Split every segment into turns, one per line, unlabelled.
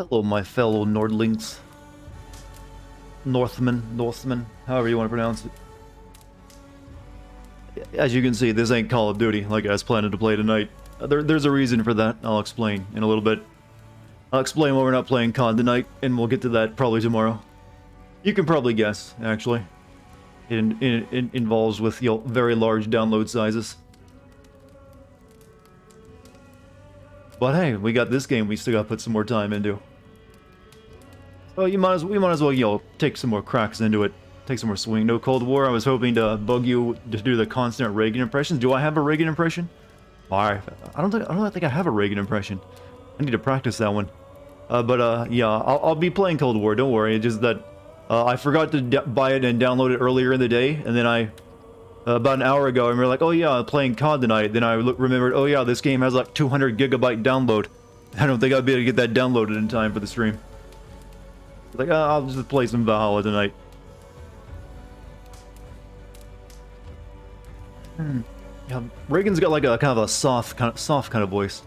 Hello, my fellow Nordlings. Northmen, however you want to pronounce it. As you can see, this ain't Call of Duty like I was planning to play tonight. There's a reason for that. I'll explain in a little bit. I'll explain why we're not playing COD tonight, and we'll get to that probably tomorrow. You can probably guess, actually. It involves with very large download sizes. But hey, we got this game we still gotta put some more time into. So we might as well, take some more cracks into it. Take some more swing. No Cold War. I was hoping to bug you to do the constant Reagan impressions. Do I have a Reagan impression? I don't think I have a Reagan impression. I need to practice that one. Yeah, I'll be playing Cold War. Don't worry. It's just that I forgot to buy it and download it earlier in the day, and then about an hour ago, I remember like, oh yeah, I'm playing COD tonight. Then I remembered, oh yeah, this game has like 200 gigabyte download. I don't think I'll be able to get that downloaded in time for the stream. Like, I'll just play some Valhalla tonight. Yeah, Reagan's got like a kind of a soft kind of voice.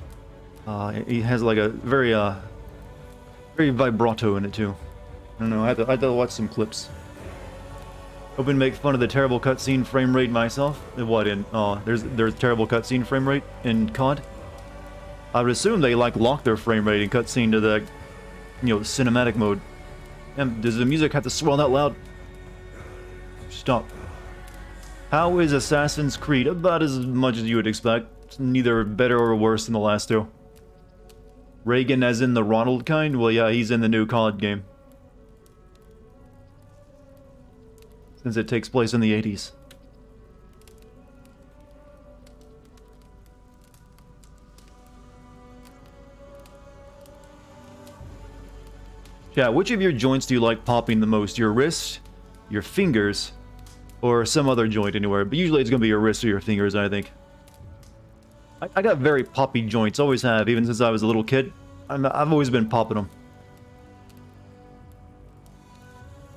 He has like a very vibrato in it too. I don't know. I have to watch some clips. Hoping to make fun of the terrible cutscene frame rate myself. What in? Oh, there's terrible cutscene frame rate in COD. I would assume they like lock their frame rate in cutscene to the, cinematic mode. And does the music have to swell that loud? Stop. How is Assassin's Creed? About as much as you would expect. It's neither better or worse than the last two. Reagan as in the Ronald kind? Well, yeah, he's in the new COD game. Since it takes place in the 80s. Yeah, which of your joints do you like popping the most? Your wrist, your fingers, or some other joint anywhere? But usually it's going to be your wrist or your fingers, I think. I got very poppy joints, always have, even since I was a little kid. I've always been popping them.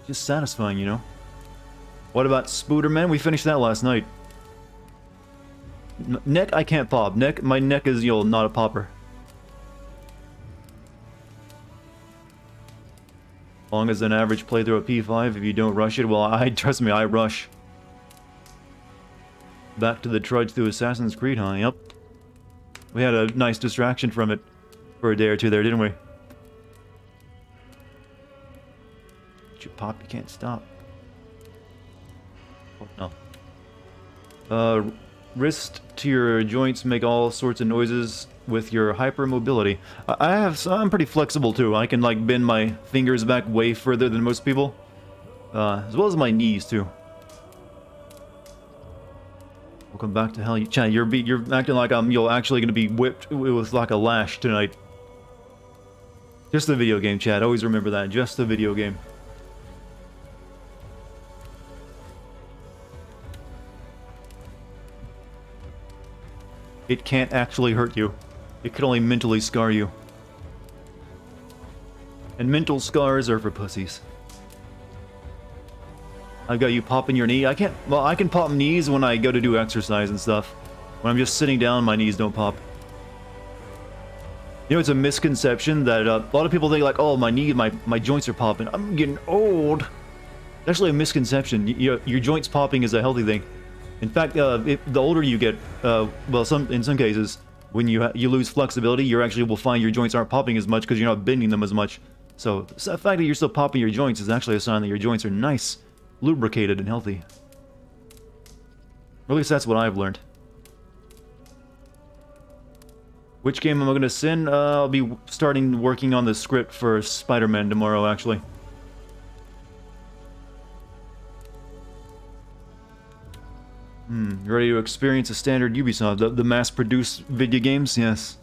Just satisfying, you know? What about Spooderman? We finished that last night. Neck, I can't pop. My neck is, not a popper. Long as an average playthrough of P5, if you don't rush it, well, trust me, I rush. Back to the trudge through Assassin's Creed, huh? Yep. We had a nice distraction from it for a day or two there, didn't we? You pop, you can't stop. Oh, no. Wrist to your joints make all sorts of noises with your hypermobility. I'm pretty flexible too. I can like bend my fingers back way further than most people, as well as my knees too. Welcome back to hell, Chad. You're acting like I'm actually gonna be whipped with like a lash tonight. Just a video game, Chad. Always remember that. Just a video game. It can't actually hurt you. It can only mentally scar you. And mental scars are for pussies. I've got you popping your knee. I can pop knees when I go to do exercise and stuff. When I'm just sitting down, my knees don't pop. It's a misconception that a lot of people think like, oh, my joints are popping. I'm getting old. It's actually a misconception. Your joints popping is a healthy thing. In fact, the older you get, in some cases, when you lose flexibility, you actually will find your joints aren't popping as much because you're not bending them as much. So the fact that you're still popping your joints is actually a sign that your joints are nice, lubricated, and healthy. Or at least that's what I've learned. Which game am I going to send? I'll be starting working on the script for Spider-Man tomorrow, actually. You ready to experience a standard Ubisoft? The mass-produced video games? Yes.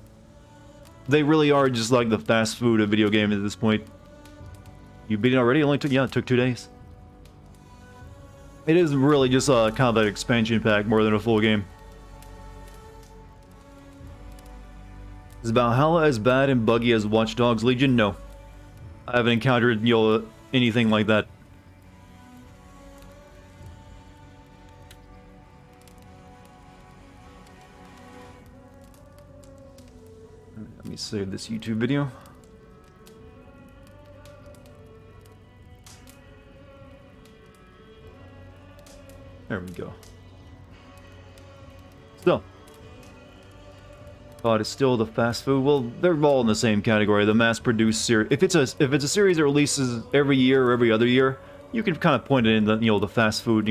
They really are just like the fast food of video games at this point. You beat it already? It took 2 days. It is really just kind of an expansion pack more than a full game. Is Valhalla as bad and buggy as Watch Dogs Legion? No. I haven't encountered, anything like that. Let me save this YouTube video. There we go. Still. God, it's still the fast food. Well, they're all in the same category. The mass-produced series. If it's a series that releases every year or every other year, you can kind of point it in the the fast food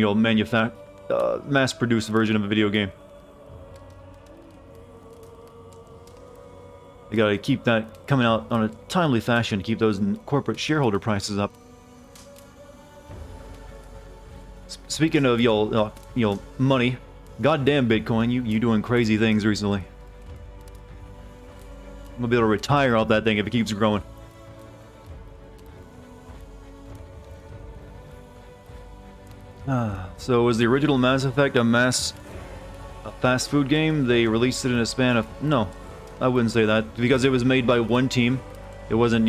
mass-produced version of a video game. You gotta keep that coming out on a timely fashion to keep those corporate shareholder prices up. Speaking of money, goddamn Bitcoin, you doing crazy things recently. I'm gonna be able to retire off that thing if it keeps growing. So was the original Mass Effect a fast food game? They released it in a span of... No, I wouldn't say that. Because it was made by one team. It wasn't,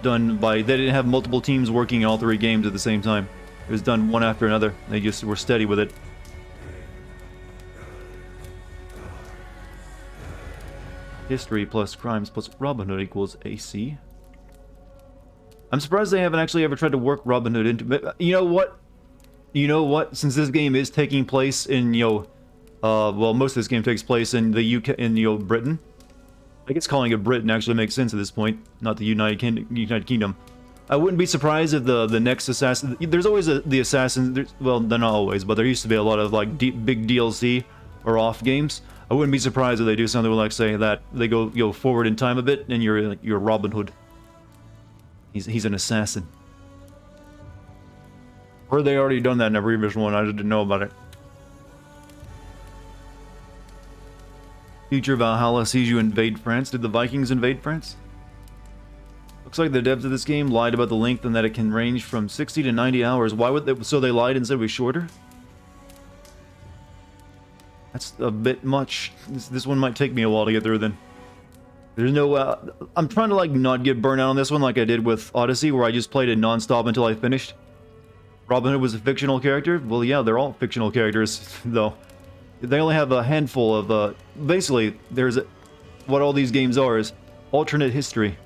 done by... They didn't have multiple teams working in all 3 games at the same time. It was done one after another. They just were steady with it. History plus crimes plus Robin Hood equals AC. I'm surprised they haven't actually ever tried to work Robin Hood into... But you know what? You know what? Since this game is taking place in, well, most of this game takes place in the UK, in, Britain. I guess calling it Britain actually makes sense at this point, not the United Kingdom. I wouldn't be surprised if the next assassin... There's always the assassin... Well, they're not always, but there used to be a lot of, like, big DLC or off games. I wouldn't be surprised if they do something like, say, that they go forward in time a bit, and you're Robin Hood. He's an assassin. Or they already done that in a previous one, I just didn't know about it. Future Valhalla sees you invade France. Did the Vikings invade France? Looks like the devs of this game lied about the length and that it can range from 60 to 90 hours. Why would they? So they lied and said it was shorter? That's a bit much. This one might take me a while to get through then. There's no... I'm trying to, like, not get burnt out on this one like I did with Odyssey, where I just played it non-stop until I finished. Robin Hood was a fictional character? Well, yeah, they're all fictional characters, though. They only have a handful of, basically, what all these games are is alternate history.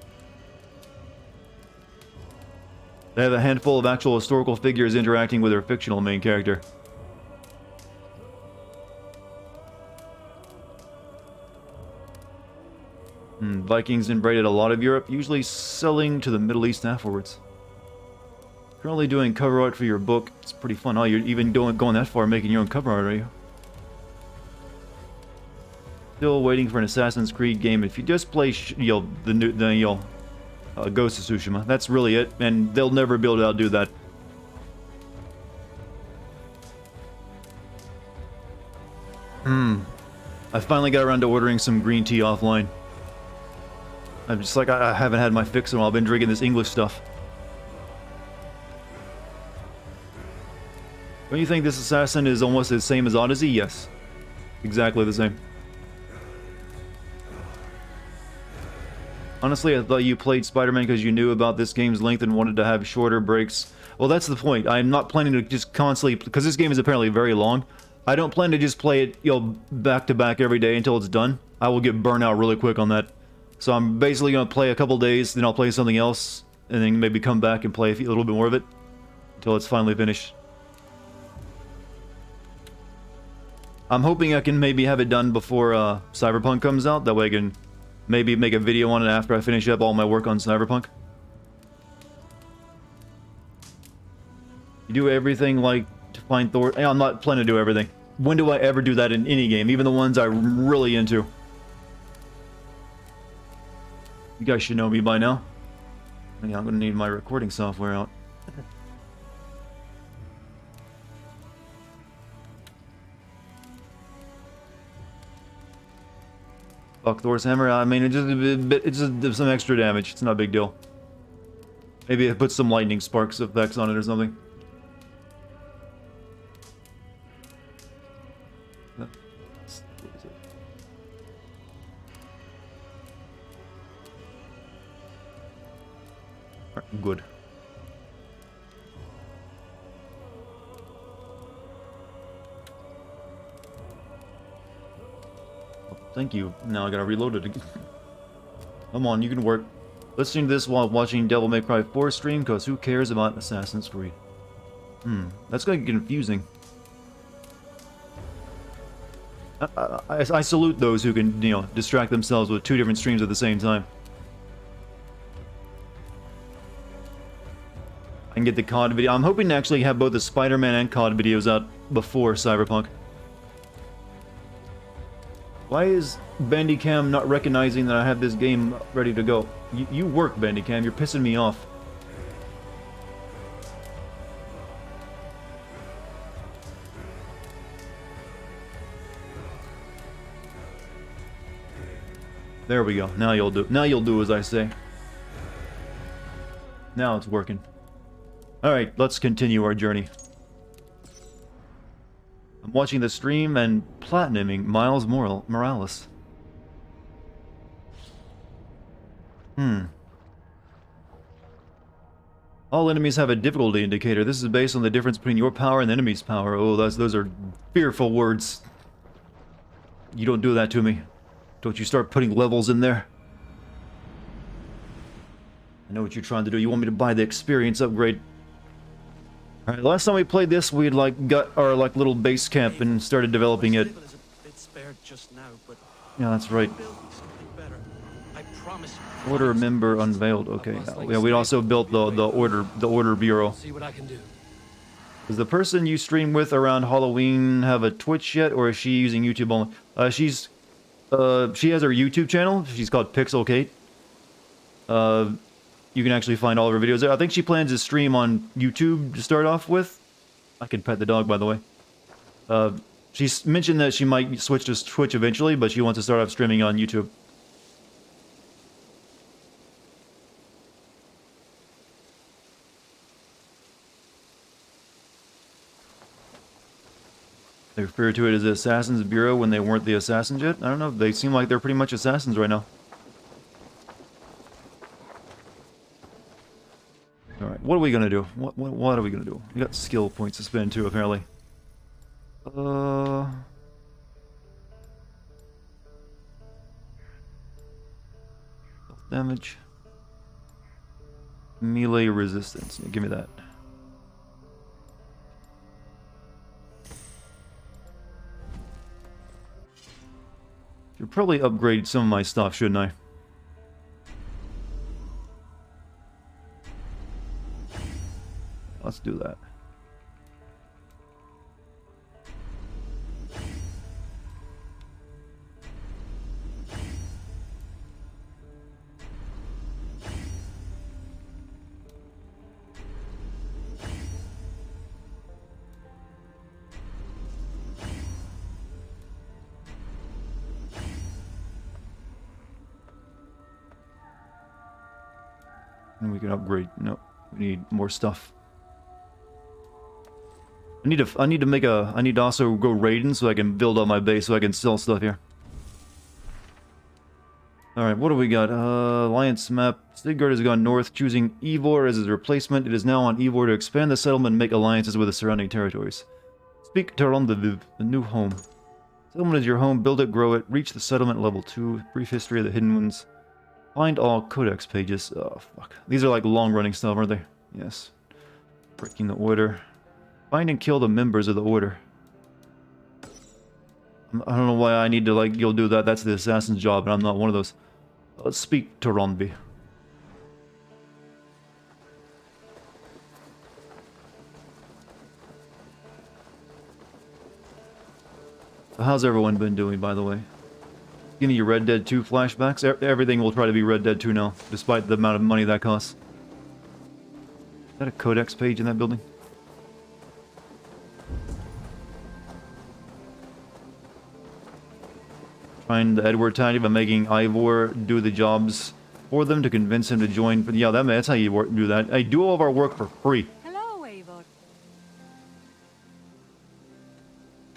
They have a handful of actual historical figures interacting with their fictional main character. Vikings invaded a lot of Europe, usually selling to the Middle East afterwards. Currently doing cover art for your book. It's pretty fun. Oh, you're even going that far, making your own cover art, are you? Still waiting for an Assassin's Creed game. If you just play, Ghost of Tsushima, that's really it, and they'll never be able to outdo that. I finally got around to ordering some green tea offline. I'm just like, I haven't had my fix in a while. I've been drinking this English stuff. Don't you think this assassin is almost the same as Odyssey? Yes. Exactly the same. Honestly, I thought you played Spider-Man because you knew about this game's length and wanted to have shorter breaks. Well, that's the point. I'm not planning to just constantly... Because this game is apparently very long. I don't plan to just play it, back to back every day until it's done. I will get burnt out really quick on that. So I'm basically going to play a couple days, then I'll play something else, and then maybe come back and play a little bit more of it until it's finally finished. I'm hoping I can maybe have it done before Cyberpunk comes out. That way I can maybe make a video on it after I finish up all my work on Cyberpunk. You do everything like to find Thor. I'm not planning to do everything. When do I ever do that in any game? Even the ones I'm really into. You guys should know me by now. Yeah, I'm gonna need my recording software out. Fuck Thor's hammer. I mean, it's just some extra damage. It's not a big deal. Maybe I put some lightning sparks effects on it or something. Good. Oh, thank you. Now I gotta reload it again. Come on, you can work. Listening to this while watching Devil May Cry 4 stream, because who cares about Assassin's Creed? That's gonna get confusing. I salute those who can, you know, distract themselves with 2 different streams at the same time. I can get the COD video. I'm hoping to actually have both the Spider-Man and COD videos out before Cyberpunk. Why is Bandicam not recognizing that I have this game ready to go? You work, Bandicam. You're pissing me off. There we go. Now you'll do. Now you'll do as I say. Now it's working. All right, let's continue our journey. I'm watching the stream and platinuming Miles Morales. All enemies have a difficulty indicator. This is based on the difference between your power and the enemy's power. Oh, those are fearful words. You don't do that to me. Don't you start putting levels in there. I know what you're trying to do. You want me to buy the experience upgrade. Alright, last time we played this, we'd like got our like little base camp and started developing it. Yeah, that's right. Order member unveiled. Okay. Yeah, we also built the order bureau. Does the person you stream with around Halloween have a Twitch yet, or is she using YouTube only? She has her YouTube channel. She's called Pixel Kate. You can actually find all of her videos there. I think she plans to stream on YouTube to start off with. I can pet the dog, by the way. She's mentioned that she might switch to Twitch eventually, but she wants to start off streaming on YouTube. They refer to it as the Assassin's Bureau when they weren't the Assassins yet. I don't know. They seem like they're pretty much assassins right now. Alright, what are we gonna do? What are we gonna do? We got skill points to spend too, apparently. Damage. Melee resistance. Yeah, give me that. Should probably upgrade some of my stuff, shouldn't I? Let's do that. And we can upgrade. No, we need more stuff. I need to also go raiding so I can build up my base so I can sell stuff here. Alright, what do we got? Alliance map. Scabbard has gone north, choosing Ivor as his replacement. It is now on Ivor to expand the settlement and make alliances with the surrounding territories. Speak to Rendezvous, the new home. Settlement is your home, build it, grow it, reach the settlement level 2, brief history of the hidden ones. Find all codex pages. Oh, fuck. These are like long-running stuff, aren't they? Yes. Breaking the order. Find and kill the members of the order. I don't know why I need to, like, you'll do that. That's the assassin's job, and I'm not one of those. Let's speak to Ronby. So how's everyone been doing, by the way? Any Red Dead 2 flashbacks? Everything will try to be Red Dead 2 now, despite the amount of money that costs. Is that a codex page in that building? Find the Edward tactic by making Ivor do the jobs for them to convince him to join. Yeah, that's how you do that. Hey, do all of our work for free.
Hello, Ivor.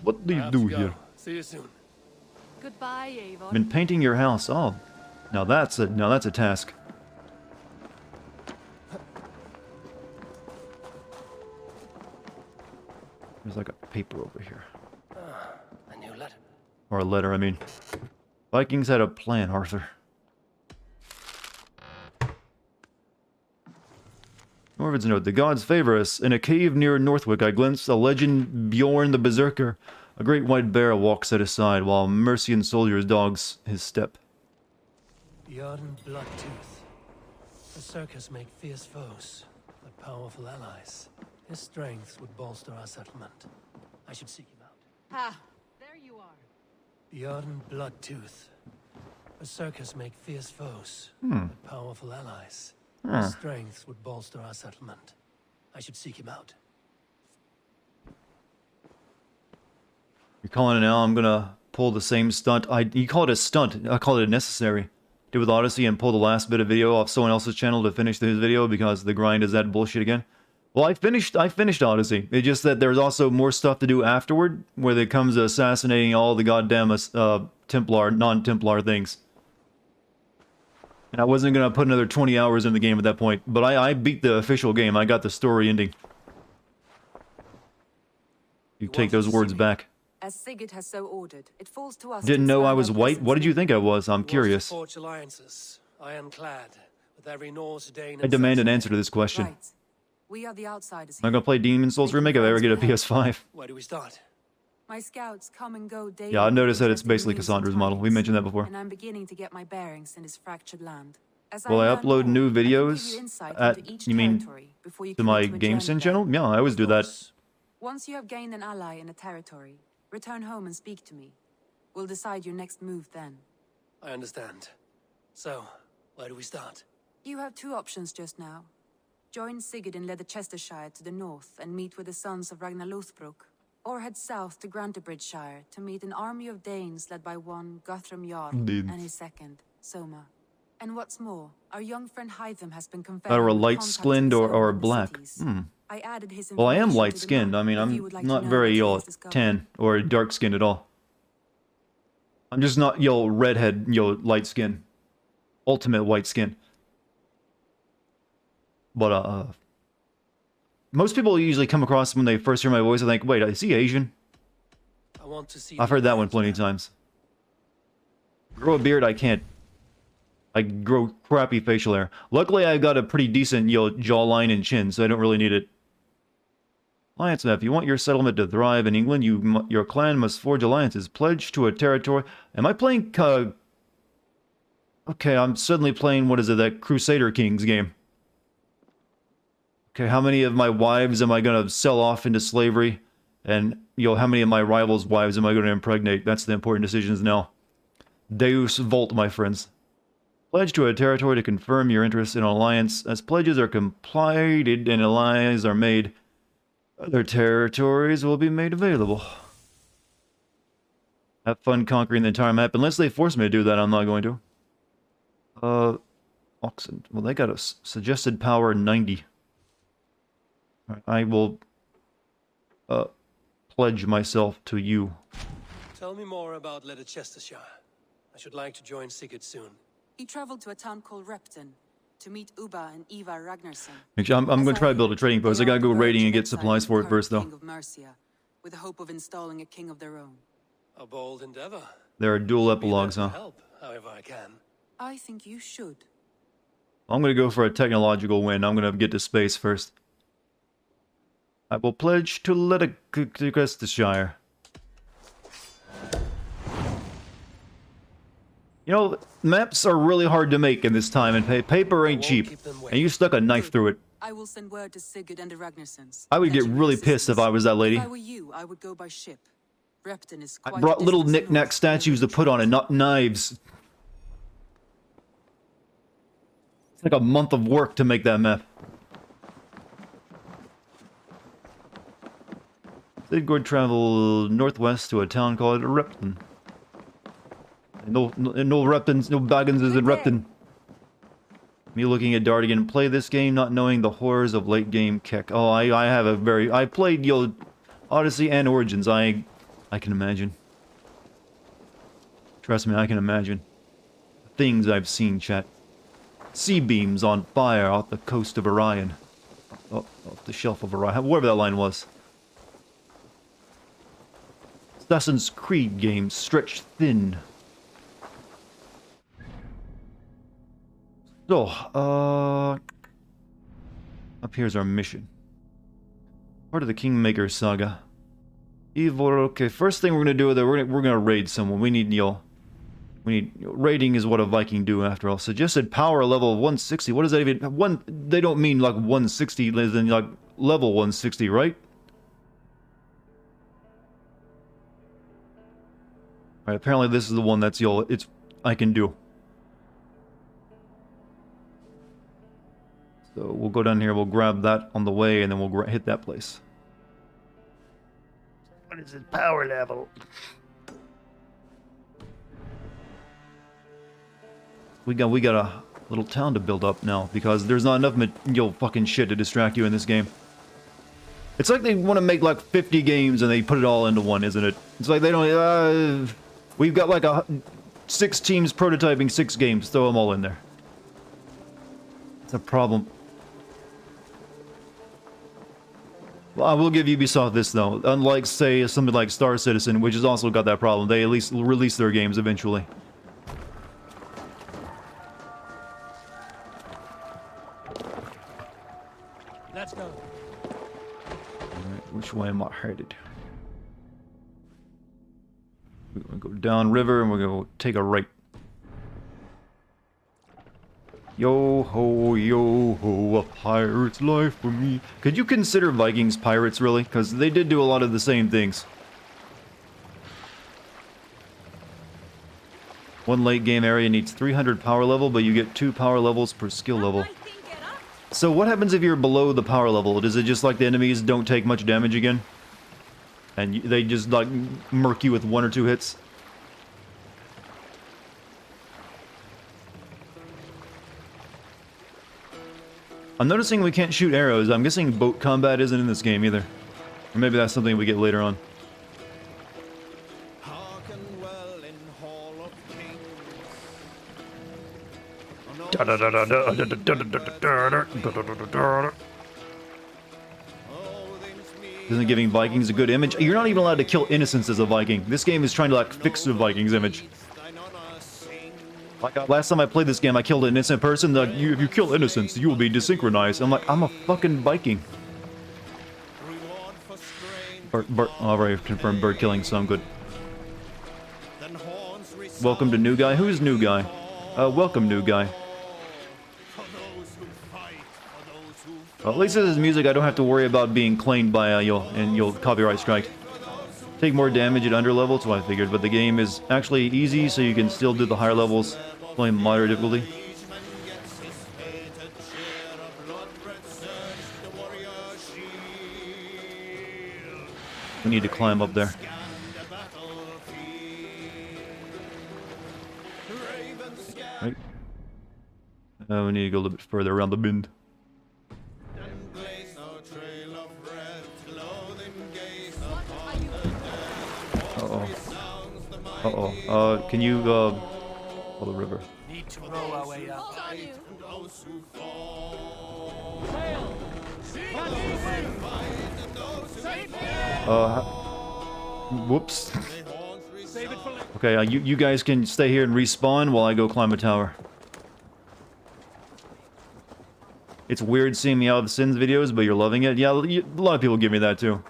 What do you do here?
See you soon.
Goodbye, Ivor.
Been painting your house. Oh, now that's a task. There's like a paper over here.
A new letter.
Or a letter, I mean. Vikings had a plan, Arthur. Norvid's note. The gods favor us. In a cave near Northwick, I glimpsed a legend Bjorn the Berserker. A great white bear walks at his side, while Mercian soldiers dogs his step.
The ardent Bloodtooth. The circus make fierce foes, but powerful allies. His strength would bolster our settlement. I should seek him out.
Ha! There you are.
The ardent Bloodtooth. The circus make fierce foes, but powerful allies. His strength would bolster our settlement. I should seek him out.
You're calling it now, I'm gonna pull the same stunt. You call it a stunt, I call it a necessary. Did with Odyssey and pull the last bit of video off someone else's channel to finish his video because the grind is that bullshit again. Well, I finished Odyssey. It's just that there's also more stuff to do afterward, where it comes to assassinating all the goddamn Templar, non-Templar things. And I wasn't gonna put another 20 hours in the game at that point, but I beat the official game. I got the story ending. You take those words back.
As Sigurd has so ordered, it falls to us.
Didn't know I was white? What did you think I was? I'm curious.
Forge alliances, ironclad, with every Norse, Dane,
I demand an answer to this question.
Right. We are the outsiders.
Am I gonna play Demon Souls Remake if I ever get a PS5?
Where do we start?
My scouts come and go daily.
Yeah, I noticed that it's
testing
basically
runes
Cassandra's
and
model. We
targets,
mentioned that before.
And I'm beginning to get my bearings in this fractured land. As
Will I
learn
upload
more,
new
I can give
videos
you insight
at,
into each
you mean,
territory before you
to my
commit to a
GameSyn
journey
channel?
there.
Yeah, I always do that.
Once you have gained an ally in a territory, return home and speak to me. We'll decide your next move then.
I understand. So, where do we start?
You have two options just now. Join Sigurd in Leicestershire to the north and meet with the sons of Ragnar Lothbrok, or head south to Grantebridgeshire to meet an army of Danes led by one Guthrum Jarl
Indeed.
and his second, Soma. And what's more, our young friend Hytham has been confirmed.
Either a
with
light-skinned
contacts
or
in the
black.
cities. I added his
Well, I am
information to the
light-skinned.
map
I mean,
if you
I'm
would like to
not
know
very,
what he has discovered.
tan or dark-skinned at all. I'm just not, redhead, light skin. Ultimate white skin. But, most people usually come across when they first hear my voice and think, wait, is he Asian?
I want to see.
I've heard that one plenty of times. Grow a beard, I can't. I grow crappy facial hair. Luckily, I've got a pretty decent, jawline and chin, so I don't really need it. Alliance map. If you want your settlement to thrive in England, your clan must forge alliances. Pledge to a territory. Am I playing, okay, I'm suddenly playing, what is it, that Crusader Kings game. Okay, how many of my wives am I gonna sell off into slavery? And, how many of my rivals' wives am I gonna impregnate? That's the important decisions now. Deus Volt, my friends. Pledge to a territory to confirm your interest in an alliance. As pledges are completed and alliances are made, other territories will be made available. Have fun conquering the entire map. Unless they force me to do that, I'm not going to. Oxen. Well, they got a suggested power 90. Right, I will, pledge myself to you.
Tell me more about Leicestershire. I should like to join Sigurd soon.
He traveled to a town called Repton to meet Uba and Eva Ragnarsson.
I'm going to try to build a trading post. I gotta go raiding and get supplies for it first, though.
King of Mercia, with the hope of installing a king of their own.
A bold endeavor.
There are dual epilogues, huh?
Help, however I can.
I think you should.
I'm going to go for a technological win. I'm going to get to space first. I will pledge to Leicestershire. Maps are really hard to make in this time, and paper ain't cheap. And you stuck a knife through it.
I will send word to Sigurd and the Ragnarssons.
I would get really pissed if I was that lady.
If I were you, I would go by ship. Repton is quite
I brought
a
little
distance
knick-knack
north,
statues to put on it, not knives. It's like a month of work to make that map. Sigurd travel northwest to a town called Repton. No Reptons, no Baggins is in Repton. Me looking at Dartigan play this game, not knowing the horrors of late game Keck. Oh, I played Odyssey and Origins. I can imagine. Trust me, I can imagine. Things I've seen, chat. Sea beams on fire off the coast of Orion. Oh, off the shelf of Orion. Whatever that line was. Assassin's Creed game stretched thin. So, up here's our mission. Part of the Kingmaker saga. Evil. Okay, first thing we're gonna do is we're gonna raid someone. We need raiding is what a Viking do after all. Suggested power level of 160. What does that even they don't mean like 160 as in like level 160, right? Alright, apparently this is the one that's I can do. So we'll go down here, we'll grab that on the way, and then we'll hit that place. What is his power level? We got a little town to build up now, because there's not enough fucking shit to distract you in this game. It's like they want to make like 50 games and they put it all into one, isn't it? It's like they don't, we've got like 6 teams prototyping 6 games, throw them all in there. It's a problem. Well, I will give Ubisoft this though. Unlike, say, something like Star Citizen, which has also got that problem, they at least release their games eventually.
Let's go.
Alright, which way am I headed? We're gonna go down river and we're gonna take a right. Yo ho, a pirate's life for me. Could you consider Vikings pirates, really? Because they did do a lot of the same things. One late game area needs 300 power level, but you get 2 power levels per skill level. So what happens if you're below the power level? Does it just like the enemies don't take much damage again? And they just like murk you with 1 or 2 hits? I'm noticing we can't shoot arrows. I'm guessing boat combat isn't in this game either. Or maybe that's something we get later on. Isn't giving Vikings a good image? You're not even allowed to kill innocents as a Viking. This game is trying to like fix the Vikings image. Like last time I played this game, I killed an innocent person. Like, if you kill innocents, you will be desynchronized. I'm like, I'm a fucking Viking. Already confirmed bird killing, so I'm good. Welcome to new guy. Who's new guy? Welcome new guy. Well, at least this is music I don't have to worry about being claimed by you'll copyright strike. Take more damage at under level, that's what I figured, but the game is actually easy, so you can still do the higher levels, playing moderate difficulty. We need to climb up there. Right. We need to go a little bit further around the bend. Uh-oh. Can you, pull the river?
Need to row our way up.
Whoops. Okay, you guys can stay here and respawn while I go climb a tower. It's weird seeing me out of the Sins videos, but you're loving it. Yeah, a lot of people give me that too.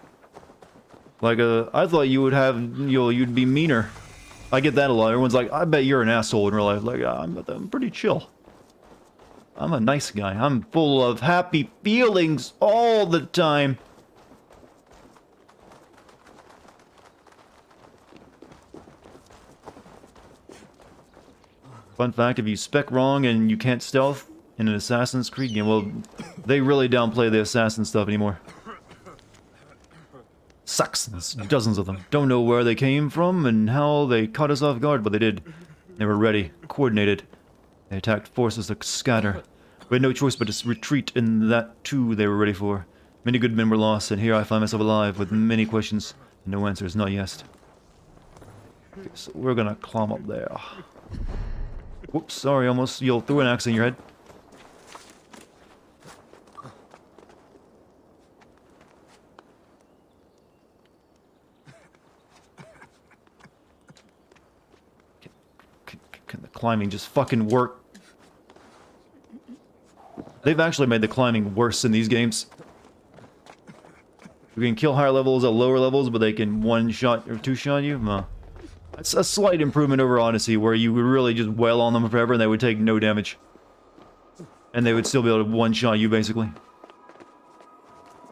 Like, I thought you would have, you'd be meaner. I get that a lot. Everyone's like, I bet you're an asshole in real life. Like, I'm pretty chill. I'm a nice guy. I'm full of happy feelings all the time. Fun fact, if you spec wrong and you can't stealth in an Assassin's Creed game, well, they really downplay the assassin stuff anymore. Sucks. There's dozens of them. Don't know where they came from and how they caught us off guard, but they did. They were ready, coordinated. They attacked forces to scatter. We had no choice but to retreat, and that too they were ready for. Many good men were lost, and here I find myself alive with many questions and no answers, not yet. Okay, so we're gonna climb up there. Whoops, sorry, almost threw an axe in your head. Can the climbing just fucking work? They've actually made the climbing worse in these games. You can kill higher levels at lower levels, but they can one-shot or two-shot you? No. That's a slight improvement over Odyssey, where you would really just wail on them forever and they would take no damage. And they would still be able to one-shot you, basically.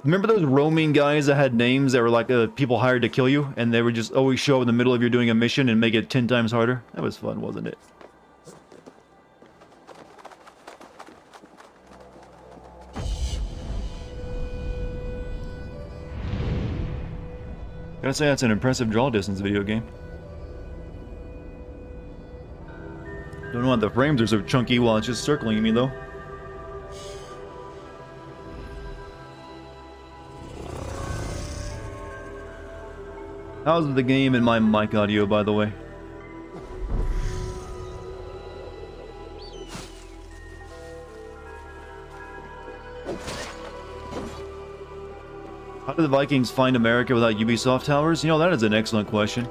Remember those roaming guys that had names that were like people hired to kill you? And they would just always show up in the middle of you doing a mission and make it 10 times harder? That was fun, wasn't it? Gotta say, that's an impressive draw distance video game. Don't know why the frames are so chunky while it's just circling me, though. How's the game and my mic audio, by the way? How did the Vikings find America without Ubisoft towers? You know, that is an excellent question.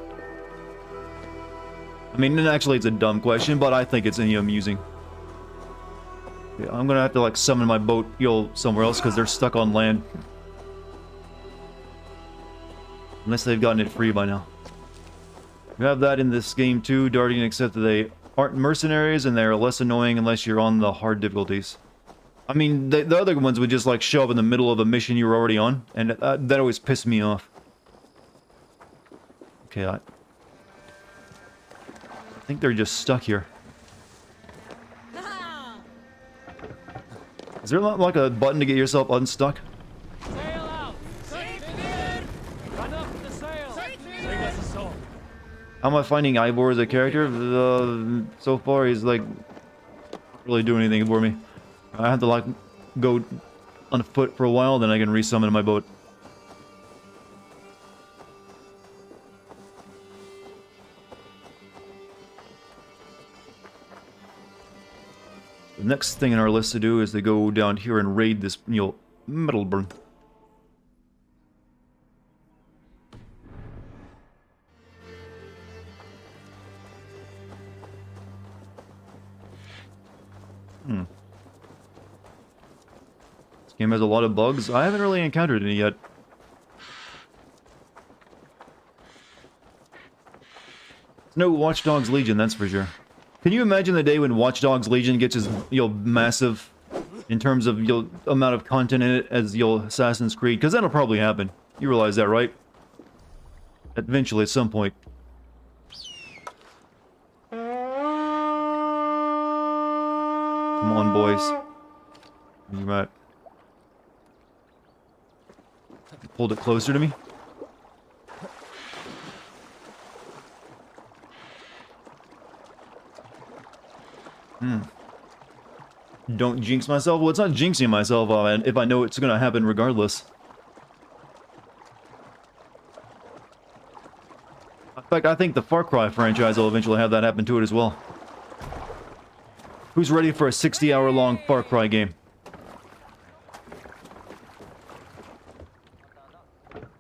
I mean, actually, it's a dumb question, but I think it's amusing. Yeah, I'm gonna have to, like, summon my boat, somewhere else, because they're stuck on land. Unless they've gotten it free by now. You have that in this game, too, Dartigan, except that they aren't mercenaries, and they're less annoying unless you're on the hard difficulties. I mean, the other ones would just, like, show up in the middle of a mission you were already on, and that always pissed me off. Okay, I think they're just stuck here. Is there not, like, a button to get yourself unstuck?
Sail out! Run up the sail! Sing us a song.
How am I finding Ivor as a character? So far, he's, like, not really doing anything for me. I have to, like, go on foot for a while, then I can resummon my boat. The next thing on our list to do is to go down here and raid this, Middleburn. This game has a lot of bugs. I haven't really encountered any yet. It's no Watch Dogs Legion, that's for sure. Can you imagine the day when Watch Dogs Legion gets as, massive in terms of, amount of content in it as, Assassin's Creed? Because that'll probably happen. You realize that, right? Eventually, at some point. Come on, boys. Where you at? Pulled it closer to me. Don't jinx myself? Well, it's not jinxing myself if I know it's gonna happen regardless. In fact, I think the Far Cry franchise will eventually have that happen to it as well. Who's ready for a 60-hour-long Far Cry game?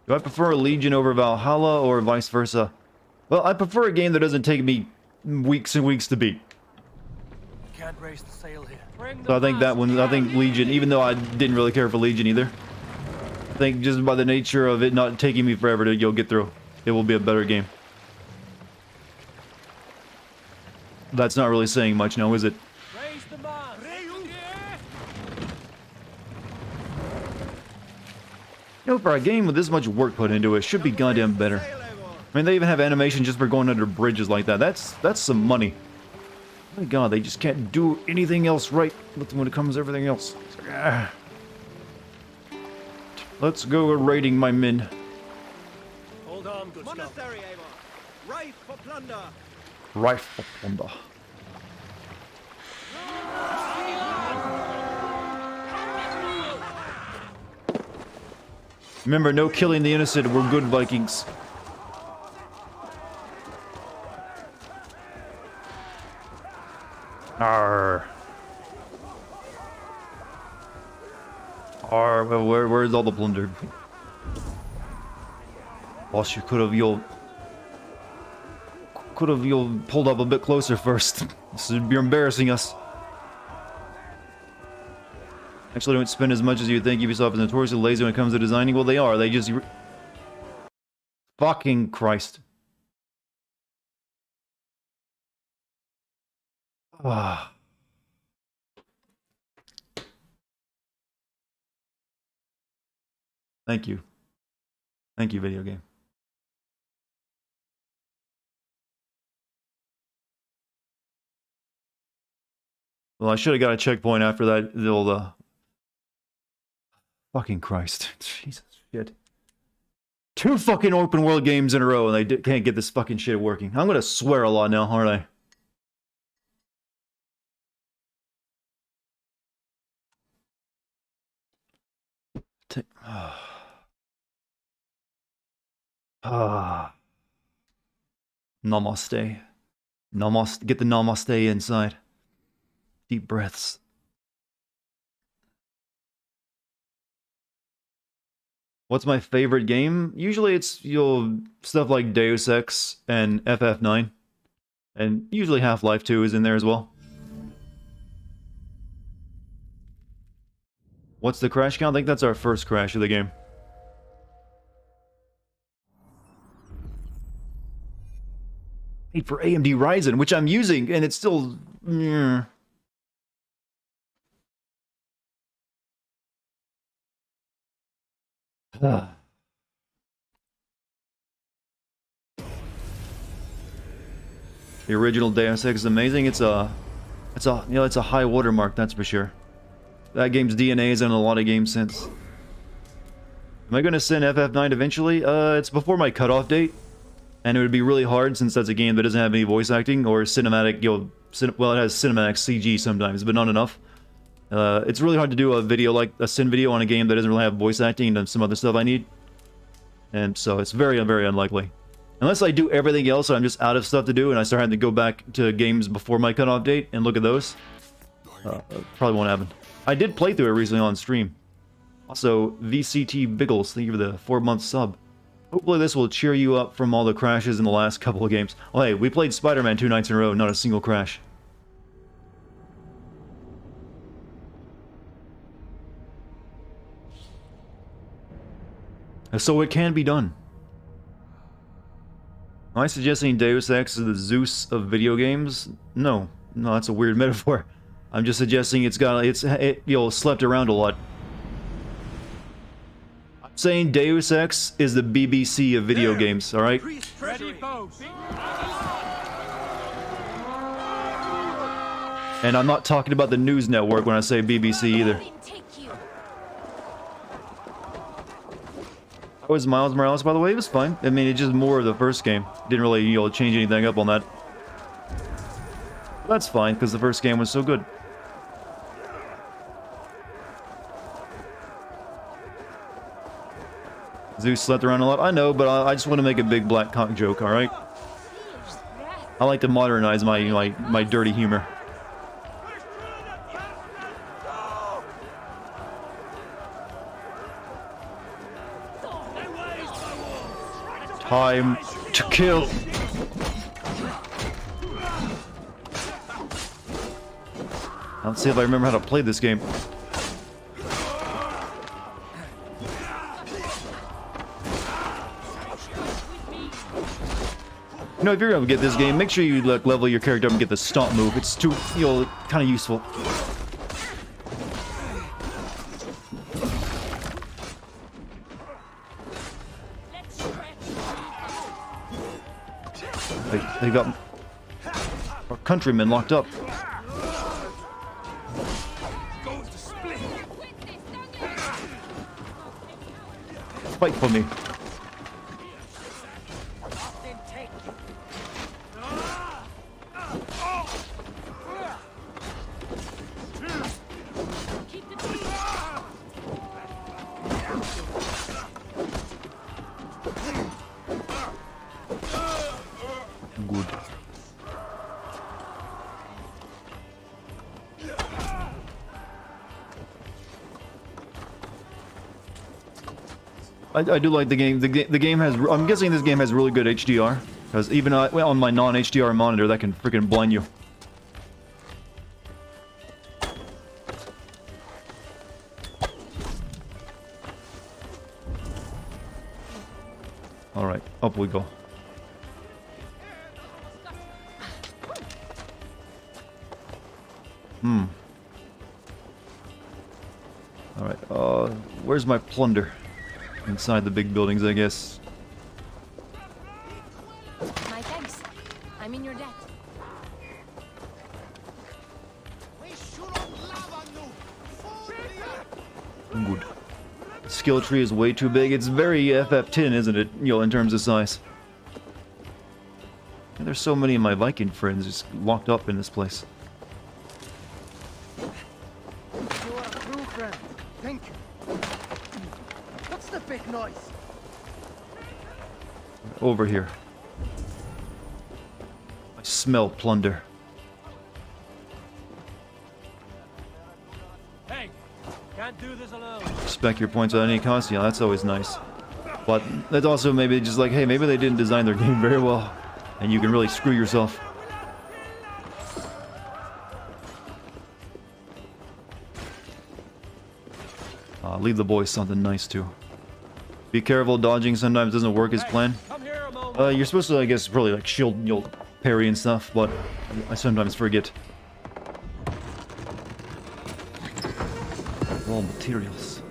Do I prefer Legion over Valhalla or vice versa? Well, I prefer a game that doesn't take me weeks and weeks to beat.
Can't raise the sail here.
So I think that one, I think Legion, even though I didn't really care for Legion either, I think just by the nature of it not taking me forever to get through, it will be a better game. That's not really saying much now, is it?
Raise the mast.
For a game with this much work put into it, it should be goddamn better. I mean, they even have animation just for going under bridges like that. That's some money. My god, they just can't do anything else right when it comes to everything else. Let's go raiding my men.
Hold on, good
Monastery, Eivor. Rife for plunder.
Rife for plunder. Remember, no killing the innocent. We're good Vikings. Arr. Arr, well, where's all the plunder? Boss, you could have pulled up a bit closer first. You're embarrassing us. Actually, don't spend as much as you think. Ubisoft is notoriously lazy when it comes to designing. Well, they are. They just... Fucking Christ. Ah. Thank you. Thank you, video game. Well, I should have got a checkpoint after that. Fucking Christ. Jesus shit. 2 fucking open world games in a row and they can't get this fucking shit working. I'm gonna swear a lot now, aren't I? Namaste. Namaste. Get the namaste inside. Deep breaths. What's my favorite game? Usually it's stuff like Deus Ex and FF9. And usually Half-Life 2 is in there as well. What's the crash count? I think that's our first crash of the game. Paid for AMD Ryzen, which I'm using, and it's still... The original Deus Ex is amazing. It's a high watermark, that's for sure. That game's DNA is in a lot of games since. Am I going to send FF9 eventually? It's before my cutoff date, and it would be really hard since that's a game that doesn't have any voice acting or cinematic. Well, it has cinematic CG sometimes, but not enough. It's really hard to do a video like a Sin video on a game that doesn't really have voice acting and some other stuff I need. And so it's very, very unlikely. Unless I do everything else, so I'm just out of stuff to do, and I start having to go back to games before my cutoff date and look at those. Probably won't happen. I did play through it recently on stream. Also, VCT Biggles, thank you for the 4-month sub. Hopefully this will cheer you up from all the crashes in the last couple of games. Oh hey, we played Spider-Man 2 nights in a row, not a single crash. So it can be done. Am I suggesting Deus Ex is the Zeus of video games? No. No, that's a weird metaphor. I'm just suggesting it slept around a lot. I'm saying Deus Ex is the BBC of video games, alright? And I'm not talking about the news network when I say BBC either. How was Miles Morales, by the way? It was fine. I mean, it's just more of the first game. Didn't really, change anything up on that. That's fine, because the first game was so good. Zeus slept around a lot. I know, but I just want to make a big black cock joke, alright? I like to modernize my dirty humor. Time to kill. Let's see if I remember how to play this game. You know, if you're gonna get this game, make sure you level your character up and get the stomp move. It's too, kind of useful. They got our countrymen locked up. Fight for me. Good. I do like the game. The game has. I'm guessing this game has really good HDR, because even on my non-HDR monitor, that can freaking blind you. Alright, up we go. Alright, where's my plunder? Inside the big buildings, I guess.
My thanks. I'm in your debt.
Good. Skill tree is way too big. It's very FF10, isn't it? You know, in terms of size. And there's so many of my Viking friends just locked up in this place.
You are a true friend. Thank you. What's the big noise?
Over here. I smell plunder.
Hey, can't do this alone.
Spec your points at any cost. Yeah, that's always nice. But that's also maybe just like, hey, maybe they didn't design their game very well. And you can really screw yourself. Leave the boys something nice too. Be careful, dodging sometimes doesn't work as planned.
Come here a moment.
You're supposed to, I guess, probably like shield, you know, parry and stuff, but I sometimes forget. Raw materials.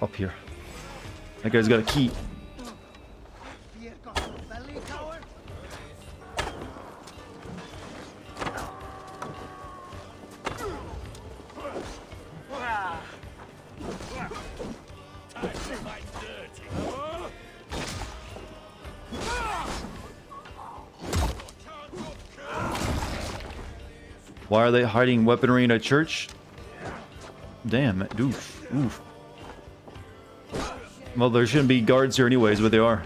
Up here. That guy's got a key.
Fear got your belly, coward?
Why are they hiding weaponry in a church? Damn, oof, oof. Well, there shouldn't be guards here anyways, but they are.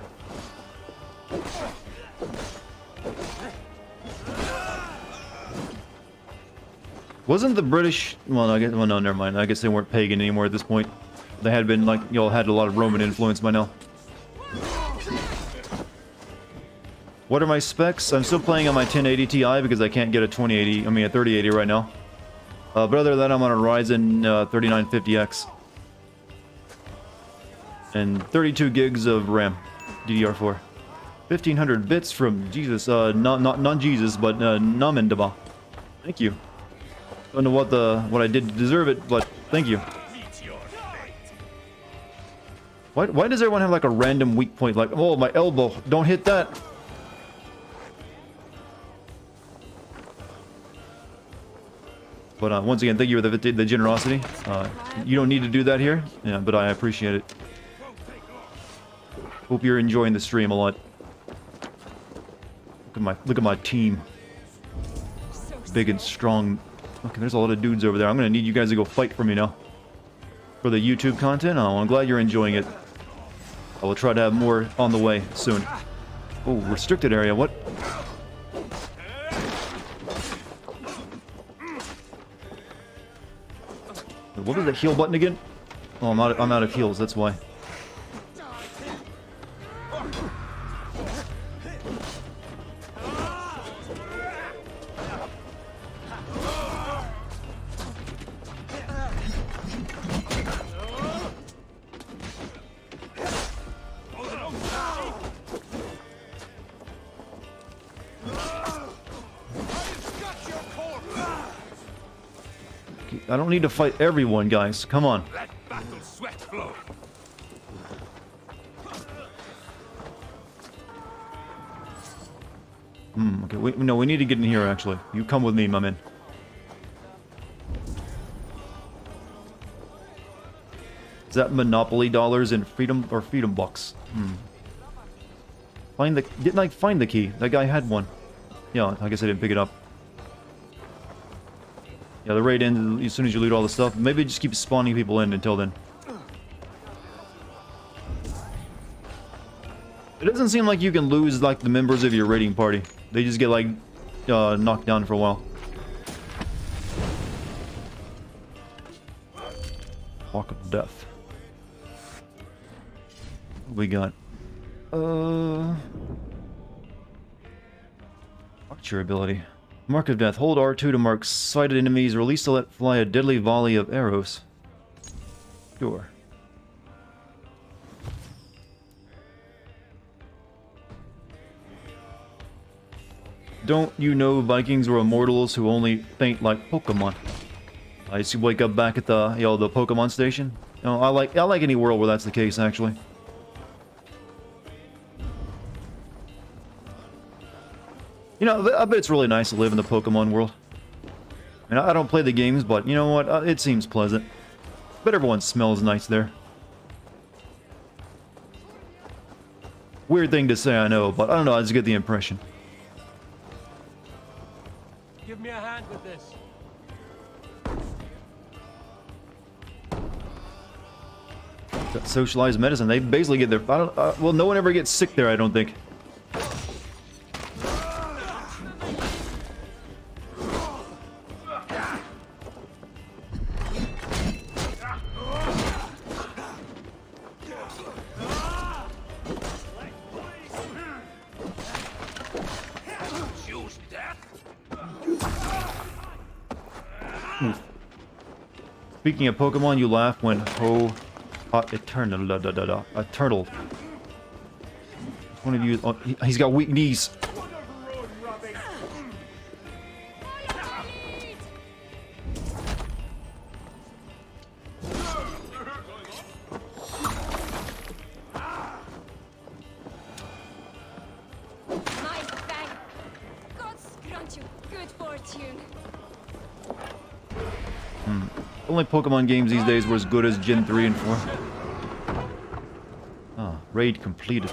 Wasn't the British... Well, I guess... Well, no, never mind. I guess they weren't pagan anymore at this point. They had been, like, you all had a lot of Roman influence by now. What are my specs? I'm still playing on my 1080 Ti because I can't get a 2080... I mean, a 3080 right now. But other than that, I'm on a Ryzen 3950X. And 32 gigs of RAM. DDR4. 1500 bits from Jesus. Not Jesus, but Namendaba. Thank you. Don't know what I did to deserve it, but thank you. Why does everyone have like a random weak point? Like, oh, my elbow, don't hit that. But once again, thank you for the generosity. You don't need to do that here, yeah, but I appreciate it. Hope you're enjoying the stream a lot. Look at my team. Big and strong. Okay, there's a lot of dudes over there. I'm gonna need you guys to go fight for me now. For the YouTube content? Oh, I'm glad you're enjoying it. I will try to have more on the way soon. Oh, restricted area, what? What was the heal button again? Oh, I'm out of heals, that's why. I don't need to fight everyone, guys. Come on.
Let battle sweat flow.
Okay, we need to get in here, actually. You come with me, my man. Is that Monopoly dollars and freedom bucks? Didn't I find the key? That guy had one. Yeah, I guess I didn't pick it up. Yeah, the raid ends as soon as you loot all the stuff. Maybe just keep spawning people in until then. It doesn't seem like you can lose, like, the members of your raiding party. They just get, like, knocked down for a while. Walk of Death. What we got? Archer ability. Mark of Death. Hold R2 to mark sighted enemies. Release to let fly a deadly volley of arrows. Sure. Don't you know Vikings were immortals who only faint like Pokemon? I used to wake up back at the, the Pokemon station. I like any world where that's the case, actually. I bet it's really nice to live in the Pokemon world. I don't play the games, but you know what? It seems pleasant. Bet everyone smells nice there. Weird thing to say, I know, but I don't know, I just get the impression.
Give me a hand with this.
Got socialized medicine. They basically get their... well, no one ever gets sick there, I don't think. Speaking of Pokemon, you laugh when Eternal. One of you... Oh, he's got weak knees. Only Pokemon games these days were as good as Gen 3 and 4. Ah, raid completed.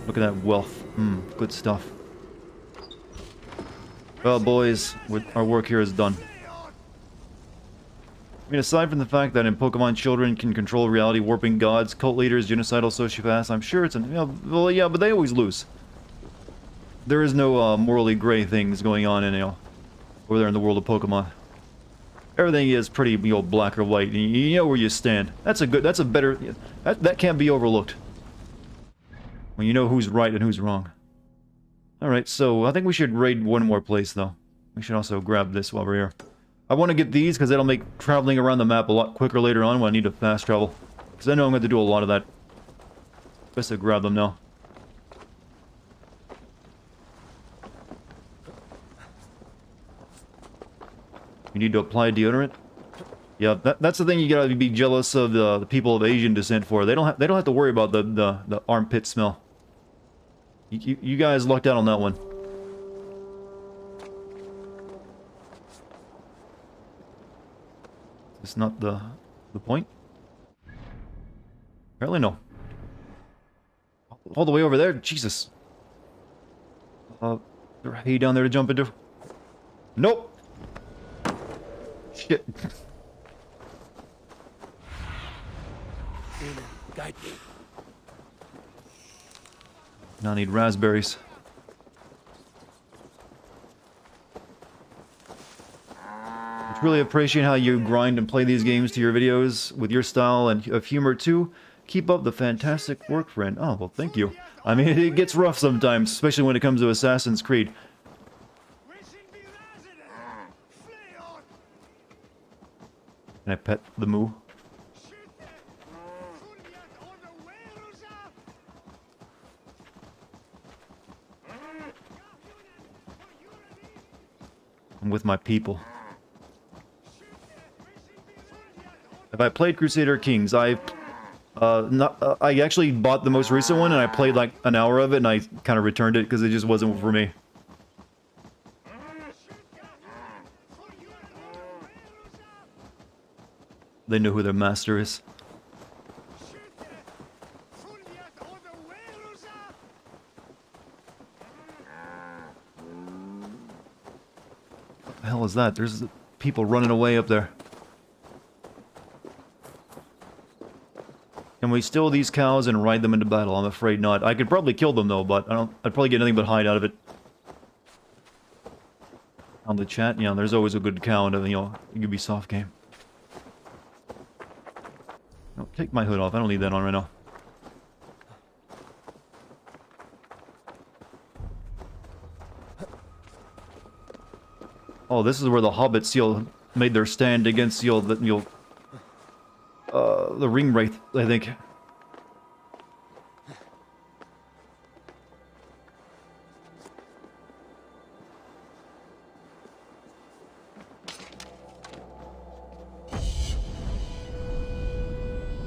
Look at that wealth. Good stuff. Well, boys, our work here is done. I mean, aside from the fact that in Pokemon children can control reality, warping gods, cult leaders, genocidal sociopaths, I'm sure it's an... well, yeah, but they always lose. There is no morally gray things going on in, over there in the world of Pokemon. Everything is pretty, black or white. You know where you stand. That's a better... That can't be overlooked. When you know who's right and who's wrong. Alright, so I think we should raid one more place, though. We should also grab this while we're here. I want to get these, because that'll make traveling around the map a lot quicker later on when I need to fast travel. Because I know I'm going to do a lot of that. Best to grab them now. You need to apply deodorant? Yeah, that's the thing you gotta be jealous of the people of Asian descent for. They don't have to worry about the armpit smell. You guys lucked out on that one. Is this not the point? Apparently no. All the way over there? Jesus. There hay down there to jump into? Nope. Shit.
Guide me.
Now I need raspberries. I really appreciate how you grind and play these games to your videos with your style and of humor too. Keep up the fantastic work, friend. Oh, well, thank you. I mean, it gets rough sometimes, especially when it comes to Assassin's Creed. Can I pet the moo? I'm with my people. Have I played Crusader Kings? I actually bought the most recent one and I played like an hour of it and I kind of returned it because it just wasn't for me. They know who their master is. What the hell is that? There's people running away up there. Can we steal these cows and ride them into battle? I'm afraid not. I could probably kill them though, but I'd probably get nothing but hide out of it. On the chat, yeah, there's always a good cow in a, Ubisoft game. No, take my hood off. I don't need that on right now. Oh, this is where the hobbits, made their stand against, the ring wraith, I think.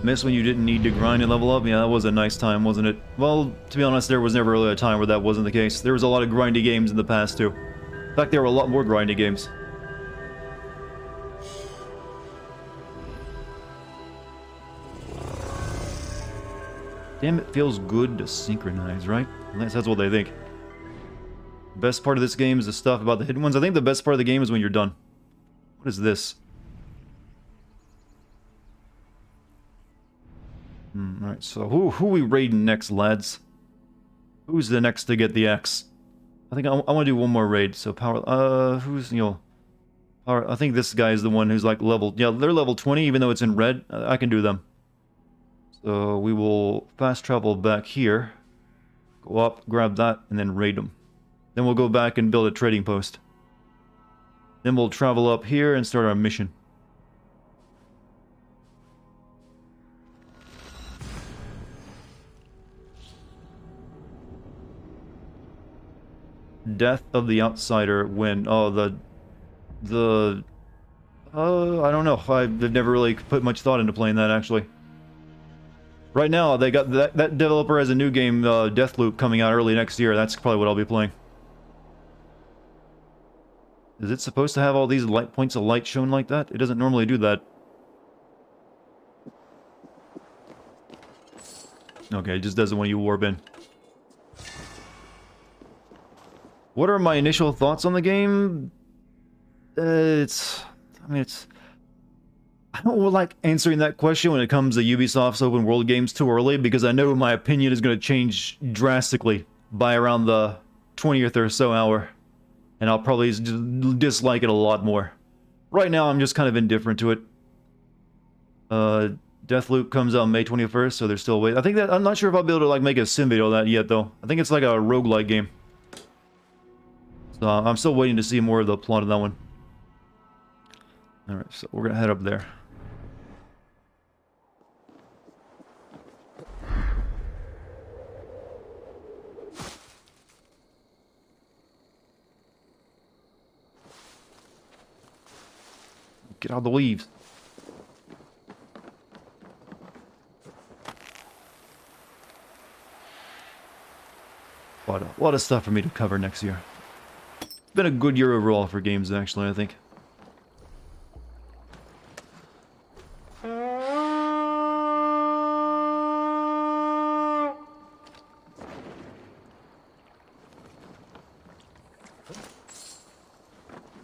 Miss when you didn't need to grind and level up? Yeah, that was a nice time, wasn't it? Well, to be honest, there was never really a time where that wasn't the case. There was a lot of grindy games in the past, too. In fact, there were a lot more grindy games. Damn, it feels good to synchronize, right? At least that's what they think. The best part of this game is the stuff about the hidden ones. I think the best part of the game is when you're done. What is this? Alright, so who we raiding next, lads? Who's the next to get the X? I think I want to do one more raid, so power, who's, power, I think this guy is the one who's like level, yeah, they're level 20, even though it's in red, I can do them. So we will fast travel back here, go up, grab that, and then raid them. Then we'll go back and build a trading post. Then we'll travel up here and start our mission. Death of the outsider when I don't know. I've never really put much thought into playing that, actually. Right now, they got that developer has a new game, Deathloop, coming out early next year. That's probably what I'll be playing. Is it supposed to have all these light points of light shown like that? It doesn't normally do that. Okay, it just doesn't when you warp in. What are my initial thoughts on the game? I don't like answering that question when it comes to Ubisoft's open world games too early, because I know my opinion is going to change drastically by around the 20th or so hour. And I'll probably dislike it a lot more. Right now, I'm just kind of indifferent to it. Deathloop comes out May 21st, so there's still a wait. I think that, I'm not sure if I'll be able to like make a sim video of that yet, though. I think it's like a roguelike game. So I'm still waiting to see more of the plot of that one. Alright, so we're gonna head up there. Get out of the leaves. A lot of stuff for me to cover next year. It's been a good year overall for games, actually, I think.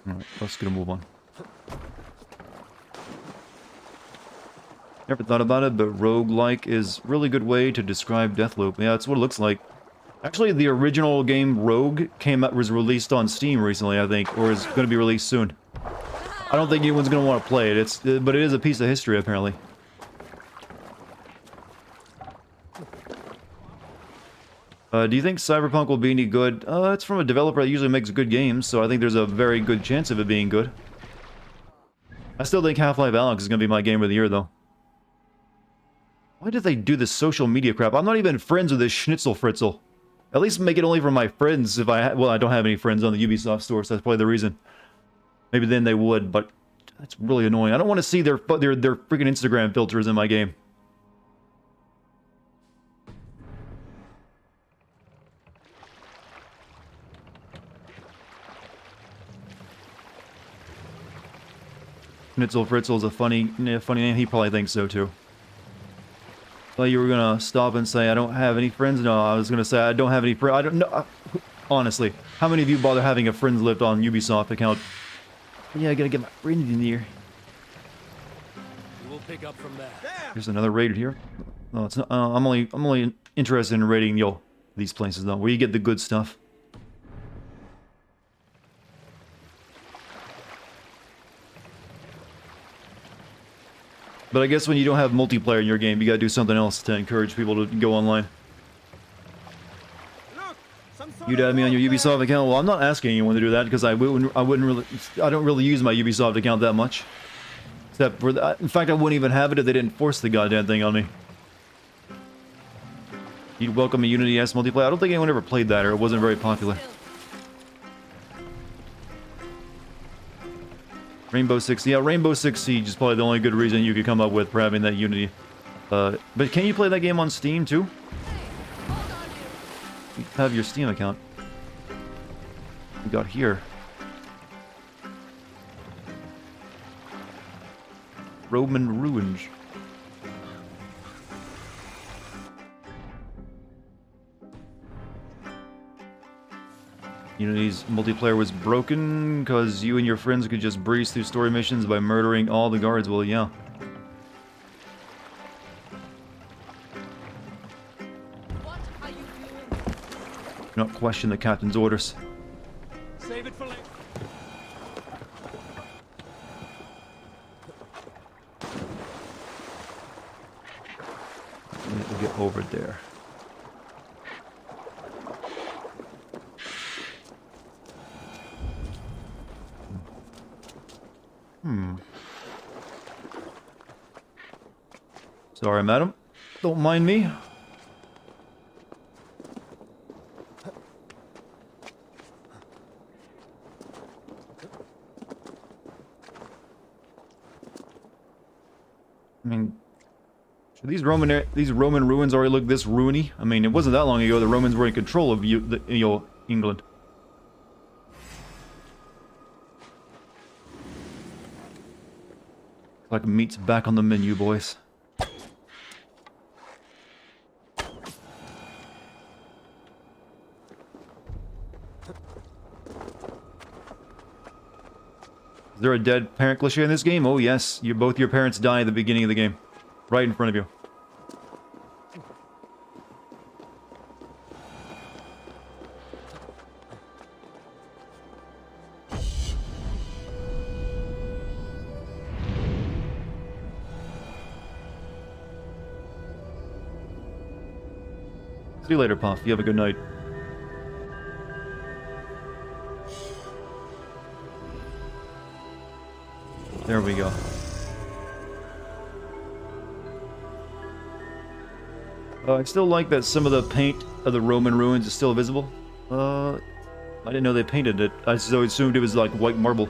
Alright, let's get a move on. Never thought about it, but roguelike is a really good way to describe Deathloop. Yeah, that's what it looks like. Actually, the original game Rogue was released on Steam recently, I think, or is going to be released soon. I don't think anyone's going to want to play it. But it is a piece of history, apparently. Do you think Cyberpunk will be any good? It's from a developer that usually makes good games, so I think there's a very good chance of it being good. I still think Half-Life Alyx is going to be my game of the year, though. Why did they do this social media crap? I'm not even friends with this Schnitzel Fritzel. At least make it only for my friends if well, I don't have any friends on the Ubisoft store, so that's probably the reason. Maybe then they would, but that's really annoying. I don't want to see their freaking Instagram filters in my game. Schnitzel Fritzel's a funny name. He probably thinks so too. Well, you were gonna stop and say I don't have any friends. No, I was gonna say I don't have any friends. I don't know. Honestly, how many of you bother having a friends list on Ubisoft account? Yeah, I gotta get my friend in here.
We'll pick up from there.
There's another raid here. No, it's not. I'm only interested in raiding these places though, where you get the good stuff. But I guess when you don't have multiplayer in your game, you gotta do something else to encourage people to go online.
Look! Some
You'd add me on your Ubisoft account? Well, I'm not asking anyone to do that because I don't really use my Ubisoft account that much. Except for that. In fact, I wouldn't even have it if they didn't force the goddamn thing on me. You'd welcome a Unity S multiplayer? I don't think anyone ever played that, or it wasn't very popular. Rainbow Six, yeah, Rainbow Six Siege is probably the only good reason you could come up with for having that Unity. But can you play that game on Steam too? You have your Steam account. We got here. Roman Ruins. Unity's multiplayer was broken because you and your friends could just breeze through story missions by murdering all the guards. Well, yeah.
What are you doing?
Do not question the captain's orders.
Save it for later.
We need to get over there. Sorry, madam. Don't mind me. I mean, should these Roman ruins already look this ruiny? I mean, it wasn't that long ago the Romans were in control of England. Like meat's back on the menu, boys. Is there a dead parent cliche in this game? Oh yes, both your parents die at the beginning of the game. Right in front of you. See you later, Puff. You have a good night. There we go. I still like that some of the paint of the Roman ruins is still visible. I didn't know they painted it. I so assumed it was like white marble.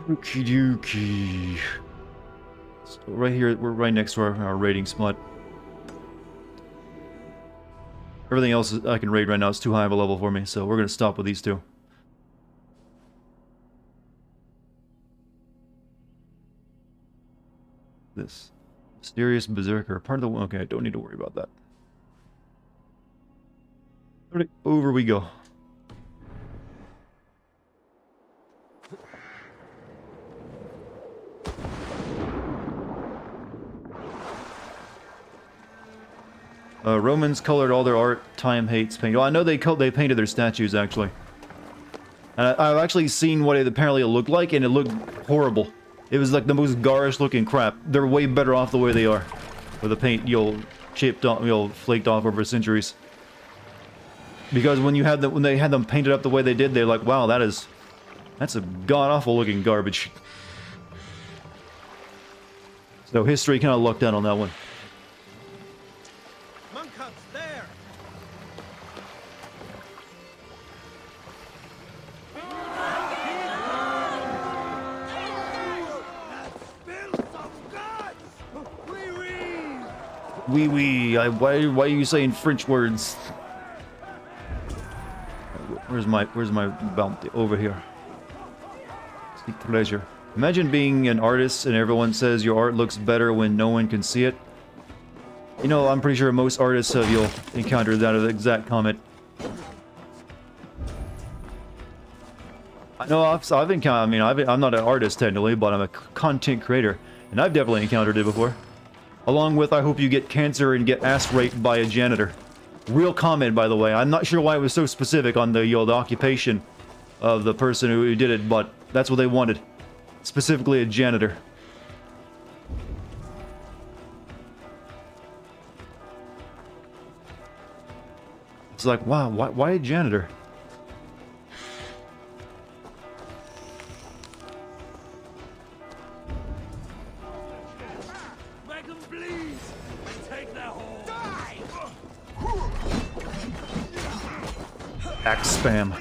Okie dokie. So right here, we're right next to our raiding spot. Everything else I can raid right now is too high of a level for me, so we're going to stop with these two. This mysterious berserker, part of the... Okay, I don't need to worry about that. Alright, over we go. Romans colored all their art. Time hates paint. Oh, I know they painted their statues, actually. And I've actually seen what it apparently looked like, and it looked horrible. It was like the most garish looking crap. They're way better off the way they are. With the paint, chipped off, flaked off over centuries. Because when they had them painted up the way they did, they're like, wow, that's a god-awful looking garbage. So history kind of lucked out on that one.
Monk huts there.
Wee wee. Why are you saying French words? Where's my bounty? Over here. Seek pleasure. Imagine being an artist and everyone says your art looks better when no one can see it. You know, I'm pretty sure most artists you'll encounter that exact comment. I know I've encountered. I mean, I'm not an artist technically, but I'm a content creator, and I've definitely encountered it before. Along with, I hope you get cancer and get ass raped by a janitor. Real comment, by the way. I'm not sure why it was so specific on the occupation of the person who did it, but that's what they wanted. Specifically a janitor. It's like, wow, why a janitor?
Make them bleed! Take their hold! Die!
Axe spam.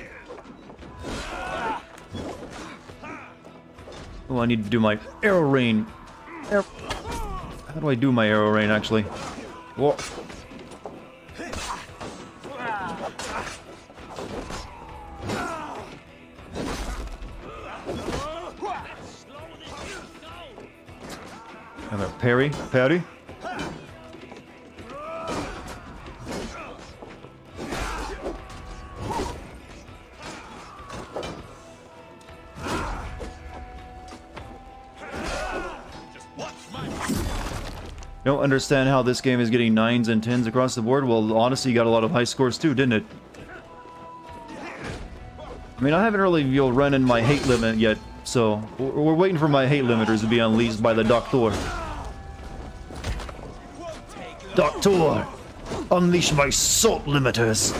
Oh, I need to do my arrow rain. How do I do my arrow rain, actually? Whoa. And a parry. Don't understand how this game is getting 9s and 10s across the board. Well, Odyssey got a lot of high scores too, didn't it? I mean, I haven't really run in my hate limit yet, so we're waiting for my hate limiters to be unleashed by the Doctor. Doctor, unleash my salt limiters.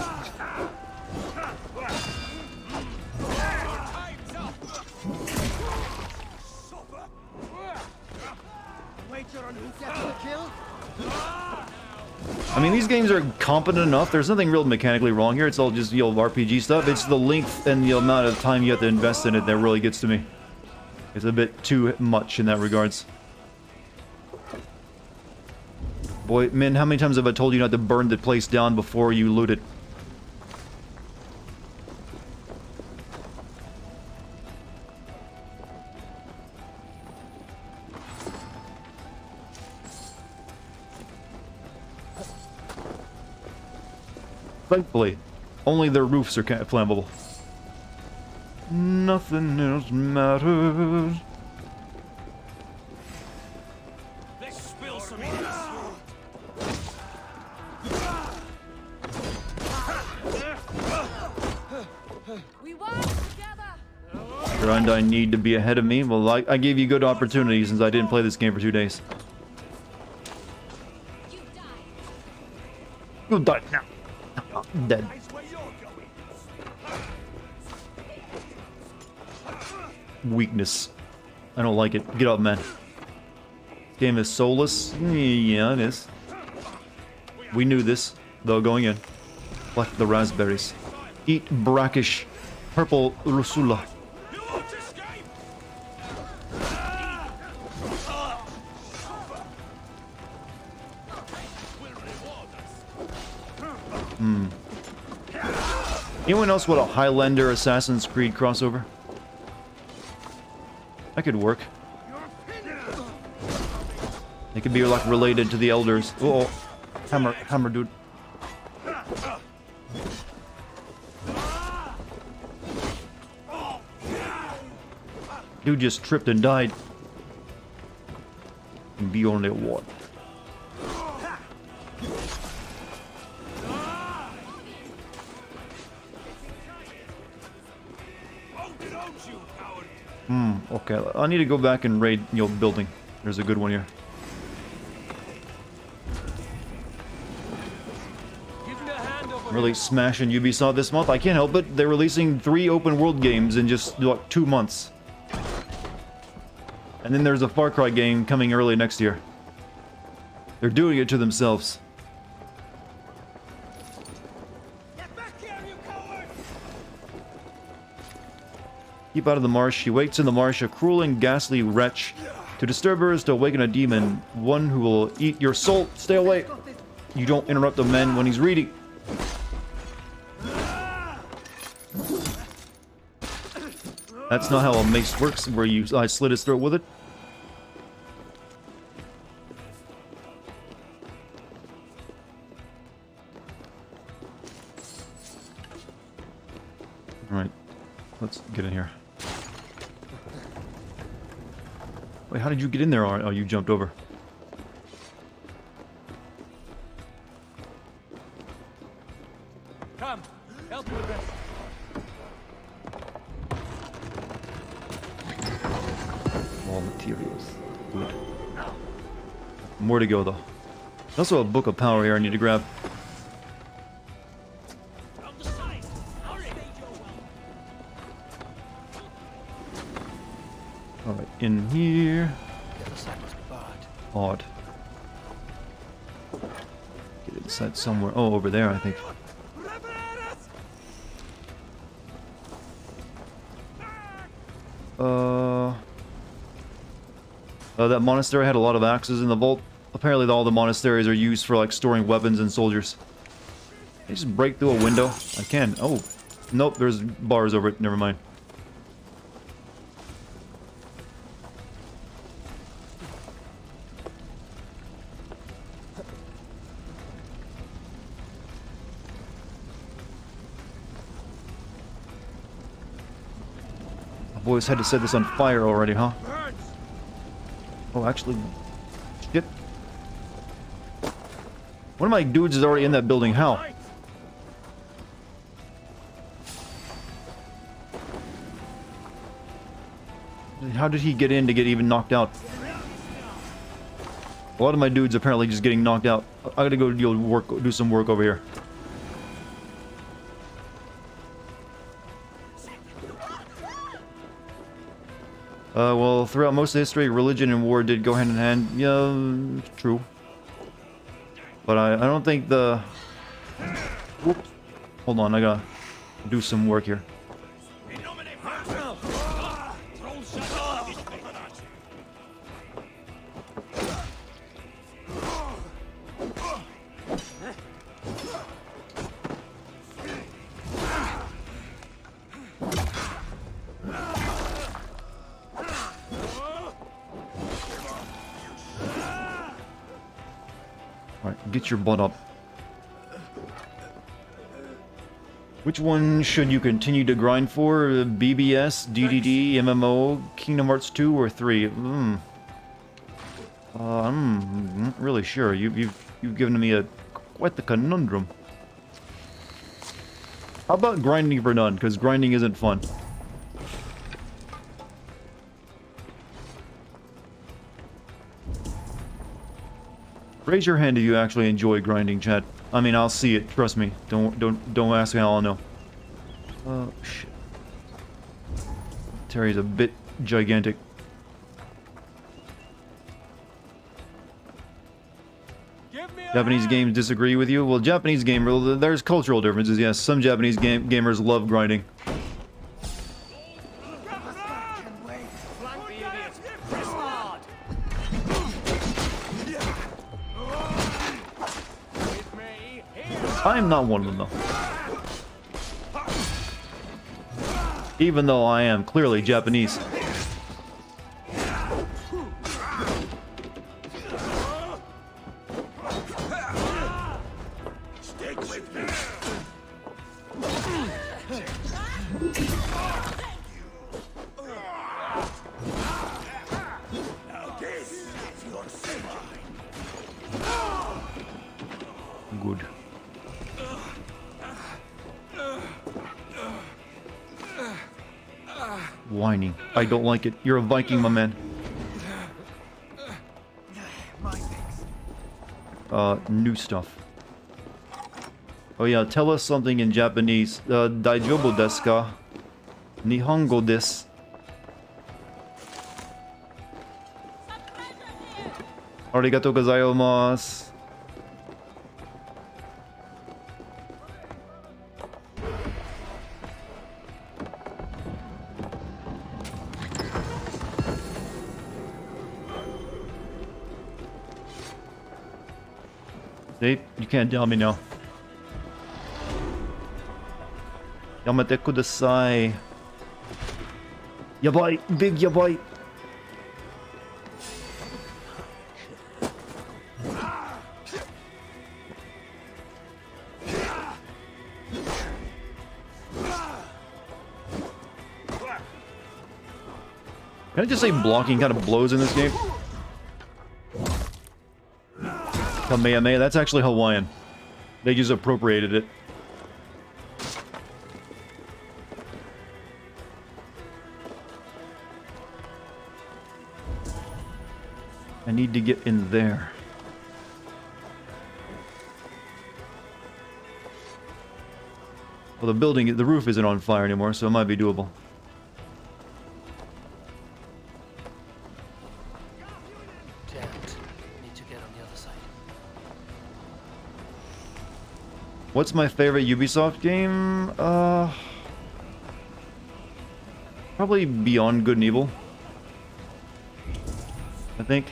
I mean, these games are competent enough. There's nothing real mechanically wrong here. It's all just, RPG stuff. It's the length and the amount of time you have to invest in it that really gets to me. It's a bit too much in that regards. Boy, man, how many times have I told you not to burn the place down before you loot it? Thankfully, only their roofs are kind of flammable. Nothing else matters.
Let's spill some
We work together.
Grind, I need to be ahead of me. Well, I gave you good opportunity since I didn't play this game for 2 days. You die now. Dead. Weakness. I don't like it. Get up, man. Game is soulless. Yeah, it is. We knew this, though, going in. Like the raspberries. Eat brackish purple rusula. Anyone else want a Highlander Assassin's Creed crossover? That could work. It could be like related to the elders. Oh, hammer, dude. Dude just tripped and died. And be only what? Okay, I need to go back and raid your building. There's a good one here. Really smashing Ubisoft this month. I can't help it. They're releasing 3 open world games in just like 2 months. And then there's a Far Cry game coming early next year. They're doing it to themselves. Keep out of the marsh. He waits in the marsh, a cruel and ghastly wretch. To disturb her is to awaken a demon, one who will eat your soul. Stay away. You don't interrupt a man when he's reading. That's not how a mace works, where I slit his throat with it. Alright, let's get in here. Wait, how did you get in there? Oh, you jumped over.
Come, help me with this.
All materials. Good. More to go, though. There's also a Book of Power here I need to grab. Alright, in here.
The other side must be barred.
Odd. Get inside somewhere. Oh, over there, I think. That monastery had a lot of axes in the vault. Apparently all the monasteries are used for like storing weapons and soldiers. Can I just break through a window? I can. Oh. Nope, there's bars over it. Never mind. My boys had to set this on fire already, huh? Oh, actually... Shit. One of my dudes is already in that building. How? How did he get in to get even knocked out? A lot of my dudes apparently just getting knocked out. I gotta go do some work over here. Well, throughout most of history, religion and war did go hand in hand. Yeah, true. But I don't think the... Whoops. Hold on, I gotta do some work here. Alright, get your butt up. Which one should you continue to grind for? BBS, DDD, MMO, Kingdom Hearts 2, or 3? I'm not really sure. You've given me quite the conundrum. How about grinding for none? Because grinding isn't fun. Raise your hand if you actually enjoy grinding, chat. I mean, I'll see it. Trust me. Don't ask me how I'll know. Oh shit. Terry's a bit gigantic. Japanese games disagree with you? Well, Japanese gamer, there's cultural differences. Yes, some Japanese gamers love grinding. I'm not one of them, though. Even though I am clearly Japanese. Good. Whining. I don't like it. You're a Viking, my man. New stuff. Oh yeah, tell us something in Japanese. Daijobu desu ka? Nihongo desu. Arigatou gozaimasu. See? You can't tell me no. Yamate kudasai. Yabai! Big yabai! Can I just say blocking kind of blows in this game? Kamehameha, that's actually Hawaiian. They just appropriated it. I need to get in there. Well, the roof isn't on fire anymore, so it might be doable. What's my favorite Ubisoft game? Probably Beyond Good and Evil. I think.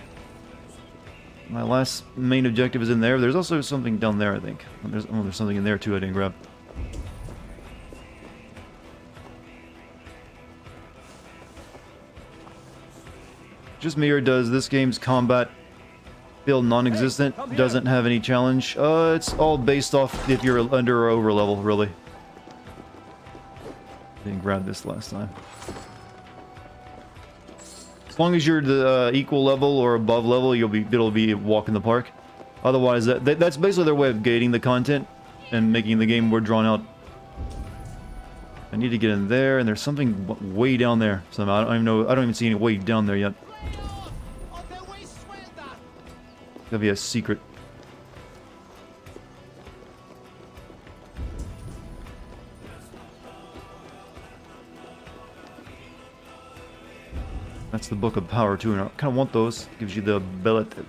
My last main objective is in there. There's also something down there, I think. There's something in there too I didn't grab. Just me, or does this game's combat feel non-existent? Doesn't have any challenge? It's all based off if you're under or over level, really. Didn't grab this last time. As long as you're the equal level or above level, it'll be a walk in the park. Otherwise, that's basically their way of gating the content and making the game more drawn out. I need to get in there, and there's something way down there. Somehow I don't even see any way down there yet. Gotta be a secret. That's the Book of Power too, and I kind of want those. Gives you the ability.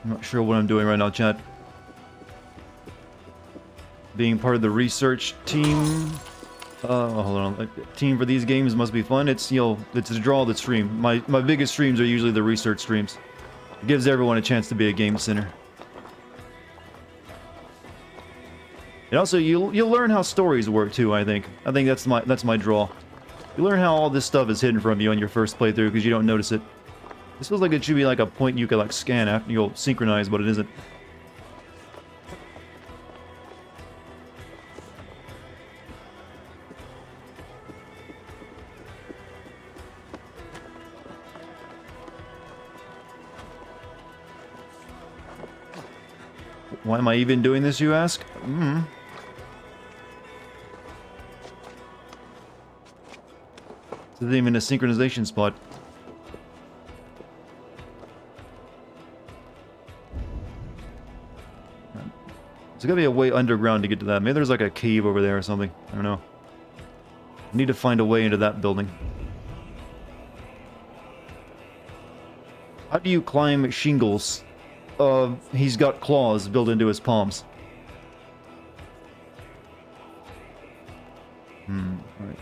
I'm not sure what I'm doing right now, chat. Being part of the research team. Hold on. Team for these games must be fun. It's, you know, it's to draw the stream. My biggest streams are usually the research streams. It gives everyone a chance to be a game center. And also, you'll learn how stories work too. I think that's my draw. You learn how all this stuff is hidden from you on your first playthrough because you don't notice it. This feels like it should be like a point you could like scan after you'll synchronize, but it isn't. Why am I even doing this, you ask? This isn't even a synchronization spot. There's gotta be a way underground to get to that. Maybe there's like a cave over there or something. I don't know. I need to find a way into that building. How do you climb shingles? He's got claws built into his palms. Alright.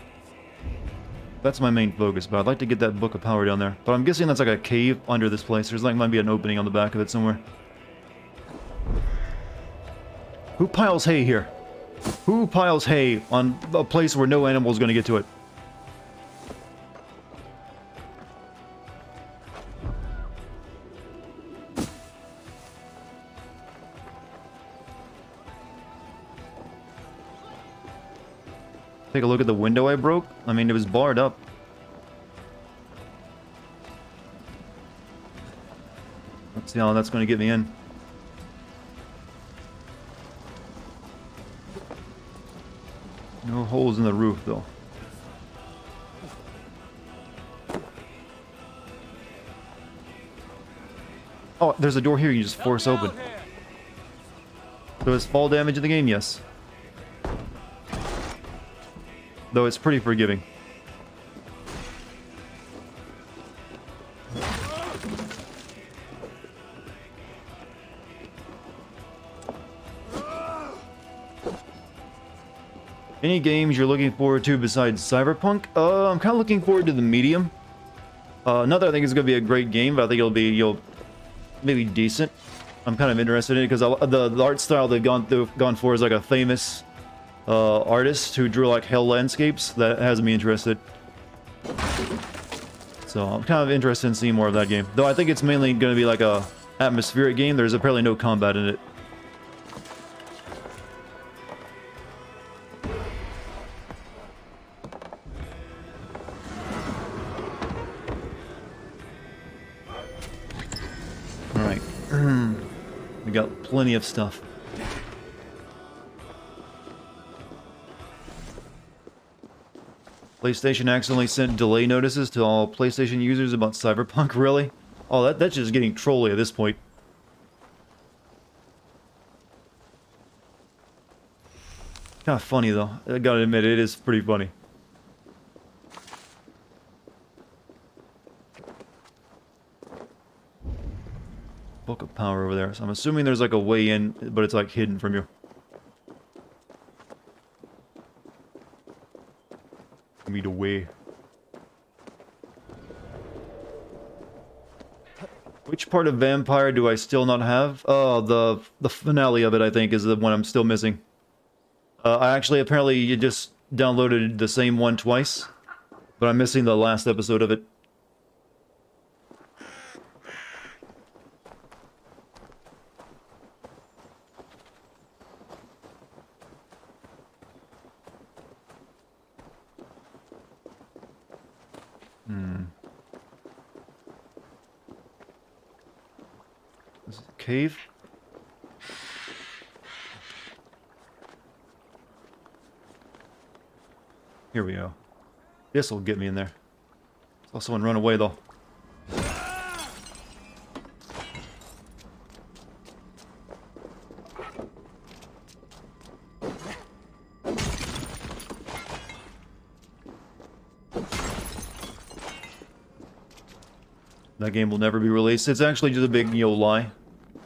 That's my main focus, but I'd like to get that Book of Power down there. But I'm guessing that's like a cave under this place. There's like might be an opening on the back of it somewhere. Who piles hay here? Who piles hay on a place where no animal is going to get to it? Take a look at the window I broke. I mean, it was barred up. Let's see how that's going to get me in. No holes in the roof, though. Oh, there's a door here you just force open. So is fall damage in the game? Yes. Though it's pretty forgiving. Any games you're looking forward to besides Cyberpunk? I'm kind of looking forward to the Medium. Not that I think it's going to be a great game, but I think it'll be, maybe decent. I'm kind of interested in it because the art style they've gone for is like a famous artist who drew like hell landscapes. That has me interested. So I'm kind of interested in seeing more of that game. Though I think it's mainly going to be like a atmospheric game. There's apparently no combat in it. Alright. We got plenty of stuff. PlayStation accidentally sent delay notices to all PlayStation users about Cyberpunk, really? Oh, that's just getting trolly at this point. Kind of funny, though. I gotta admit, it is pretty funny. Book of Power over there. So I'm assuming there's like a way in, but it's like hidden from you. Give me the way. Which part of Vampire do I still not have? Oh, the finale of it, I think, is the one I'm still missing. I actually apparently just downloaded the same one twice, but I'm missing the last episode of it. This is a cave. Here we go. This will get me in there. Saw someone run away though. That game will never be released. It's actually just a big, lie.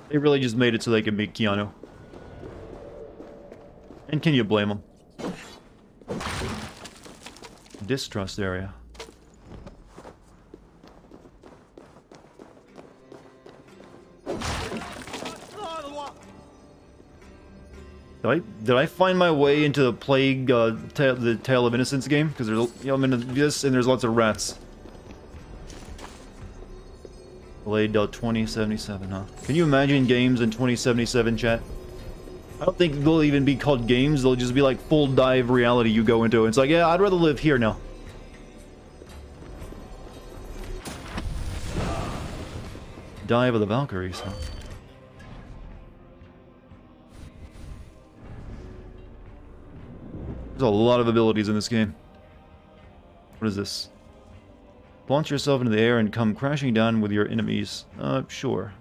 They really just made it so they could make Keanu. And can you blame them? Distrust area. Did I find my way into the Plague, the Tale of Innocence game? Because there's, I'm in this, and there's lots of rats. Blade 2077, huh? Can you imagine games in 2077, chat? I don't think they'll even be called games, they'll just be like full dive reality you go into. It's like, yeah, I'd rather live here now. Dive of the Valkyries, huh? There's a lot of abilities in this game. What is this? Launch yourself into the air and come crashing down with your enemies. Sure.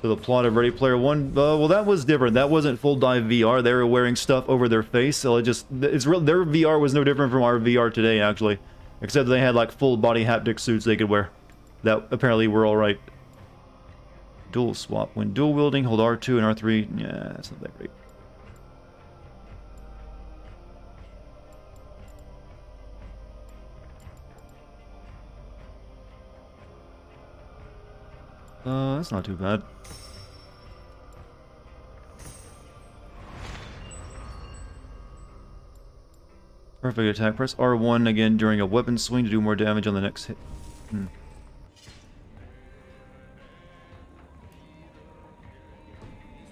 So the plot of Ready Player One, well, that was different. That wasn't full dive VR. They were wearing stuff over their face, so their VR was no different from our VR today, actually, except they had like full body haptic suits they could wear. That apparently were all right. Dual swap. When dual wielding, hold R2 and R3. Yeah, that's not that great. That's not too bad. Perfect attack. Press R1 again during a weapon swing to do more damage on the next hit.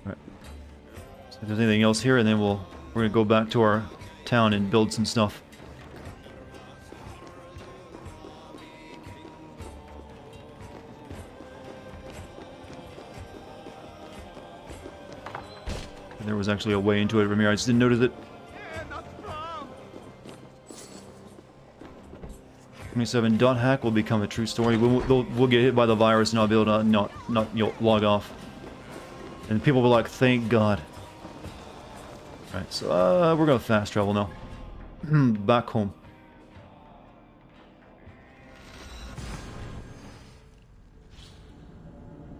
Alright. So if there's anything else here, and then we're gonna go back to our town and build some stuff. There was actually a way into it from here. I just didn't notice it. 27 dot hack will become a true story. We'll get hit by the virus and I'll be able to not log off. And people will be like, thank God. Alright, so we're gonna fast travel now. Back home.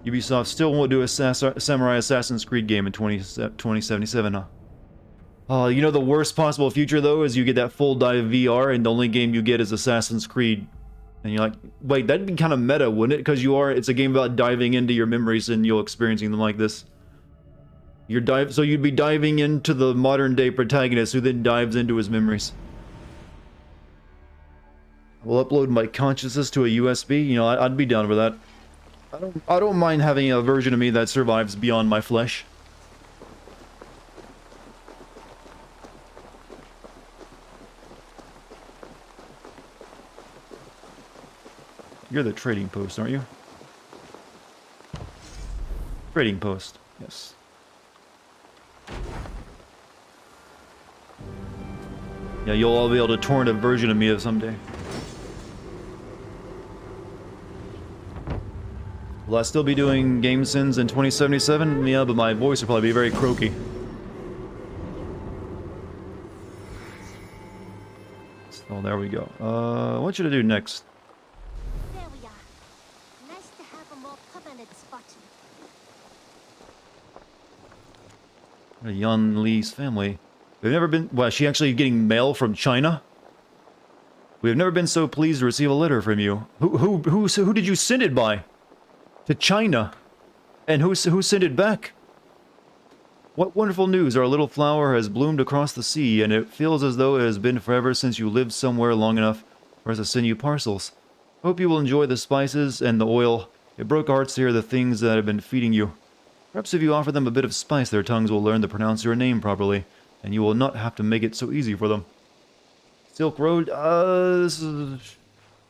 Ubisoft still won't do a Samurai Assassin's Creed game in 2077, huh? Oh, you know the worst possible future, though, is you get that full dive VR and the only game you get is Assassin's Creed. And you're like, wait, that'd be kind of meta, wouldn't it? Because it's a game about diving into your memories and you're experiencing them like this. So you'd be diving into the modern-day protagonist who then dives into his memories. We'll upload my consciousness to a USB. I'd be down for that. I don't mind having a version of me that survives beyond my flesh. You're the trading post, aren't you? Trading post, yes. Yeah, you'll all be able to torrent a version of me someday. Will I still be doing game sins in 2077? Yeah, but my voice will probably be very croaky. So there we go. What should I do next?
There we are. Nice to have a more permanent spot.
Yan Li's family. We've never been... Well, is she actually getting mail from China? We have never been so pleased to receive a letter from you. Who did you send it by? To China? And who sent it back? What wonderful news! Our little flower has bloomed across the sea, and it feels as though it has been forever since you lived somewhere long enough for us to send you parcels. Hope you will enjoy the spices and the oil. It broke our hearts to hear the things that have been feeding you. Perhaps if you offer them a bit of spice, their tongues will learn to pronounce your name properly, and you will not have to make it so easy for them. Silk Road,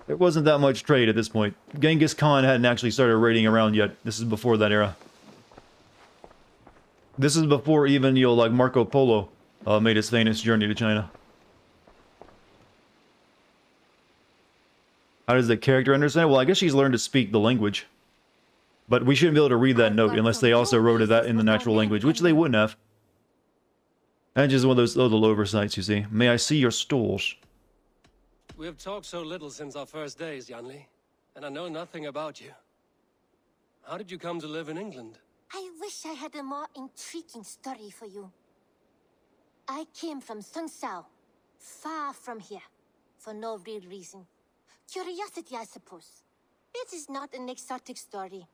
there wasn't that much trade at this point. Genghis Khan hadn't actually started raiding around yet. This is before that era. This is before even, you know, like Marco Polo made his famous journey to China. How does the character understand? Well, I guess she's learned to speak the language. But we shouldn't be able to read that note unless they also wrote that in the natural language, which they wouldn't have. And just one of those little oversights, you see. May I see your stores?
We have talked so little since our first days, Yanli, and I know nothing about you. How did you come to live in England?
I wish I had a more intriguing story for you. I came from Sunsao, far from here, for no real reason. Curiosity, I suppose. It is not an exotic story.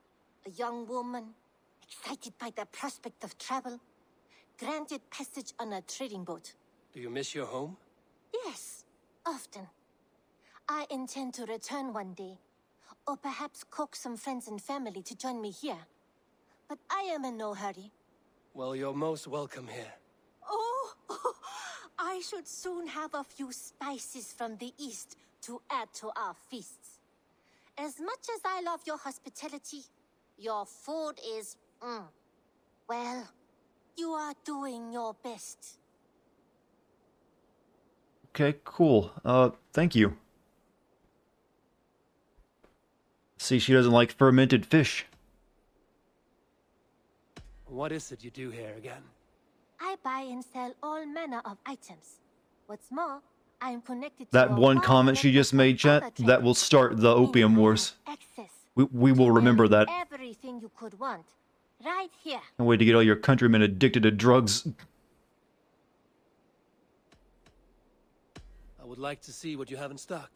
A young woman, excited by the prospect of travel, granted passage on a trading boat.
Do you miss your home?
Yes, often. I intend to return one day, or perhaps coax some friends and family to join me here. But I am in no hurry.
Well, you're most welcome here.
Oh, I should soon have a few spices from the east to add to our feasts. As much as I love your hospitality, your food is, well, you are doing your best.
Okay, cool. Thank you. See, she doesn't like fermented fish.
What is it you do here again?
I buy and sell all manner of items. What's more, I am connected to
That
a
one
wide
comment she just
network
made,
of
chat,
other
that will
traders,
start the Opium
meaning I
Wars.
have access
We will
to
remember that.
everything you could want, right here.
Can't wait to get all your countrymen addicted to drugs.
I would like to see what you have in stock.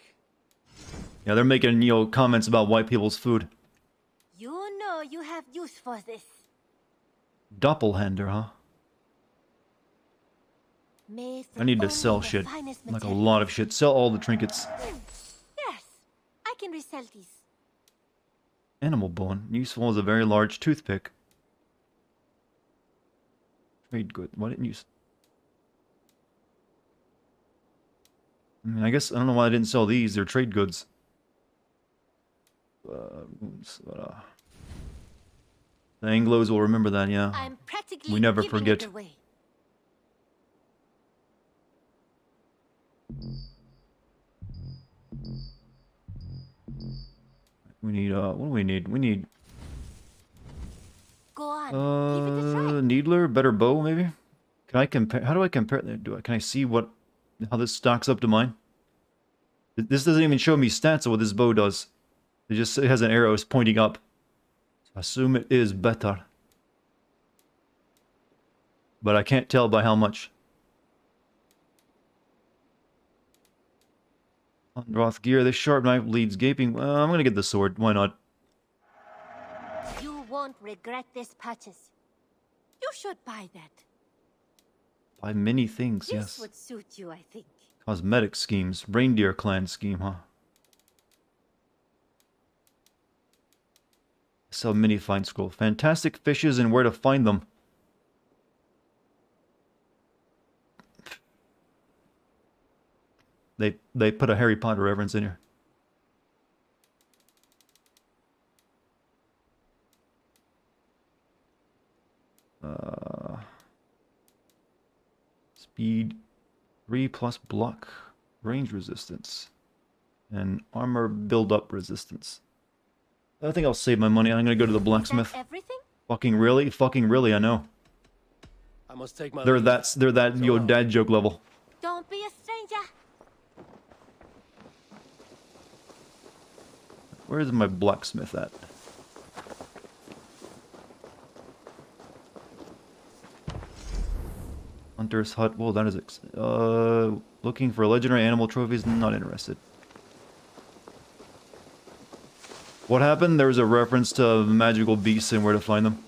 Yeah, they're making, you know, comments about white people's food.
You know you have use for this.
Doppelhander, huh?
Made
I
from
need to
only
sell
the
shit.
finest
Like a
materials.
lot of shit. Sell all the trinkets.
Yes, I can resell these.
Animal bone. Useful as a very large toothpick. Trade good. Why didn't you... I mean, I guess, I don't know why I didn't sell these. They're trade goods. The Anglos will remember that, yeah.
I'm practically
We never
giving
forget.
it away.
We need, what do we need? We need,
Go on, give it a try.
Needler? Better bow, maybe? Can I compare, how do I compare, can I see what, how this stacks up to mine? This doesn't even show me stats of what this bow does. It just it has an arrow pointing up. I assume it is better. But I can't tell by how much. Roth gear, this sharp knife leads gaping. Well, I'm gonna get the sword. Why not?
You won't regret this purchase. You should buy that.
Buy many things,
This
yes.
would suit you, I think.
Cosmetic schemes. Reindeer clan scheme, huh? Sell mini find scroll. Fantastic fishes and where to find them. They put a Harry Potter reference in here. Speed 3 plus block range resistance. And armor build-up resistance. I think I'll save my money. I'm gonna go to the blacksmith.
Everything?
Fucking really? Fucking really, I know.
I must take my
They're
leave.
that
So
yo
long.
dad joke level.
Don't be a stranger.
Where's my blacksmith at? Hunter's hut. Well, that is looking for legendary animal trophies. Not interested. What happened? There was a reference to magical beasts and where to find them.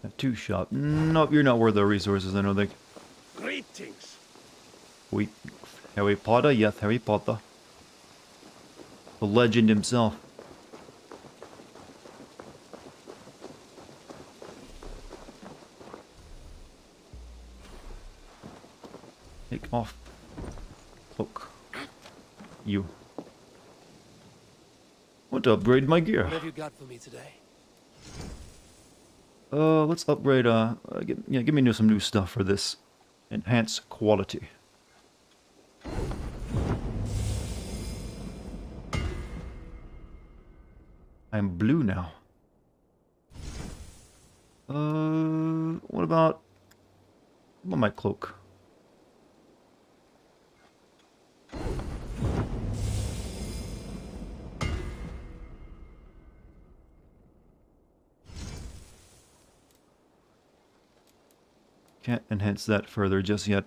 Tattoo shop. Nope, you're not worth the resources, I don't think.
Greetings.
Wait, Harry Potter? Yes, Harry Potter. The legend himself. Take off. Cloak. You. Want to upgrade my gear?
What have you got for me today?
Let's upgrade, give me some new stuff for this. Enhance quality. I'm blue now. What about my cloak? Can't enhance that further just yet.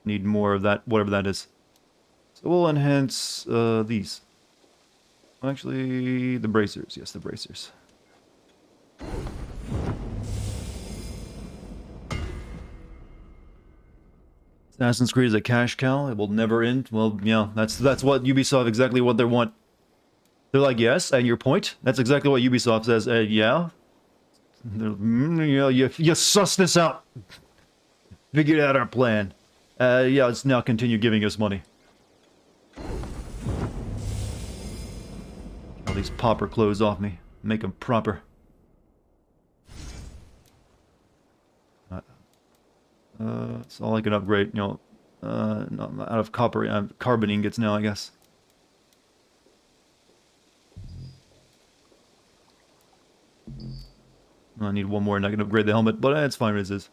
Need more of that, whatever that is. So we'll enhance these. Actually, the bracers. Yes, the bracers. Assassin's Creed is a cash cow. It will never end. Well, yeah, that's what Ubisoft, exactly what they want. They're like, yes, and your point? That's exactly what Ubisoft says. Yeah. You sussed this out. Figured out our plan. Yeah, let's now continue giving us money. All these pauper clothes off me. Make them proper. That's all I can upgrade, you know. Not out of copper, carbon ingots now, I guess. I need one more and I can upgrade the helmet, but it's fine as is.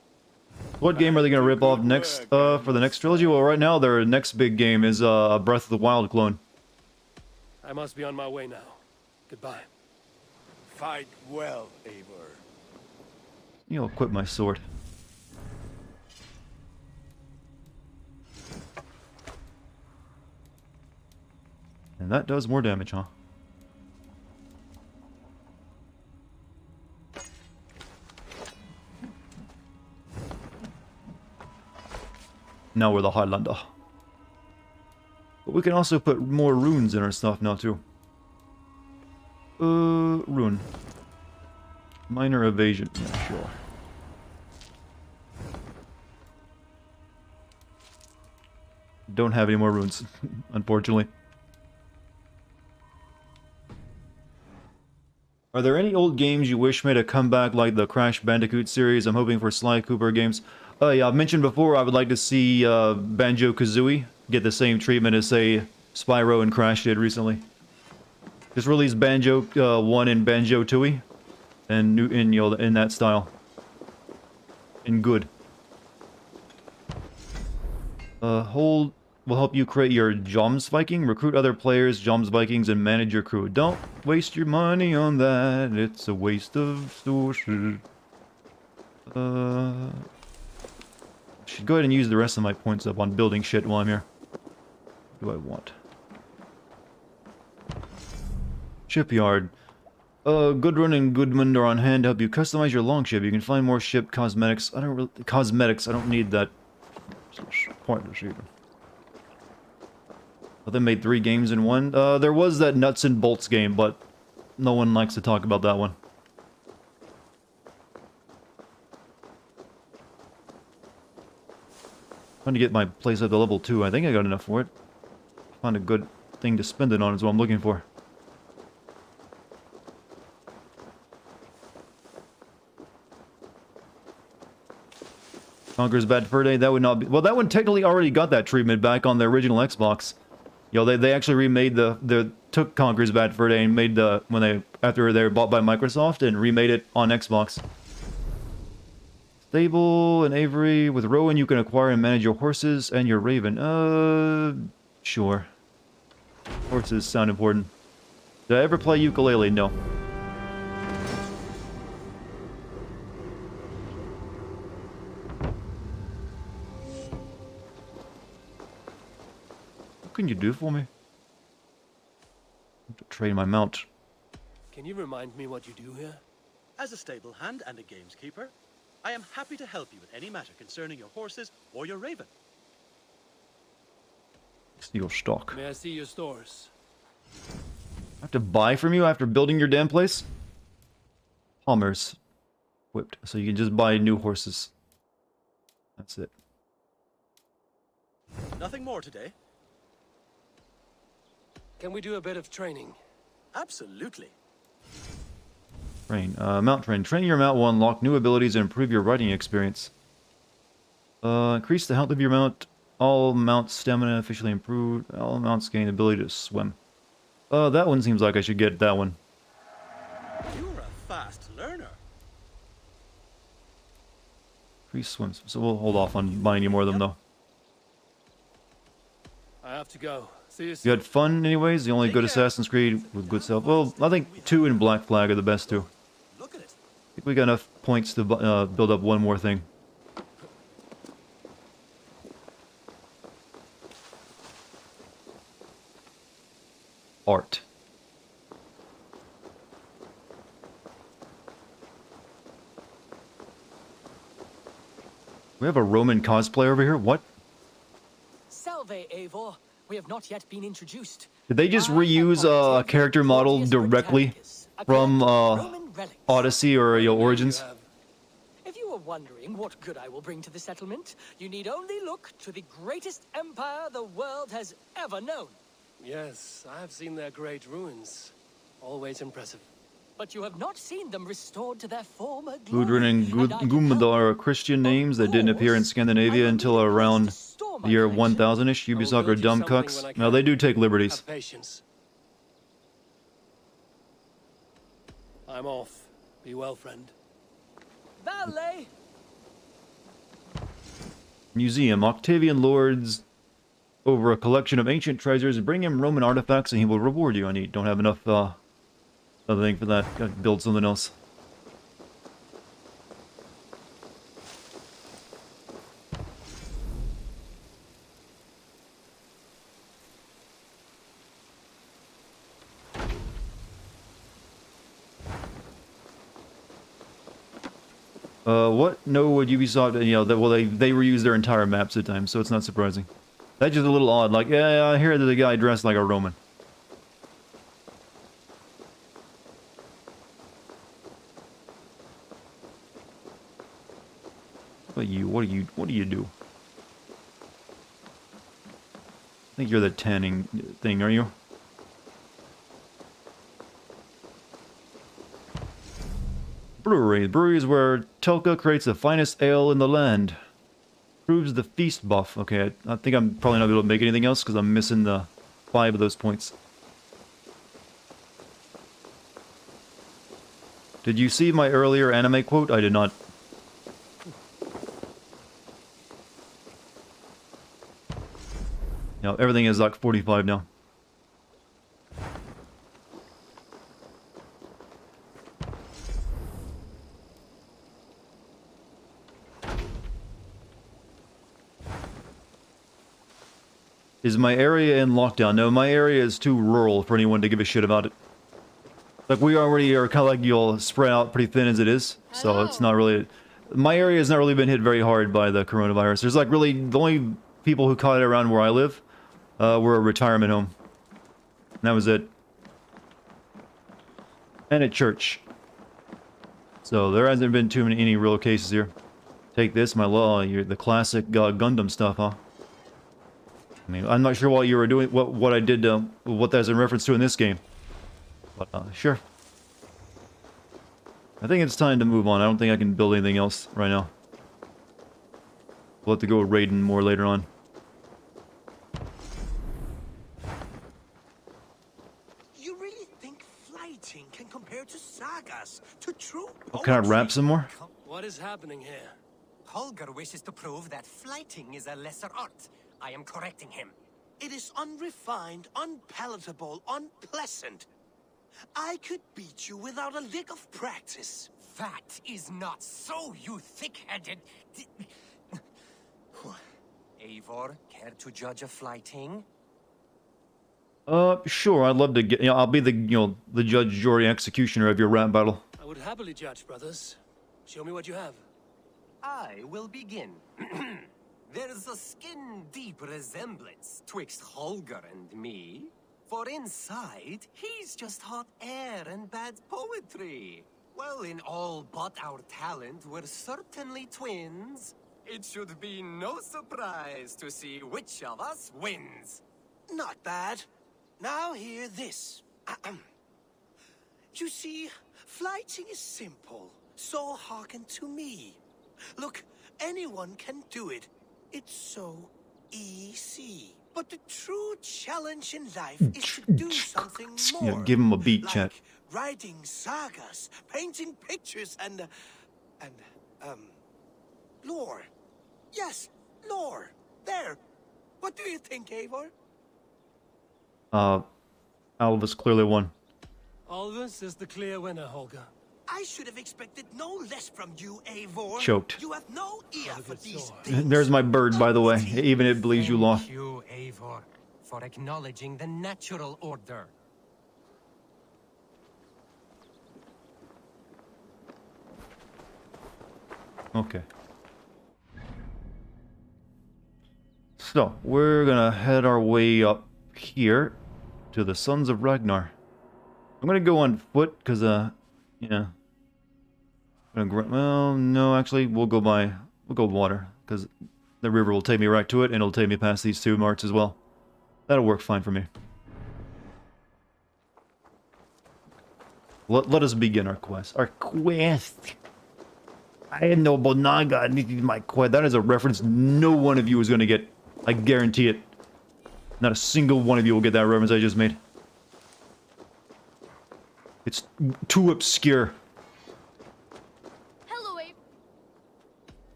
What game are they going to rip off next, for the next trilogy? Well, right now, their next big game is a Breath of the Wild clone.
I must be on my way now. Goodbye.
Fight well, Eivor.
You'll equip my sword. And that does more damage, huh? Now we're the Highlander. But we can also put more runes in our stuff now, too. Rune. Minor evasion. Yeah, sure. Don't have any more runes, unfortunately. Are there any old games you wish made a comeback like the Crash Bandicoot series? I'm hoping for Sly Cooper games. Yeah, I've mentioned before I would like to see Banjo-Kazooie get the same treatment as, say, Spyro and Crash did recently. Just release Banjo 1 and Banjo Tooie, and in that style, in good. Hold will help you create your Joms Viking, recruit other players, Joms Vikings, and manage your crew. Don't waste your money on that. It's a waste of resources. Should go ahead and use the rest of my points up on building shit while I'm here. What do I want? Shipyard. Gudrun and Gudmund are on hand to help you customize your longship. You can find more ship cosmetics. I don't need that. Pointless either. But they made 3 games in one. There was that Nuts and Bolts game, but no one likes to talk about that one. Trying to get my place up to level 2. I think I got enough for it. Find a good thing to spend it on is what I'm looking for. Conqueror's Bad Fur Day, that would not be... Well, that one technically already got that treatment back on the original Xbox. You know, they actually remade took Conqueror's Bad Fur Day and made after they were bought by Microsoft and remade it on Xbox. Stable and Avery. With Rowan, you can acquire and manage your horses and your raven. Sure. Horses sound important. Did I ever play ukulele? No. What can you do for me? I have to train my mount.
Can you remind me what you do here?
As a stable hand and a gameskeeper, I am happy to help you with any matter concerning your horses or your raven.
Steel stock.
May I see your stores?
I have to buy from you after building your damn place? Palmer's equipped, so you can just buy new horses. That's it.
Nothing more today?
Can we do a bit of training?
Absolutely.
Train. Mount train. Training your mount will unlock new abilities and improve your riding experience. Increase the health of your mount. All mounts stamina officially improved. All mounts gain the ability to swim. That one seems like I should get that one.
You're a fast learner.
Increase swims. So we'll hold off on buying any more of them though.
I have to go. See you
You
soon.
had fun anyways? The only good Assassin's Creed with good stuff. Well, I think 2 and Black Flag are the best two.
Look at it.
I think we got enough points to build up one more thing. Art. We have a Roman cosplayer over here? What?
Salve, Eivor. We have not yet been introduced.
Did they just reuse a character model directly from Odyssey or Origins?
If you were wondering what good I will bring to the settlement, you need only look to the greatest empire the world has ever known.
Yes, I have seen their great ruins. Always impressive.
But you have not seen them restored to their former glory.
Gudrun and Guðmundar are Christian names that didn't appear in Scandinavia until around the year 1000-ish. Ubisoft are dumb cucks. Now they do take liberties.
Have patience. I'm off. Be well, friend.
Valet!
Museum. Octavian lords over a collection of ancient treasures. Bring him Roman artifacts and he will reward you. I don't have enough other thing for that. Gotta build something else. What? No, would Ubisoft, well, they reuse their entire maps at times, so it's not surprising. That's just a little odd, like, yeah, I hear there's a guy dressed like a Roman. What do you do? I think you're the tanning thing, are you? Brewery. Brewery is where Telka creates the finest ale in the land. Proves the feast buff. Okay, I think I'm probably not able to make anything else because I'm missing the 5 of those points. Did you see my earlier anime quote? I did not. No, everything is like 45 now. Is my area in lockdown? No, my area is too rural for anyone to give a shit about it. Like, we already are kind of like, you'll spread out pretty thin as it is, so it's not really... My area has not really been hit very hard by the coronavirus. There's like really, the only people who caught it around where I live were a retirement home. And that was it. And a church. So there hasn't been too many any real cases here. Take this, my law, the classic Gundam stuff, huh? I mean, I'm not sure what you were doing, what I did, what that's in reference to in this game. But, sure. I think it's time to move on. I don't think I can build anything else right now. We'll have to go raiding more later on.
You really think flighting can compare to sagas, to true
Oh, can I rap some more?
What is happening here?
Holger wishes to prove that flighting is a lesser art. I am correcting him.
It is unrefined, unpalatable, unpleasant. I could beat you without a lick of practice.
That is not so, you thick-headed... Eivor, care to judge a flighting?
Sure. I'd love to get. I'll be the the judge, jury, executioner of your rap battle.
I would happily judge, brothers. Show me what you have.
I will begin. There's a skin-deep resemblance twixt Holger and me. For inside, he's just hot air and bad poetry. Well, in all but our talent, we're certainly twins. It should be no surprise to see which of us wins.
Not bad. Now hear this. You see, flighting is simple, so hearken to me. Look, anyone can do it. It's so easy. But the true challenge in life is to do something more.
Yeah, give him a beat,
like
chat.
writing sagas, painting pictures, and lore. Yes, lore. There. What do you think, Eivor?
Alvis clearly won.
Alvis is the clear winner, Holger.
I should have expected no less from you, Eivor.
Choked.
You have no ear for these things.
There's my bird, by the way. Even it believes you lost.
Thank you, Eivor, for acknowledging the natural order.
Okay. So, we're gonna head our way up here to the Sons of Ragnar. I'm gonna go on foot, because, yeah. Well, no, actually, we'll go water, because the river will take me right to it, and it'll take me past these two marks as well. That'll work fine for me. Let us begin our quest. Our quest! I am no Bonaga, and this is my quest. That is a reference no one of you is gonna get. I guarantee it. Not a single one of you will get that reference I just made. It's too obscure.
Hello, Abe.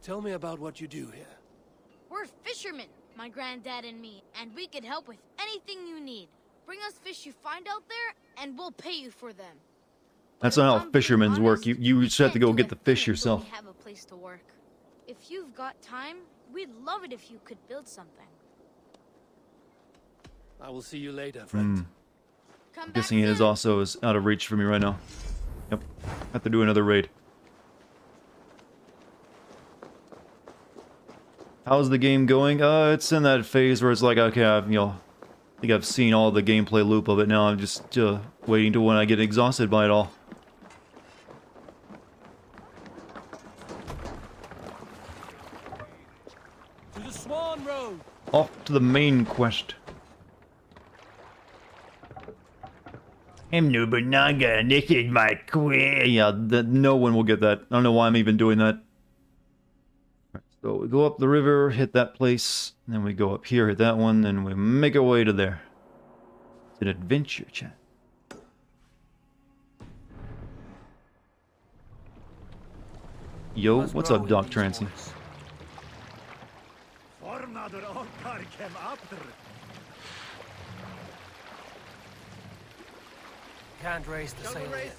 Tell me about what you do here.
We're fishermen, my granddad and me, and we can help with anything you need. Bring us fish you find out there, and we'll pay you for them.
That's
But
not
if
how
I'm
fishermen's
being
work.
honest,
You
we
just have to
can't
go
do
get
a
the fish
thing until
yourself.
we have a place to work. If you've got time, we'd love it if you could build something.
I will see you later, friend.
Come back
Guessing it is
soon.
also out of reach for me right now. Yep. Have to do another raid. How's the game going? It's in that phase where it's like, okay, I think I've seen all the gameplay loop of it now. I'm just waiting to when I get exhausted by it all.
To the Swan Road.
Off to the main quest. I'm Nobunaga, and this is my quest. Yeah, no one will get that. I don't know why I'm even doing that. Right, so we go up the river, hit that place, and then we go up here, hit that one, and we make our way to there. It's an adventure, chat. Yo, what's up, Doc Trancy?
Can't raise the sail yet.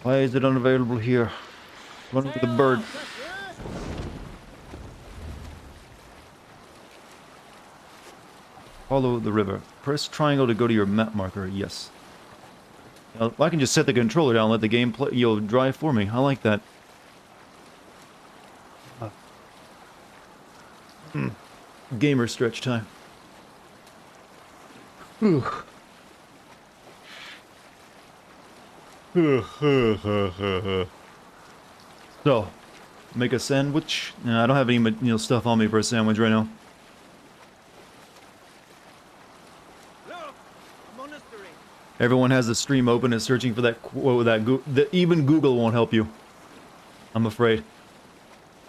Why is it unavailable here? Run with the bird. Follow the river. Press triangle to go to your map marker. Yes. I can just set the controller down and let the game play, drive for me. I like that. Gamer stretch time. Whew. So, make a sandwich. Nah, I don't have any stuff on me for a sandwich right now. Everyone has the stream open and searching for that quote. Even Google won't help you. I'm afraid.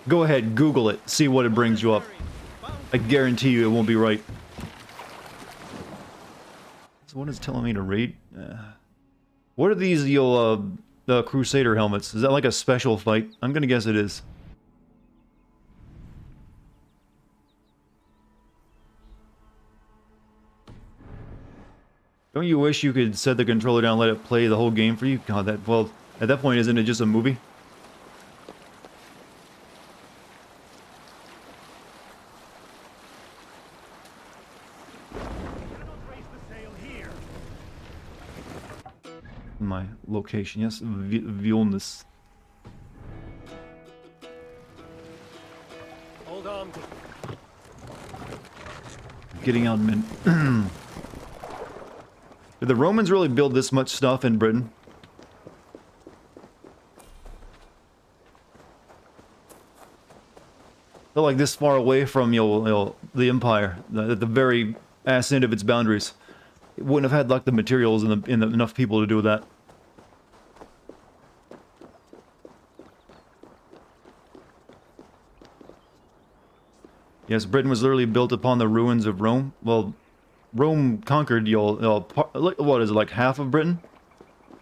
Go ahead, Google it. See what it brings you up. I guarantee you it won't be right. So what is it telling me to read? What are these, the Crusader helmets? Is that like a special fight? I'm gonna guess it is. Don't you wish you could set the controller down and let it play the whole game for you? God, that, well, at that point, isn't it just a movie? My location, yes, Vilnius.
Hold on.
Getting out, men. Did the Romans really build this much stuff in Britain? They're like this far away from the Empire, at the very ass end of its boundaries. It wouldn't have had like the materials and enough people to do that. Yes, Britain was literally built upon the ruins of Rome. Well, Rome conquered what is it, like half of Britain,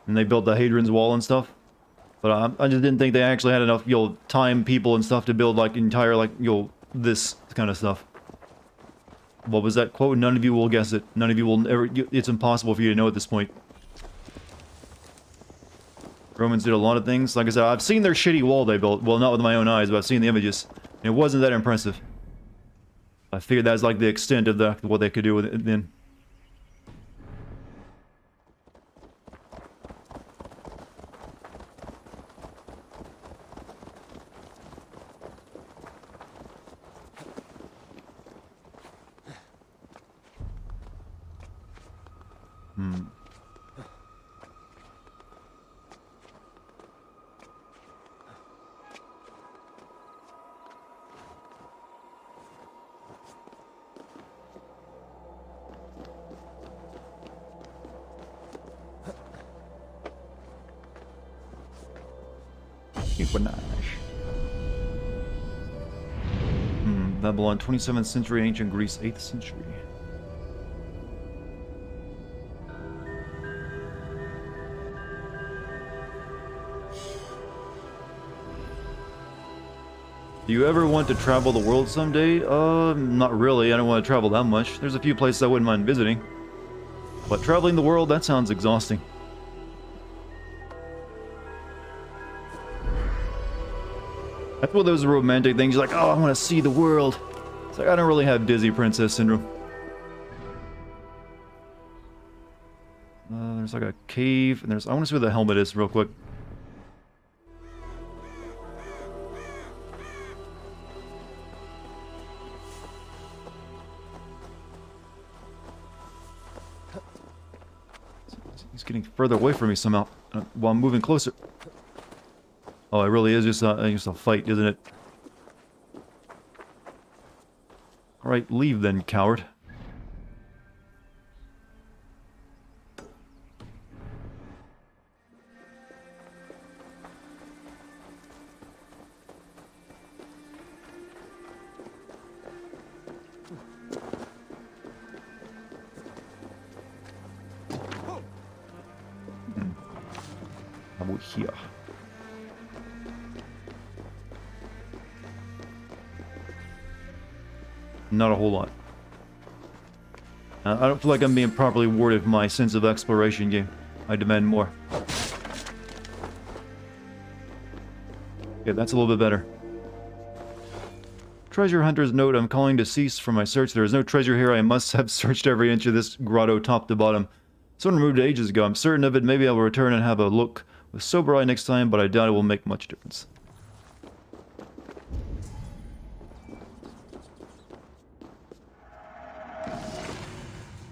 and they built the Hadrian's Wall and stuff. But I just didn't think they actually had enough time, people, and stuff to build like entire this kind of stuff. What was that quote? None of you will guess it. None of you will ever. It's impossible for you to know at this point. Romans did a lot of things. Like I said, I've seen their shitty wall they built. Well, not with my own eyes, but I've seen the images. And it wasn't that impressive. I figured that's like the extent of what they could do with it then. Babylon, 27th century, ancient Greece, 8th century. Do you ever want to travel the world someday? Not really. I don't want to travel that much. There's a few places I wouldn't mind visiting. But traveling the world, that sounds exhausting. That's one of those romantic things. You're like, oh, I want to see the world. It's like, I don't really have Disney Princess Syndrome. There's like a cave, and I want to see where the helmet is real quick. He's getting further away from me somehow, while I'm moving closer. Oh, it really is just a fight, isn't it? Alright, leave then, coward. How about here? Not a whole lot. I don't feel like I'm being properly rewarded for my sense of exploration game. I demand more. Yeah, that's a little bit better. Treasure hunter's note, I'm calling to cease from my search. There is no treasure here. I must have searched every inch of this grotto top to bottom. Someone removed it ages ago. I'm certain of it. Maybe I will return and have a look with sober eye next time, but I doubt it will make much difference.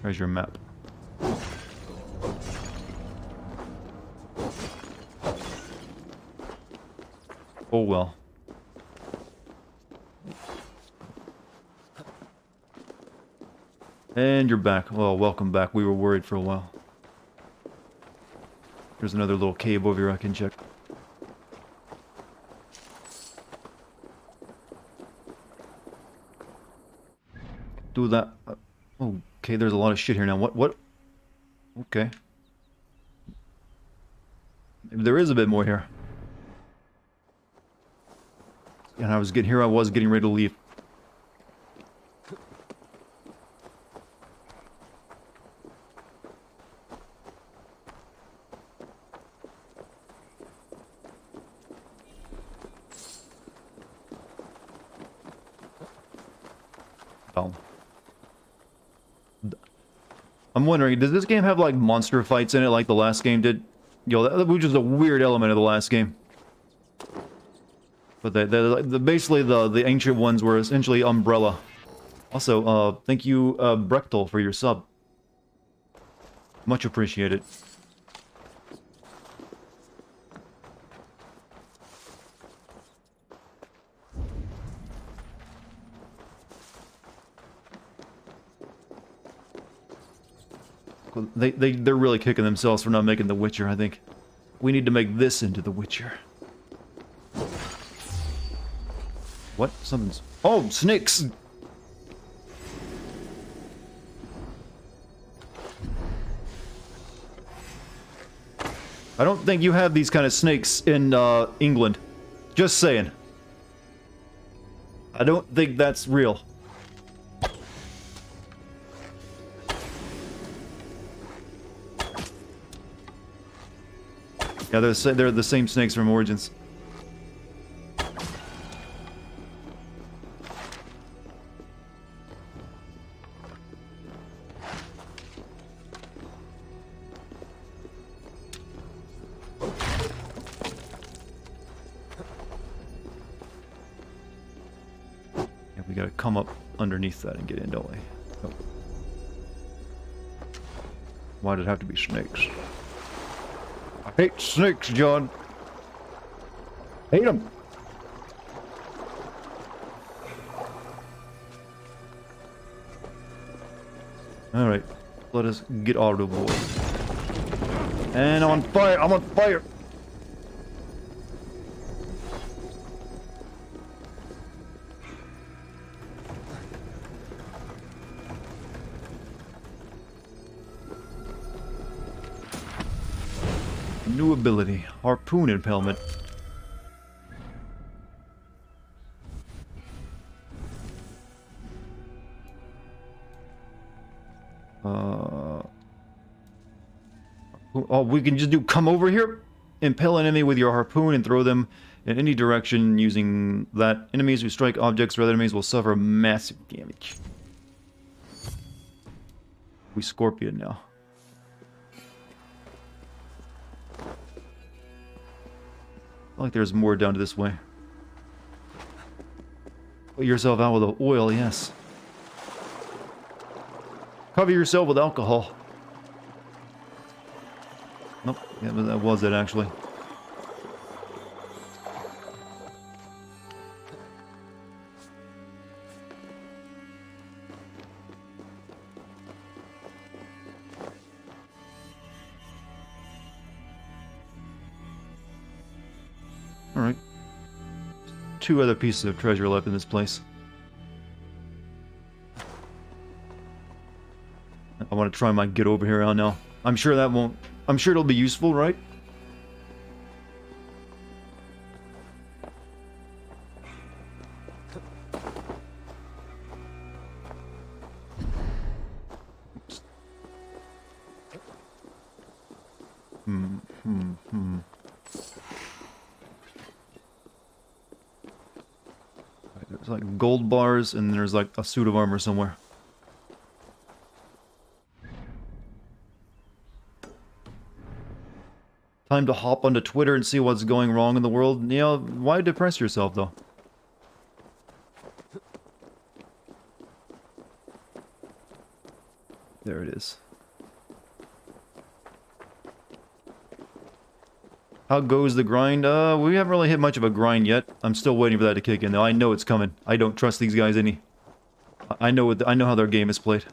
Treasure map. Oh well. And you're back. Well, welcome back. We were worried for a while. There's another little cave over here I can check. do that. Okay, there's a lot of shit here now. What? Okay. Maybe there is a bit more here. And I was getting ready to leave. I'm wondering, does this game have like monster fights in it like the last game did? Yo, that was just a weird element of the last game. But basically the ancient ones were essentially umbrella. Also, thank you, Brechtel, for your sub. Much appreciated. They're really kicking themselves for not making The Witcher, I think. We need to make this into The Witcher. What? Something's... Oh, snakes! I don't think you have these kind of snakes in, England. Just saying. I don't think that's real. Yeah, they're the same snakes from Origins. Yeah, we gotta come up underneath that and get in, don't we? Oh. Why did it have to be snakes? I hate snakes, John. Hate them. Alright, let us get out of the way. And I'm on fire! I'm on fire! New ability, Harpoon Impalement. Oh, we can just do come over here, impale an enemy with your harpoon and throw them in any direction using that. Enemies who strike objects or other enemies will suffer massive damage. We Scorpion now. I feel like there's more down to this way. Put yourself out with the oil, yes. Cover yourself with alcohol. Nope, yeah, that was it actually. Alright. Two other pieces of treasure left in this place. I want to try my get over here on now. I'm sure that won't... I'm sure it'll be useful, right? There's like gold bars and there's like a suit of armor somewhere. Time to hop onto Twitter and see what's going wrong in the world. You know, why depress yourself though? There it is. How goes the grind? We haven't really hit much of a grind yet. I'm still waiting for that to kick in though. I know it's coming. I don't trust these guys any. I know how their game is played.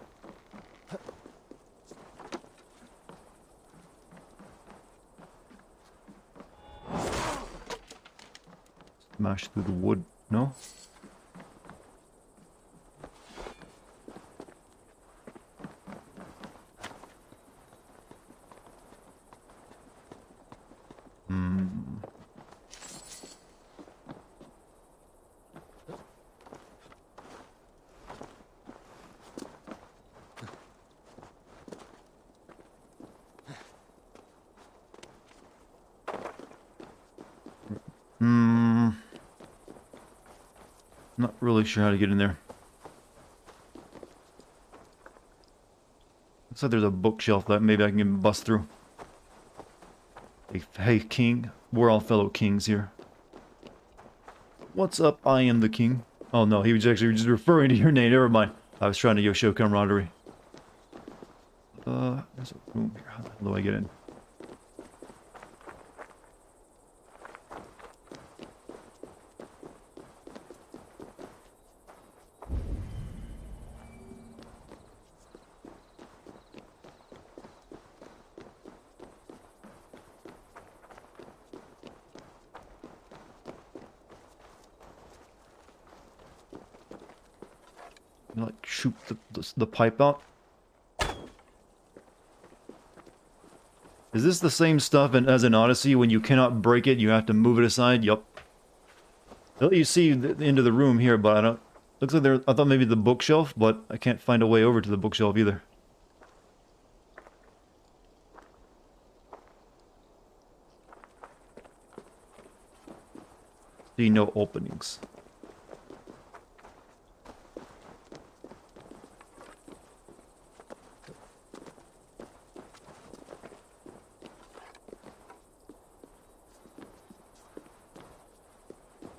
Smash through the wood. No? Hmm. Not really sure how to get in there. Looks like there's a bookshelf that maybe I can bust through. Hey, king. We're all fellow kings here. What's up? I am the king. Oh no, he was actually just referring to your name. Never mind. I was trying to show camaraderie. There's a room here. How the hell do I get in? Like shoot the pipe out. Is this the same stuff as in Odyssey? When you cannot break it, you have to move it aside? Yup. Well, you see into the room here, but I don't... Looks like there... I thought maybe the bookshelf, but I can't find a way over to the bookshelf either. See no openings.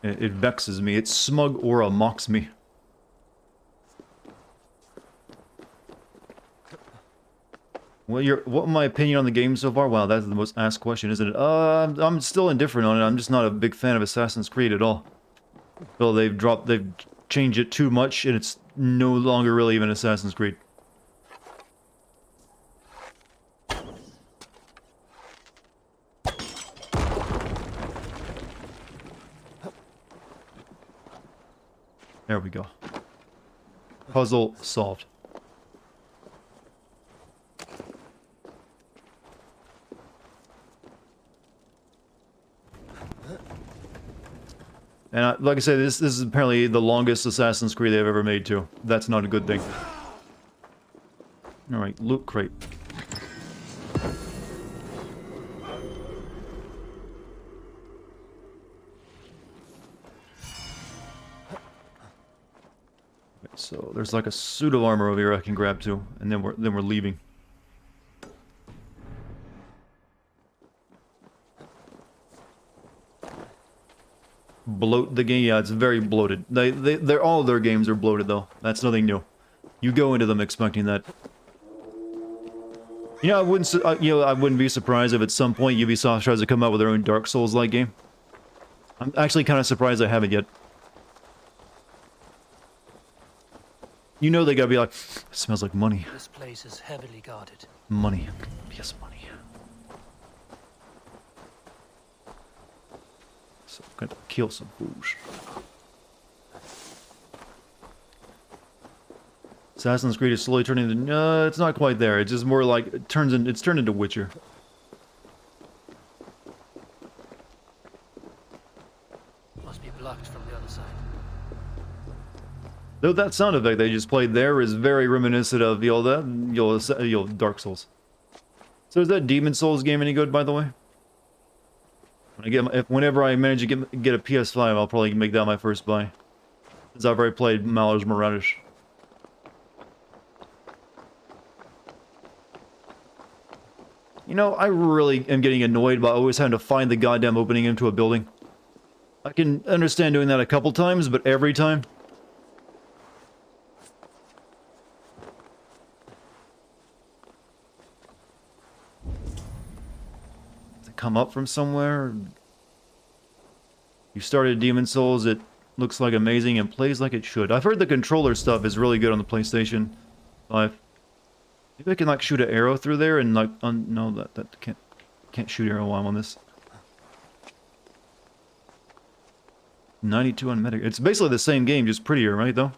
It vexes me. Its smug aura mocks me. Well, what my opinion on the game so far? Wow, that's the most asked question, isn't it? I'm still indifferent on it. I'm just not a big fan of Assassin's Creed at all. So they've changed it too much, and it's no longer really even Assassin's Creed. There we go. Puzzle solved. And like I said, this is apparently the longest Assassin's Creed they've ever made too. That's not a good thing. Alright, loot crate. So there's like a suit of armor over here I can grab too, and then we're leaving. Bloat the game, yeah, it's very bloated. They're all their games are bloated though. That's nothing new. You go into them expecting that. You know, I wouldn't be surprised if at some point Ubisoft tries to come out with their own Dark Souls-like game. I'm actually kind of surprised I haven't yet. You know they gotta be like, it smells like money.
This place is heavily guarded.
Money. Yes, money. So I'm gonna kill some fools. Assassin's Creed is slowly turning into... No, it's not quite there. It's just more like... It's turned into Witcher.
Must be blocked from the other side.
Though that sound effect they just played there is very reminiscent of the old Dark Souls. So is that Demon Souls game any good, by the way? Whenever I manage to get a PS5, I'll probably make that my first buy. Since I've already played Miles Morales. You know, I really am getting annoyed by always having to find the goddamn opening into a building. I can understand doing that a couple times, but every time... Come up from somewhere. You started Demon Souls, it looks like amazing and plays like it should. I've heard the controller stuff is really good on the PlayStation 5. Maybe I can like shoot an arrow through there and like no, that can't shoot arrow while I'm on this. 92 on Metacritic. It's basically the same game, just prettier, right though?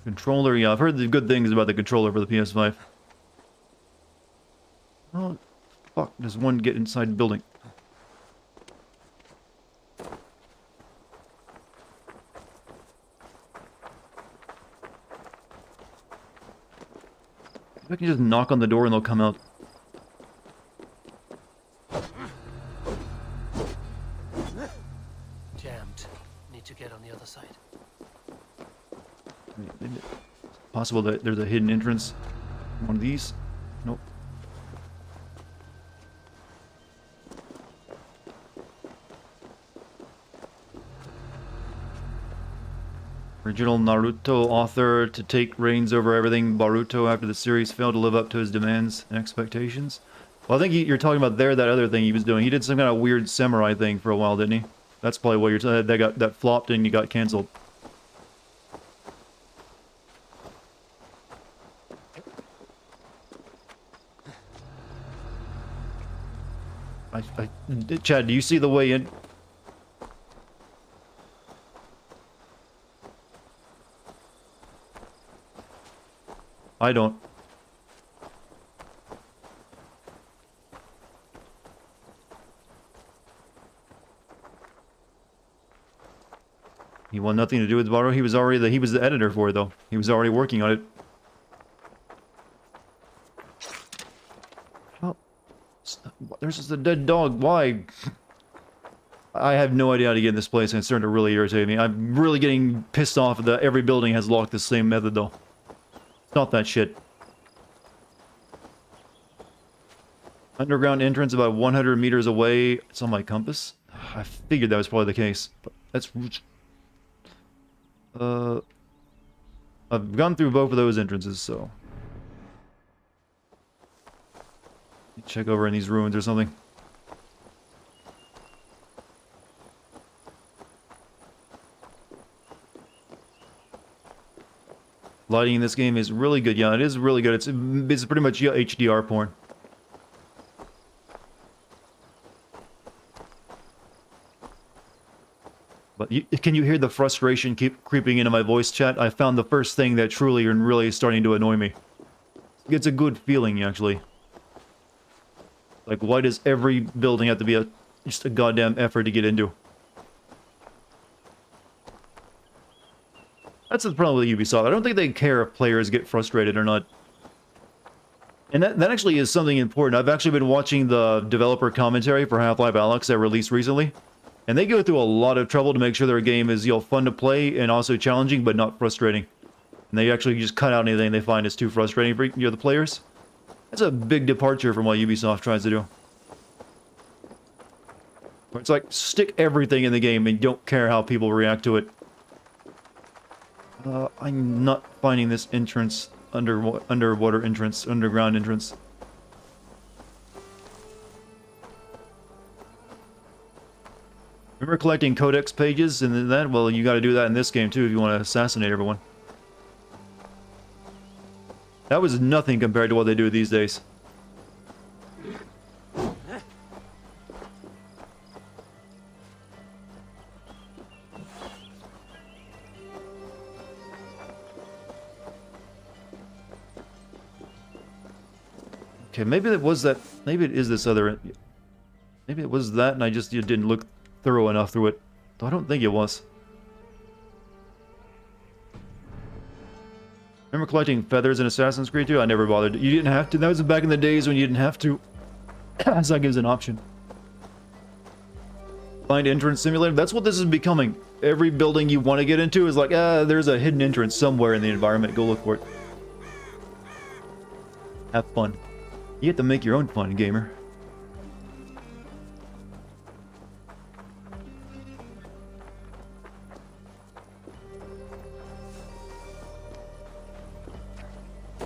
Controller, yeah, I've heard the good things about the controller for the PS5. Oh, fuck, does one get inside the building? I can just knock on the door and they'll come out.
Jammed. Need to get on the other side.
Possible that there's a hidden entrance. One of these? Nope. Original Naruto author to take reins over everything Boruto after the series failed to live up to his demands and expectations. Well, I think you're talking about there, that other thing he was doing. He did some kind of weird samurai thing for a while, didn't he? That's probably what you're saying. That flopped and you got cancelled. Chad, do you see the way in? I don't. He wanted nothing to do with Borrow. He was the editor for it though. He was already working on it. Oh, there's just a dead dog. Why? I have no idea how to get in this place, and it's starting to really irritate me. I'm really getting pissed off that every building has locked the same method though. It's not that shit. Underground entrance about 100 meters away. It's on my compass. I figured that was probably the case. But that's... I've gone through both of those entrances, so... check over in these ruins or something. Lighting in this game is really good. Yeah, it is really good. It's pretty much HDR porn. But can you hear the frustration keep creeping into my voice chat? I found the first thing that truly and really is starting to annoy me. It's a good feeling, actually. Like, why does every building have to be just a goddamn effort to get into? That's the problem with Ubisoft. I don't think they care if players get frustrated or not. And that actually is something important. I've actually been watching the developer commentary for Half-Life Alyx that released recently. And they go through a lot of trouble to make sure their game is, fun to play and also challenging, but not frustrating. And they actually just cut out anything they find is too frustrating for the players. That's a big departure from what Ubisoft tries to do. Where it's like, stick everything in the game and don't care how people react to it. I'm not finding this entrance, underwater entrance, underground entrance. Remember collecting codex pages and that? Well, you gotta do that in this game too if you want to assassinate everyone. That was nothing compared to what they do these days. Okay, maybe it was that. Maybe it is this other. Maybe it was that, and I just didn't look thorough enough through it. Though I don't think it was. Remember collecting feathers in Assassin's Creed 2? I never bothered. You didn't have to. That was back in the days when you didn't have to. So that gives an option. Find entrance simulator. That's what this is becoming. Every building you want to get into is like, there's a hidden entrance somewhere in the environment. Go look for it. Have fun. You have to make your own fun, gamer. I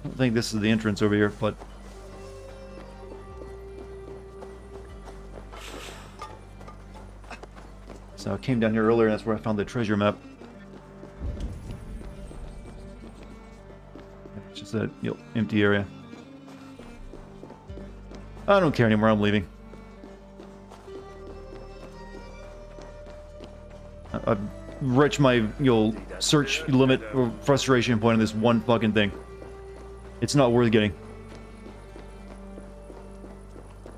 don't think this is the entrance over here, but... So I came down here earlier, and that's where I found the treasure map. It's just that empty area. I don't care anymore, I'm leaving. reach my, search limit or frustration point on this one fucking thing. It's not worth getting.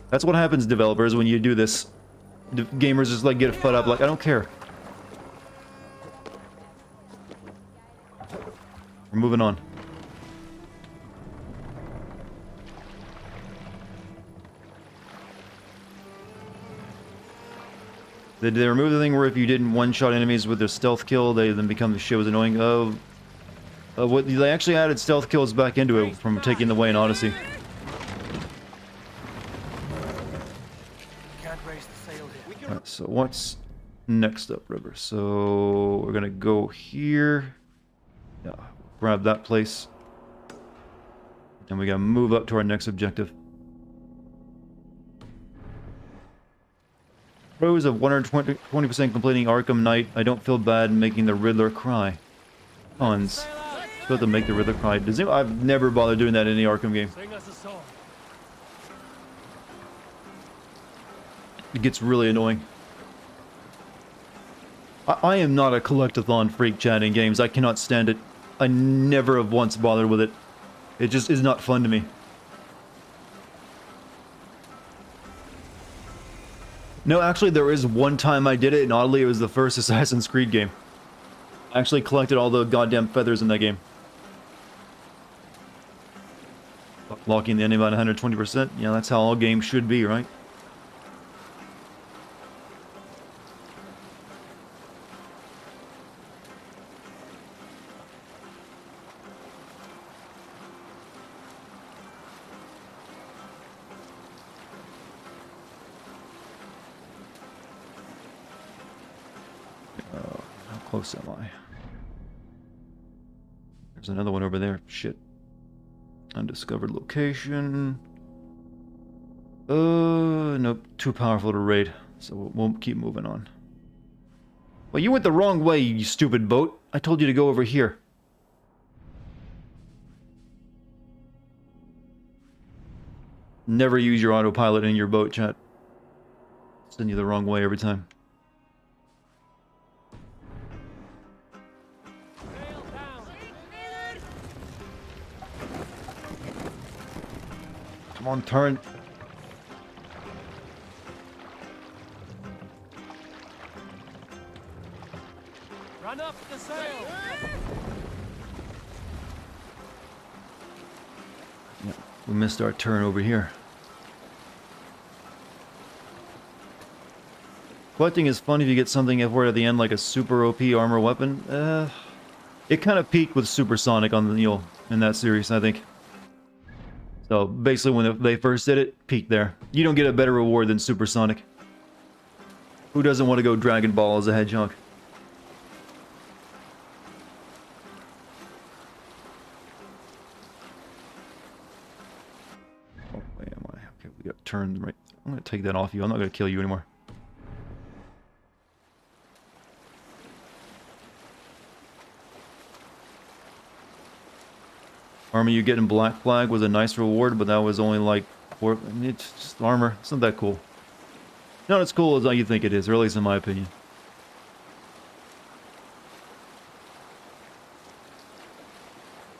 That's what happens, developers, when you do this. Gamers just like get fed up, like, I don't care. We're moving on. Did they remove the thing where if you didn't one-shot enemies with their stealth kill, they then become the shit was annoying? What they actually added stealth kills back into it from taking away in Odyssey.
Can't raise the sail here.
Alright, so what's next up, River? So we're gonna go here. Yeah, grab that place. Then we gotta move up to our next objective. Pros of 120% completing Arkham Knight. I don't feel bad making the Riddler cry. Cons. Supposed to make the Riddler cry. I've never bothered doing that in any Arkham game.
Sing us a song.
It gets really annoying. I am not a collectathon freak chatting games. I cannot stand it. I never have once bothered with it. It just is not fun to me. No, actually, there is one time I did it, and oddly, it was the first Assassin's Creed game. I actually collected all the goddamn feathers in that game. Locking the enemy at 120%. Yeah, that's how all games should be, right? How close am I? There's another one over there. Shit. Undiscovered location. Nope. Too powerful to raid. So we'll keep moving on. Well, you went the wrong way, you stupid boat. I told you to go over here. Never use your autopilot in your boat, chat. Send you the wrong way every time. Come on, turn.
Run up the sail.
Yeah, we missed our turn over here. Collecting is fun if you get something at the end like a super OP armor weapon. It kind of peaked with Supersonic on the in that series, I think. So basically, when they first did it, peaked there. You don't get a better reward than Supersonic. Who doesn't want to go Dragon Ball as a hedgehog? Oh, wait, am I? Okay, we got turned right. I'm gonna take that off you. I'm not gonna kill you anymore. Armor you get in Black Flag was a nice reward, but that was only like it's just armor. It's not that cool. Not as cool as you think it is, or at least in my opinion.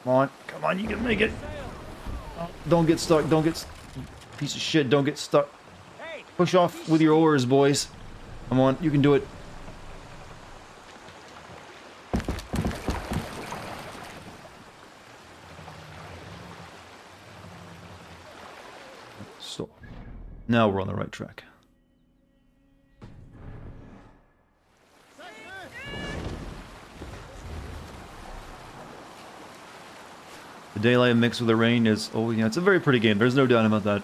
Come on, you can make it. Oh, don't get stuck. Don't get piece of shit. Don't get stuck. Push off with your oars, boys. Come on, you can do it. Now we're on the right track. The daylight mixed with the rain is... Oh yeah, it's a very pretty game. There's no doubt about that.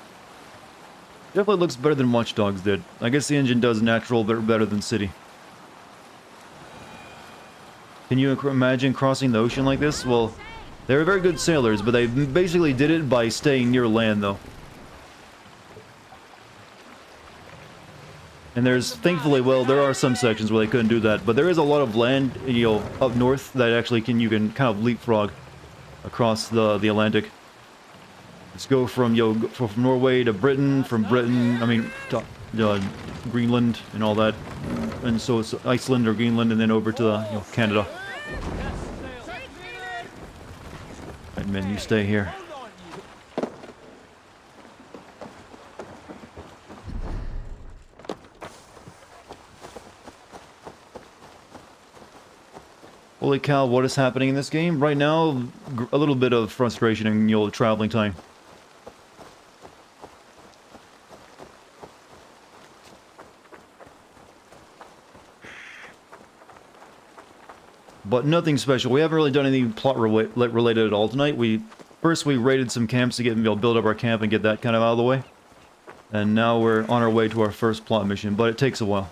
Definitely looks better than Watch Dogs did. I guess the engine does natural better than City. Can you imagine crossing the ocean like this? Well, they're very good sailors, but they basically did it by staying near land, though. And there's, thankfully, well, there are some sections where they couldn't do that, but there is a lot of land, up north that actually you can kind of leapfrog across the Atlantic. Let's go from, from Norway to Britain, from Britain, I mean, to Greenland and all that. And so it's Iceland or Greenland and then over to Canada. Right, men, you stay here. Holy cow, what is happening in this game? Right now, a little bit of frustration in traveling time. But nothing special. We haven't really done anything plot related at all tonight. First we raided some camps to build up our camp and get that kind of out of the way. And now we're on our way to our first plot mission, but it takes a while.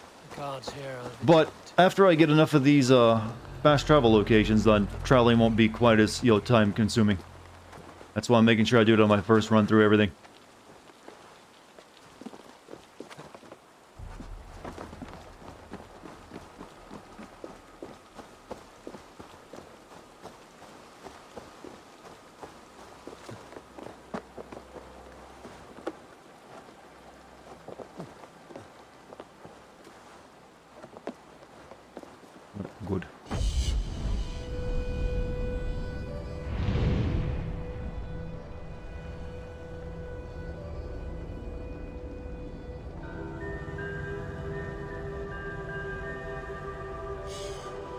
But after I get enough of these fast travel locations, then traveling won't be quite as time consuming. That's why I'm making sure I do it on my first run through everything. Good.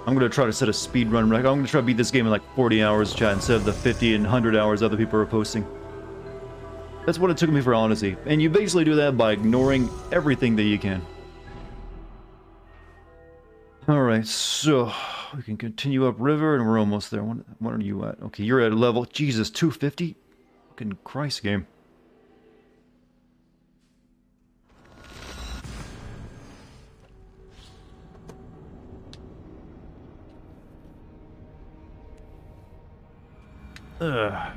I'm gonna try to set a speed run record. I'm gonna try to beat this game in like 40 hours, chat, instead of the 50 and 100 hours other people are posting. That's what it took me for Odyssey. And you basically do that by ignoring everything that you can. Alright, so we can continue upriver and we're almost there. What are you at? Okay, you're at a level, Jesus, 250? Fucking Christ game. Ugh.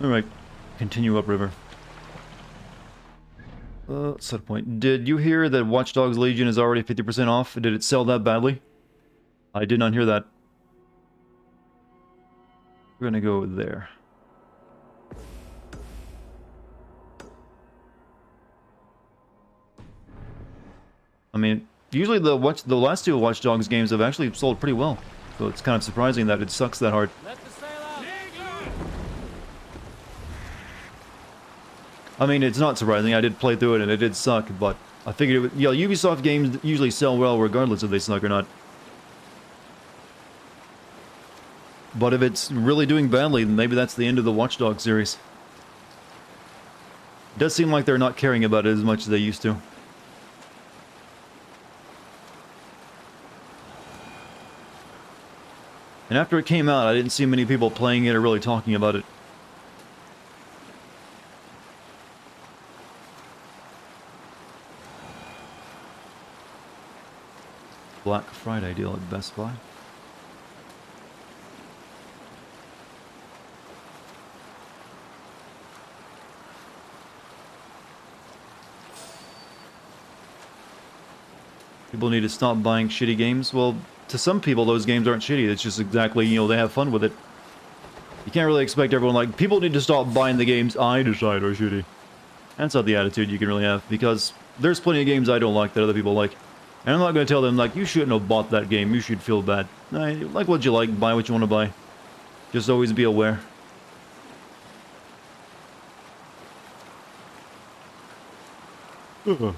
Alright, continue upriver. Set point. Did you hear that Watch Dogs Legion is already 50% off? Did it sell that badly? I did not hear that. We're gonna go there. I mean, usually the last two Watch Dogs games have actually sold pretty well. So it's kind of surprising that it sucks that hard. I mean, it's not surprising. I did play through it and it did suck, but I figured it would, yeah, Ubisoft games usually sell well regardless if they suck or not. But if it's really doing badly, then maybe that's the end of the Watch Dogs series. It does seem like they're not caring about it as much as they used to. And after it came out, I didn't see many people playing it or really talking about it. Black Friday deal at Best Buy. People need to stop buying shitty games. Well, to some people those games aren't shitty. It's just exactly, they have fun with it. You can't really expect everyone, like, people need to stop buying the games I decide are shitty. That's not the attitude you can really have, because there's plenty of games I don't like that other people like. And I'm not going to tell them, like, you shouldn't have bought that game, you should feel bad. No, like what you like, buy what you want to buy. Just always be aware. Ugh.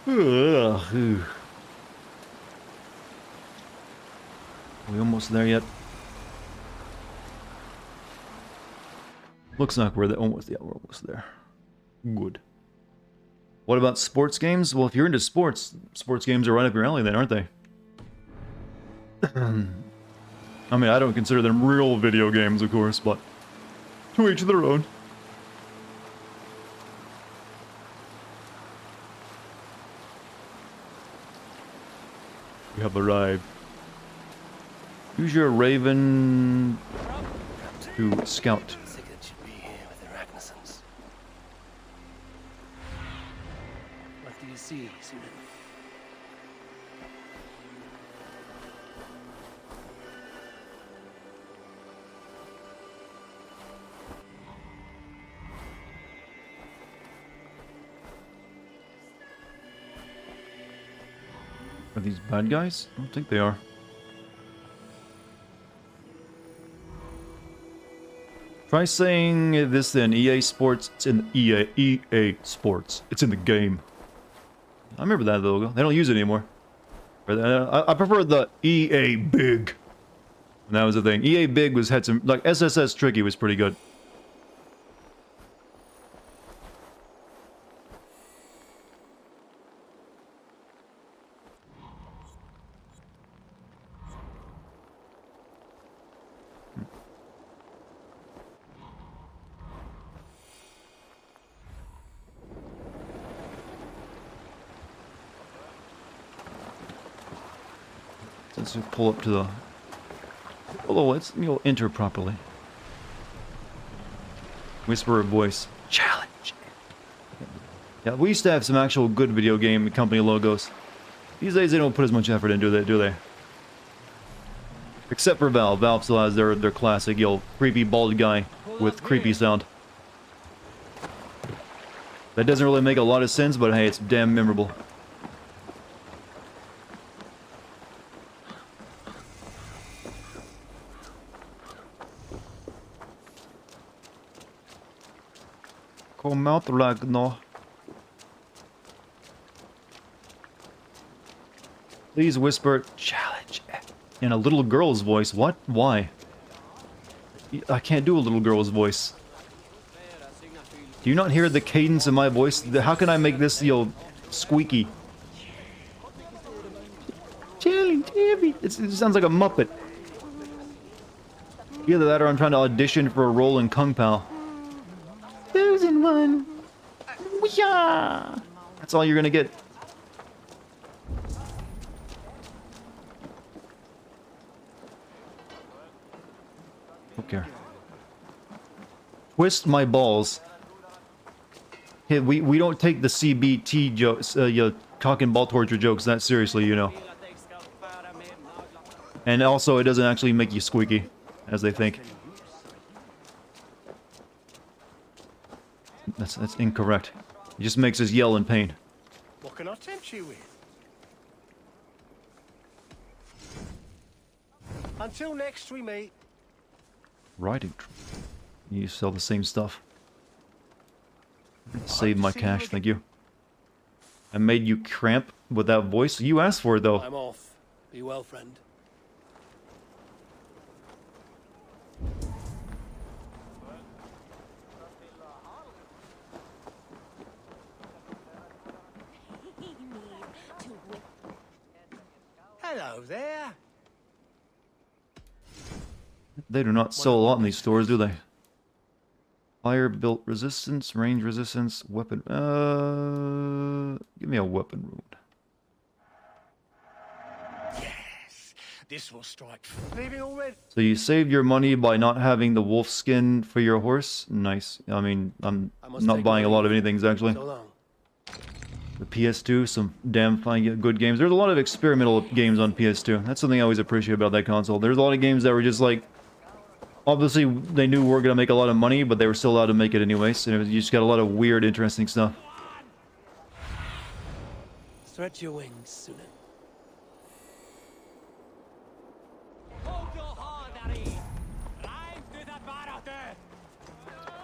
Ugh. Are we almost there yet? Looks like we're almost there. Good. What about sports games? Well, if you're into sports games are right up your alley then, aren't they? I mean, I don't consider them real video games, of course, but to each their own. We have arrived. Use your Raven to scout.
What do you see, Seaman?
Are these bad guys? I don't think they are. Try saying this in EA Sports. It's in EA Sports. It's in the game. I remember that logo. They don't use it anymore. I prefer the EA Big. And that was the thing. EA Big had some, like, SSS Tricky was pretty good. Let's pull up to the... Although, let's, enter properly. Whisper of voice. Challenge! Yeah, we used to have some actual good video game company logos. These days they don't put as much effort into it, do they? Except for Valve. Valve still has their classic, creepy bald guy with creepy sound. That doesn't really make a lot of sense, but hey, it's damn memorable. Come out, Ragnar. Please whisper challenge in a little girl's voice. What? Why? I can't do a little girl's voice. Do you not hear the cadence of my voice? How can I make this, squeaky? Challenge, it sounds like a Muppet. Either that or I'm trying to audition for a role in Kung Pao. 1001. Yeah. That's all you're gonna get. Okay. Twist my balls. Hey, we don't take the CBT jokes, cock and ball torture jokes that seriously, And also, it doesn't actually make you squeaky, as they think. That's incorrect. It just makes us yell in pain.
What can I tempt you with? Until next we meet.
Riding. You sell the same stuff. Save my cash, thank you. I made you cramp with that voice. You asked for it, though.
I'm off. Be well, friend.
Hello there.
They do not sell a lot in these stores, do they? Fire built resistance, range resistance, weapon. Give me a weapon rune.
Yes, this will strike. Leaving already.
So you saved your money by not having the wolf skin for your horse. Nice. I mean, I'm not buying a lot of anything actually.
So long.
The PS2, some damn fine good games. There's a lot of experimental games on PS2. That's something I always appreciate about that console. There's a lot of games that were just like, obviously they knew we were gonna make a lot of money, but they were still allowed to make it anyways. And you just got a lot of weird, interesting stuff.
Stretch your wings, Sunan.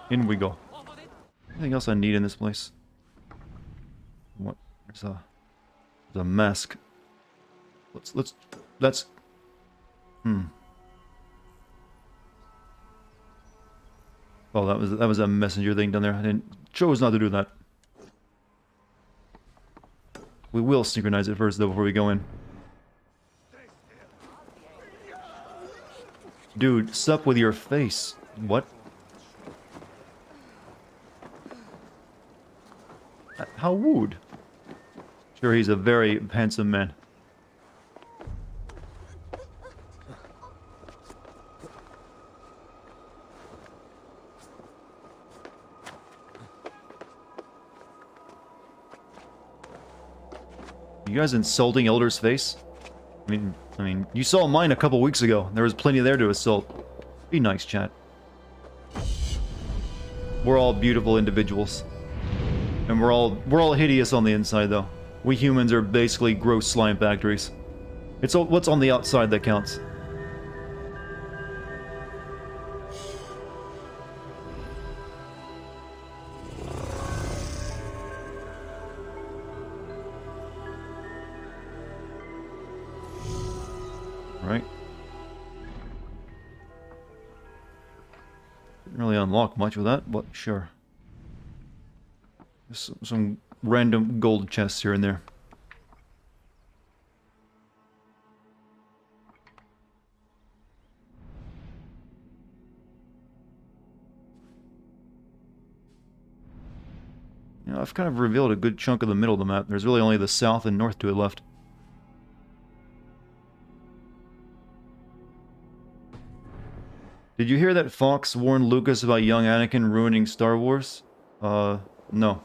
In we go. Anything else I need in this place? What? There's a mask. That's. Oh, that was a messenger thing down there. I chose not to do that. We will synchronize it first, though, before we go in. Dude, sup with your face. What? How rude. Sure, he's a very handsome man. You guys insulting Elder's face? I mean, you saw mine a couple weeks ago. There was plenty there to assault. Be nice, chat. We're all beautiful individuals. And we're all hideous on the inside, though. We humans are basically gross slime factories. It's what's on the outside that counts. Right. Didn't really unlock much with that, but sure. Just some random gold chests here and there. You know, I've kind of revealed a good chunk of the middle of the map. There's really only the south and north to it left. Did you hear that Fox warned Lucas about young Anakin ruining Star Wars? No.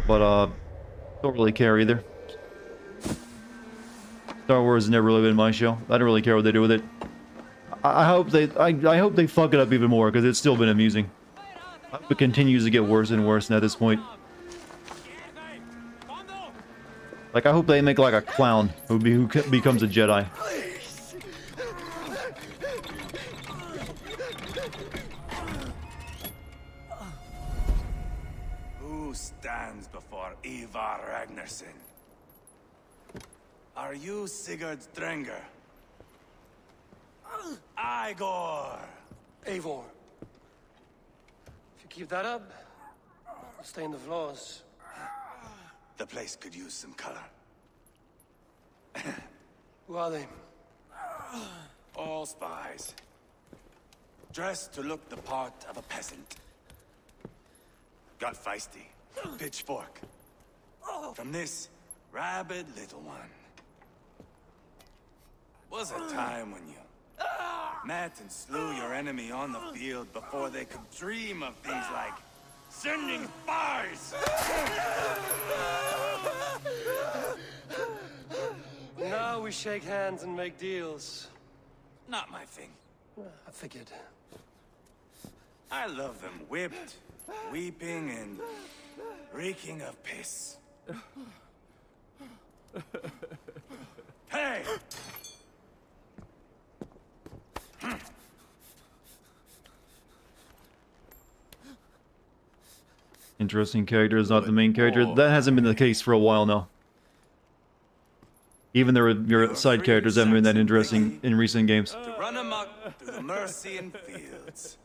But, don't really care either. Star Wars has never really been my show. I don't really care what they do with it. I hope they fuck it up even more, because it's still been amusing. I hope it continues to get worse and worse at this point. Like, I hope they make, like, a clown who becomes a Jedi.
Who stands before Ivar Ragnarsson? Are you Sigurd Strenger? Igor!
Eivor. If you keep that up, I'll stay in the floors.
The place could use some color.
Who are they?
All spies. Dressed to look the part of a peasant. Got feisty. Pitchfork. From this rabid little one. Was a time when you met and slew your enemy on the field before they could dream of things like sending spies!
Now we shake hands and make deals.
Not my thing.
I figured.
I love them whipped, weeping, and reeking of piss. Hey!
Interesting character is not the main character. That hasn't been the case for a while now. Even your side characters haven't been that interesting in recent games.
To run amok through the Mercian fields.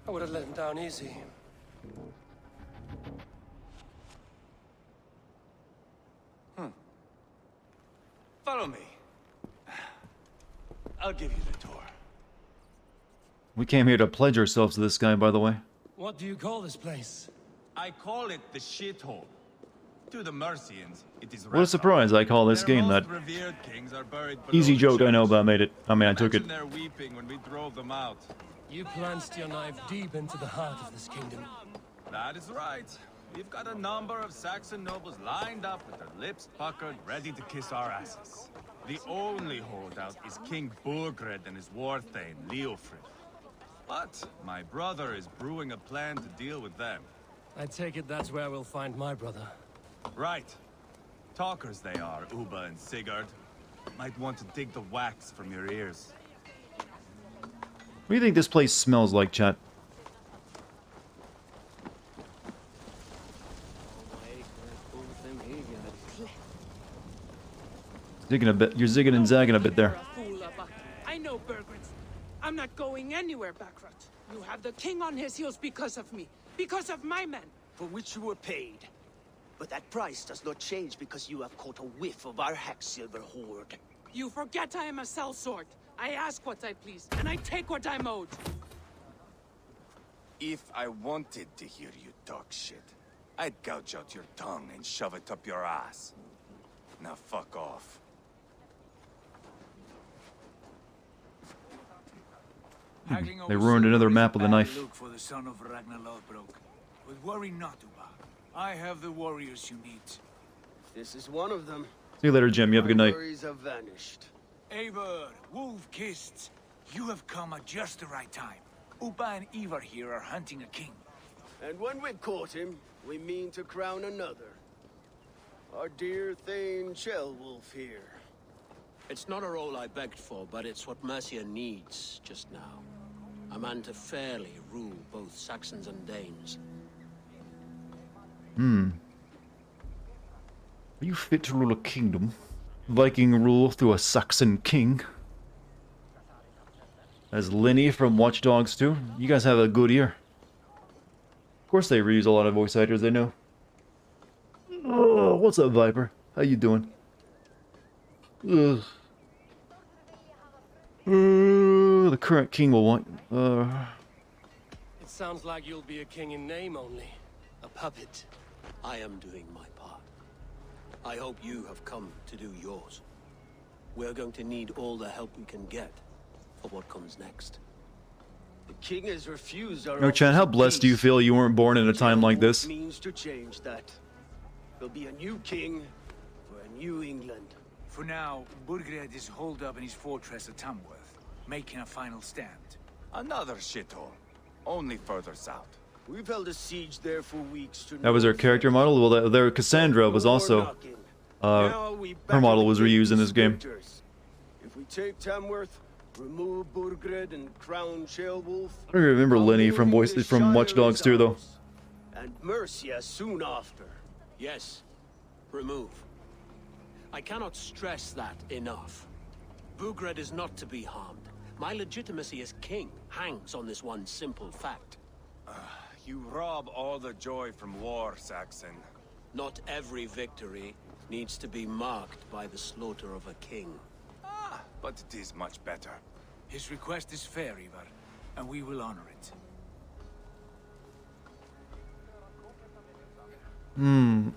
I would have let him down easy.
Follow me. I'll give you the tour.
We came here to pledge ourselves to this guy, by the way.
What do you call this place?
I call it the shithole. To the Mercians, it is
What a surprise I call this game that.
Revered kings are buried below
Easy
the
joke, I know,
church.
but I made it. I mean, I took it.
Imagine they're weeping when we drove them out.
You plunged your knife deep into the heart of this kingdom.
That is right. We've got a number of Saxon nobles lined up with their lips puckered, ready to kiss our asses. The only holdout is King Burgred and his war thane, Leofrid. But my brother is brewing a plan to deal with them.
I take it that's where we'll find my brother.
Right. Talkers they are, Uba and Sigurd. Might want to dig the wax from your ears.
What do you think this place smells like, chat? Zigging a bit. You're zigging and zagging a bit there.
I know Burgred's. I'm not going anywhere, Backrot. You have the king on his heels because of me. Because of my men.
For which you were paid. But that price does not change because you have caught a whiff of our Hacksilver hoard.
You forget I am a sellsword. I ask what I please, and I take what I'm owed.
If I wanted to hear you talk shit, I'd gouge out your tongue and shove it up your ass. Now fuck off.
They ruined another map with a knife.
Look for the son of Ragnar Lothbrok. But worry not, Uba. I have the warriors you need.
This is one of them.
See you later, Jim. You have a good
My
night.
worries have vanished.
Eivor, Wolf-Kissed, you have come at just the right time. Upa and Ivar here are hunting a king.
And when we've caught him, we mean to crown another. Our dear Thane Shellwolf here.
It's not a role I begged for, but it's what Mercia needs just now. A man to fairly rule both Saxons and Danes.
Are you fit to rule a kingdom? Viking rule through a Saxon king? As Linny from Watch Dogs 2? You guys have a good ear. Of course they reuse a lot of voice actors, they know. Oh, what's up, Viper? How you doing? Ugh. The current king will want...
It sounds like you'll be a king in name only. A puppet.
I am doing my part. I hope you have come to do yours. We're going to need all the help we can get for what comes next.
The king has refused our
No, Chan, how blessed do you feel you weren't born in a time like this?
Means to change that. There'll be a new king for a new England.
For now, Burgred is holed up in his fortress at Tamworth, making a final stand.
Another shithole. Only further south.
We've held a siege there for weeks to...
That was her character model? Well, their Cassandra was also... her model was reused in this game.
If we take Tamworth, remove Burgred and crown Shellwolf...
I don't remember Lenny from Watch Dogs 2, though.
And Mercia soon after.
Yes. Remove. I cannot stress that enough. Burgred is not to be harmed. My legitimacy as king hangs on this one simple fact.
You rob all the joy from war, Saxon.
Not every victory needs to be marked by the slaughter of a king.
But it is much better.
His request is fair, Ivar, and we will honor it.
You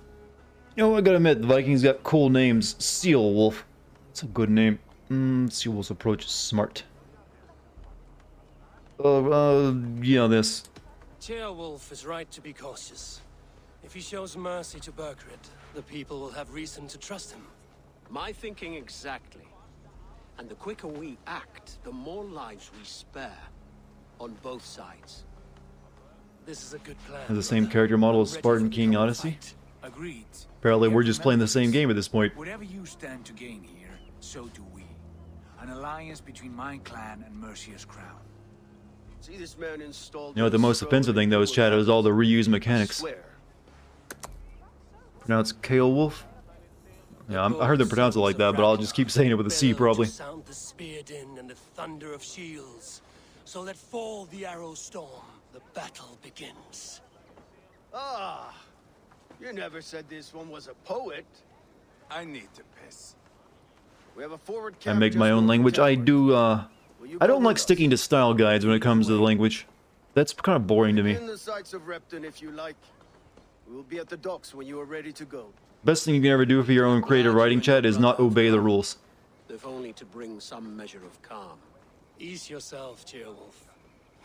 know, I gotta admit, the Vikings got cool names. Sealwolf. That's a good name. Sealwolf's approach is smart. This.
Ceolwulf is right to be cautious. If he shows mercy to Burgred, the people will have reason to trust him.
My thinking exactly. And the quicker we act, the more lives we spare. On both sides.
This is a good plan.
Has the same character model as Spartan King Odyssey.
Agreed.
Apparently we're just playing the same game at this point.
Whatever you stand to gain here, so do we. An alliance between my clan and Mercia's crown.
See this man installed...
You know what the most offensive thing though is, Chad, is all the reused mechanics. Pronounced Ceolwulf? Yeah, I heard them pronounce it like that, but I'll just keep saying it with a C probably.
Sound the spear din and the thunder of shields. So let fall the arrow storm. The battle begins.
Ah, you never said this one was a poet.
I need to piss.
We have a forward
I make my own language. I do, I don't like sticking to style guides when it comes to the language. That's kind of boring to me.
In the sights of Repton if you like. We'll be at the docks when you are ready to go.
Best thing you can ever do for your own creative writing, Chad, is not obey the rules.
If only to bring some measure of calm.
Ease yourself, Ceolwulf.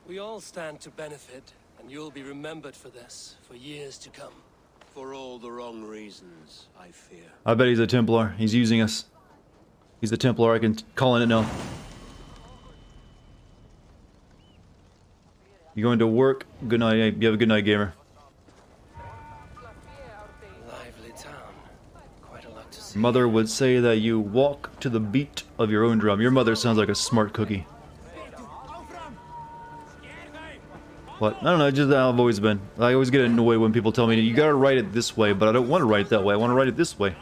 We all stand to benefit, and you'll be remembered for this, for years to come.
For all the wrong reasons, I fear.
I bet he's a Templar. He's using us. He's a Templar, I can call in it now. You going to work? Good night. You have a good night, gamer.
Lively town. Quite a lot to see.
Mother would say that you walk to the beat of your own drum. Your mother sounds like a smart cookie. What? I don't know, just how I've always been. I always get annoyed when people tell me, you gotta write it this way, but I don't want to write it that way. I want to write it this way.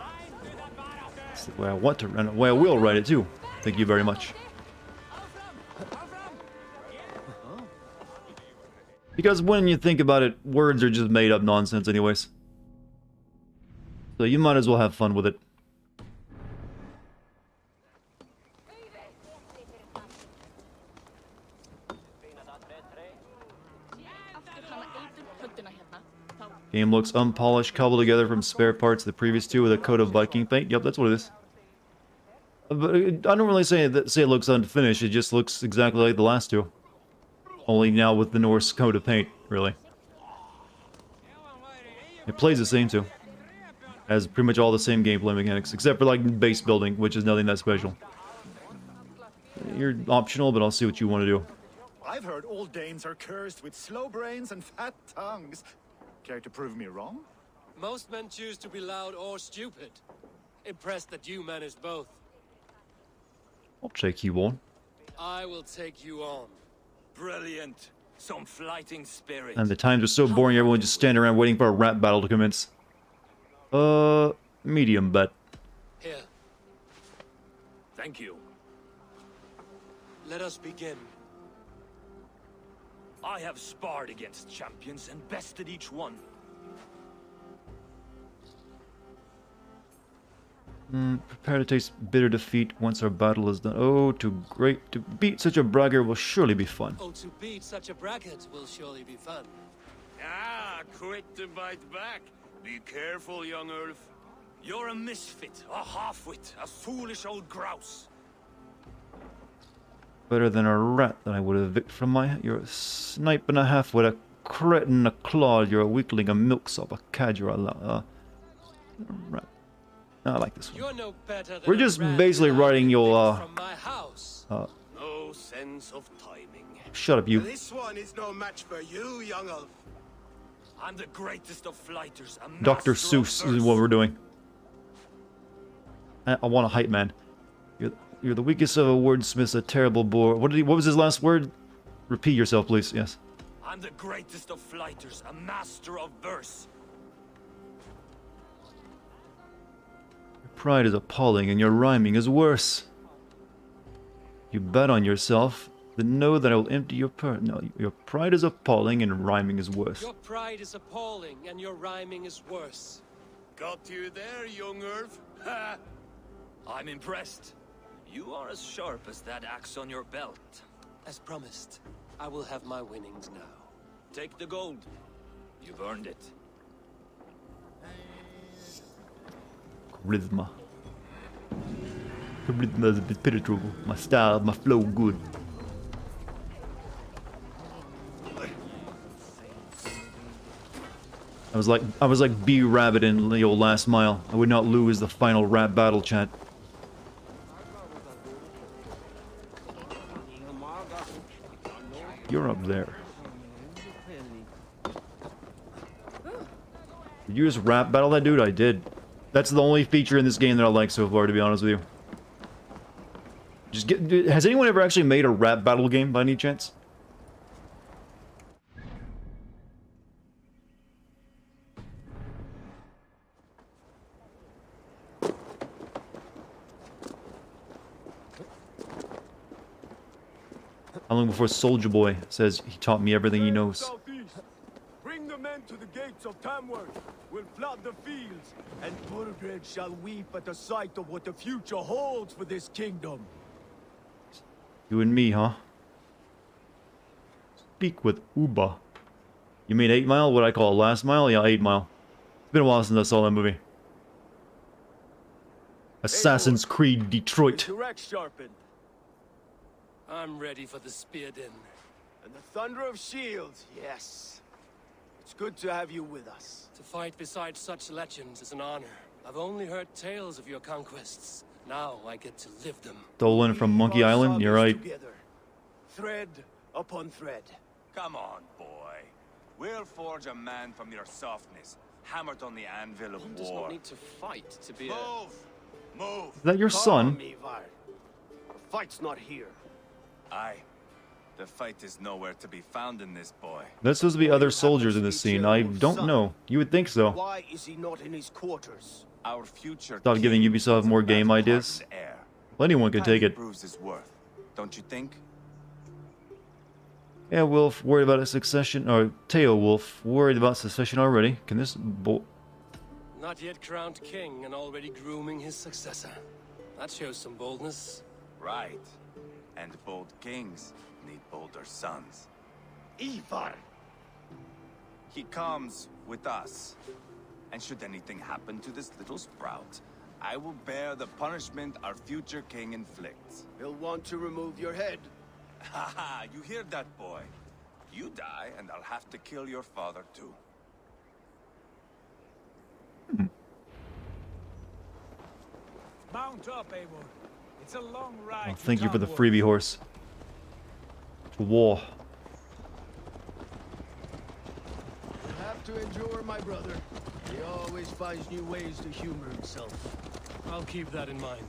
It's the way I want to, and the way I will write it too. Thank you very much. Because when you think about it, words are just made up nonsense anyways. So you might as well have fun with it. Game looks unpolished, cobbled together from spare parts of the previous two with a coat of Viking paint. Yep, that's what it is. But I don't really say it looks unfinished, it just looks exactly like the last two. Only now with the Norse coat of paint, really. It plays the same too. Has pretty much all the same gameplay mechanics, except for like base building, which is nothing that special. You're optional, but I'll see what you want to do.
I've heard all Danes are cursed with slow brains and fat tongues. Care to prove me wrong?
Most men choose to be loud or stupid. Impressed that you manage both.
I'll take you on.
I will take you on.
Brilliant. Some flighting spirit.
And the times are so boring, everyone just standing around waiting for a rap battle to commence. Medium bet.
Here.
Thank you.
Let us begin.
I have sparred against champions and bested each one.
Prepare to taste bitter defeat once our battle is done. Oh, too great. To beat such a braggart will surely be fun.
Oh, to beat such a braggart will surely be fun.
Ah, quick to bite back. Be careful, young Ulf. You're a misfit, a half-wit, a foolish old grouse.
Better than a rat that I would have victed from my... You're a snipe and a half with a cretin, a claw. You're a weakling, a milksop, a cadger, a rat. I like this one.
You're no better than
We're just basically writing your,
from my house.
No sense of timing.
Shut up, you.
This one is no match for you, young Ulf.
I'm the greatest of flighters.
Dr. Seuss is what we're doing. I want a hype man. You're the weakest of a wordsmith, a terrible bore. What was his last word? Repeat yourself, please. Yes.
I'm the greatest of flighters, a master of verse.
Your pride is appalling, and your rhyming is worse. You bet on yourself, then know that I will empty your purse. No, your pride is appalling, and rhyming is worse.
Your pride is appalling, and your rhyming is worse.
Got you there, young Ulf. Ha! I'm impressed. You are as sharp as that axe on your belt.
As promised, I will have my winnings now.
Take the gold. You've earned it.
Charisma. Charisma is a bit penetrable. My style, my flow good. I was like B Rabbit in the old Last Mile. I would not lose the final rap battle chat. You're up there. Did you just rap battle that dude? I did. That's the only feature in this game that I like so far, to be honest with you. Has anyone ever actually made a rap battle game by any chance? How long before Soldier Boy says he taught me everything he knows?
Southeast. Bring the men to the gates of Tamworth. We'll flood the fields, and Baldric shall weep at the sight of what the future holds for this kingdom.
You and me, huh? Speak with Uba. You mean 8 Mile? What I call Last Mile? Yeah, 8 Mile. It's been a while since I saw that movie. Assassin's Creed Detroit.
Sharpened.
I'm ready for the spear din.
And the thunder of shields, yes. It's good to have you with us.
To fight beside such legends is an honor. I've only heard tales of your conquests. Now I get to live them.
Stolen from Monkey Island? You're right.
Together. Thread upon thread.
Come on, boy. We'll forge a man from your softness, hammered on the anvil of
One
war.
does not need to fight to be
Move! Move!
Is that your son?
Calm, Ivar. The fight's not here.
Aye. The fight is nowhere to be found in this, boy.
There's supposed to be other soldiers in this scene. I don't know. You would think so.
Why is he not in his quarters?
Our future.
Stop giving Ubisoft more game ideas. Well, anyone could take it.
Proves his worth, don't you think?
Yeah, Wolf, worried about a succession. Or Teo Wolf, worried about succession already. Can this
Not yet crowned king and already grooming his successor. That shows some boldness.
Right. And bold kings need bolder sons.
Ivar!
He comes with us. And should anything happen to this little sprout, I will bear the punishment our future king inflicts.
He'll want to remove your head.
Haha, you hear that, boy? You die, and I'll have to kill your father, too.
Mount up, Eivor.
It's a long ride.
Oh, thank you for the freebie horse. To war.
You have to endure, my brother. He always finds new ways to humor himself.
I'll keep that in mind.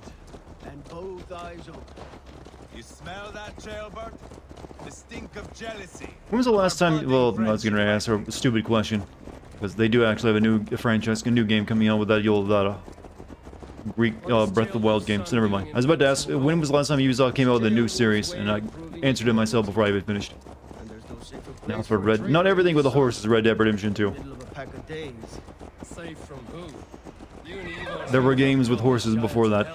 And both eyes open.
You smell that, Jailbird? The stink of jealousy.
When was the last time? Well, I was gonna ask a stupid question, because they do actually have a new franchise, a new game coming out with that old Greek Breath of the Wild game. So never mind. I was about to ask when was the last time Ubisoft came out with a new series, and I answered it myself before I even finished. Now for Red, not everything with a horse is Red Dead Redemption 2.
Safe from who? You and Eva.
There were games with horses before that.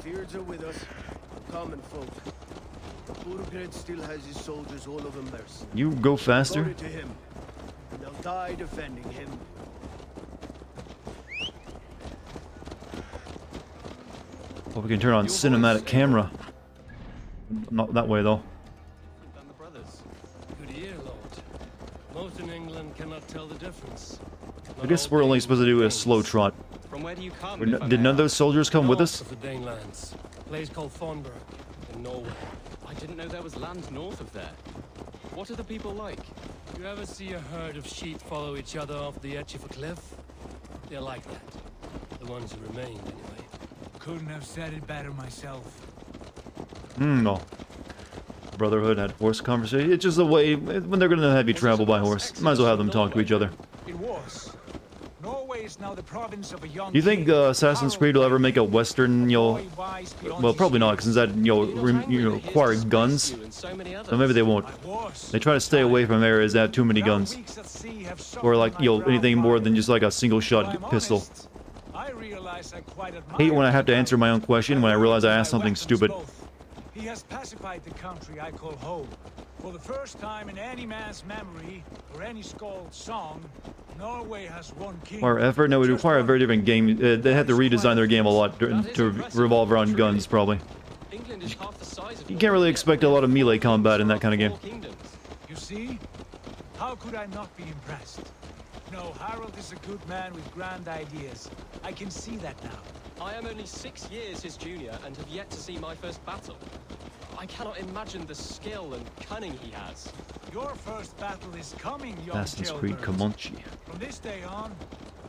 Fears are with us, common folk. Burgred still has his soldiers all over Mercy.
You go faster.
Glory to him, and they'll die defending him.
Well, we can turn on cinematic camera. Not that way though.
Good ear, Lord. Most in England cannot tell the difference.
I guess we're only supposed to do a slow trot.
From where do you come?
Did none of those soldiers come with us?
North of the Danelands, a place called Thornburg in Norway.
I didn't know there was land north of there. What are the people like?
You ever see a herd of sheep follow each other off the edge of a cliff? They're like that. The ones who remained, anyway.
Couldn't have said it better myself.
No. Brotherhood had horse conversation. It's just the way when they're gonna have you travel by horse. Might as well have them talk to each other.
It was. Norway is now the province of a young
Do you think Assassin's Creed will ever make a Western, well, probably not, since that, require guns. So maybe they won't. They try to stay away from areas that have too many guns. Or like, anything more than just like a single-shot pistol. Hate when I have to answer my own question when I realize I asked something stupid.
He has pacified the country I call home. For the first time in any man's memory, or any skald's song, Norway has one king.
Require effort? No, it would require a very different game. They had to redesign their game a lot to revolve around guns, probably. You can't really expect a lot of melee combat in that kind of game.
You see? How could I not be impressed? No, Harold is a good man with grand ideas. I can see that now.
I am only 6 years his junior and have yet to see my first battle. I cannot imagine the skill and cunning he has.
Your first battle is coming, young
Assassin's Creed
jailbird.
Comanche.
From this day on,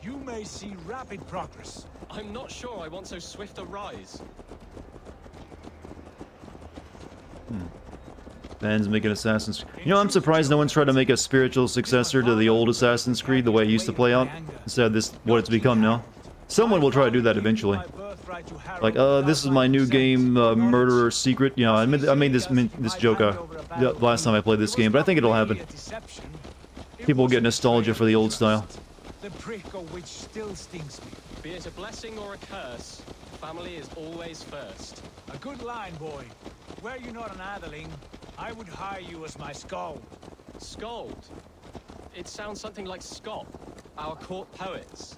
you may see rapid progress.
I'm not sure I want so swift a rise.
Fans making Assassin's Creed. I'm surprised no one's tried to make a spiritual successor to the old Assassin's Creed the way it used to play out, instead of this, what it's become now. Someone will try to do that eventually. Like, this is my new game, Murderer Secret. I made this joke last time I played this game, but I think it'll happen. People will get nostalgia for the old style.
The prick of which still stings me.
Be it a blessing or a curse, family is always first.
A good line, boy. Were you not an atheling, I would hire you as my skald.
Skald? It sounds something like Scott, our court poets.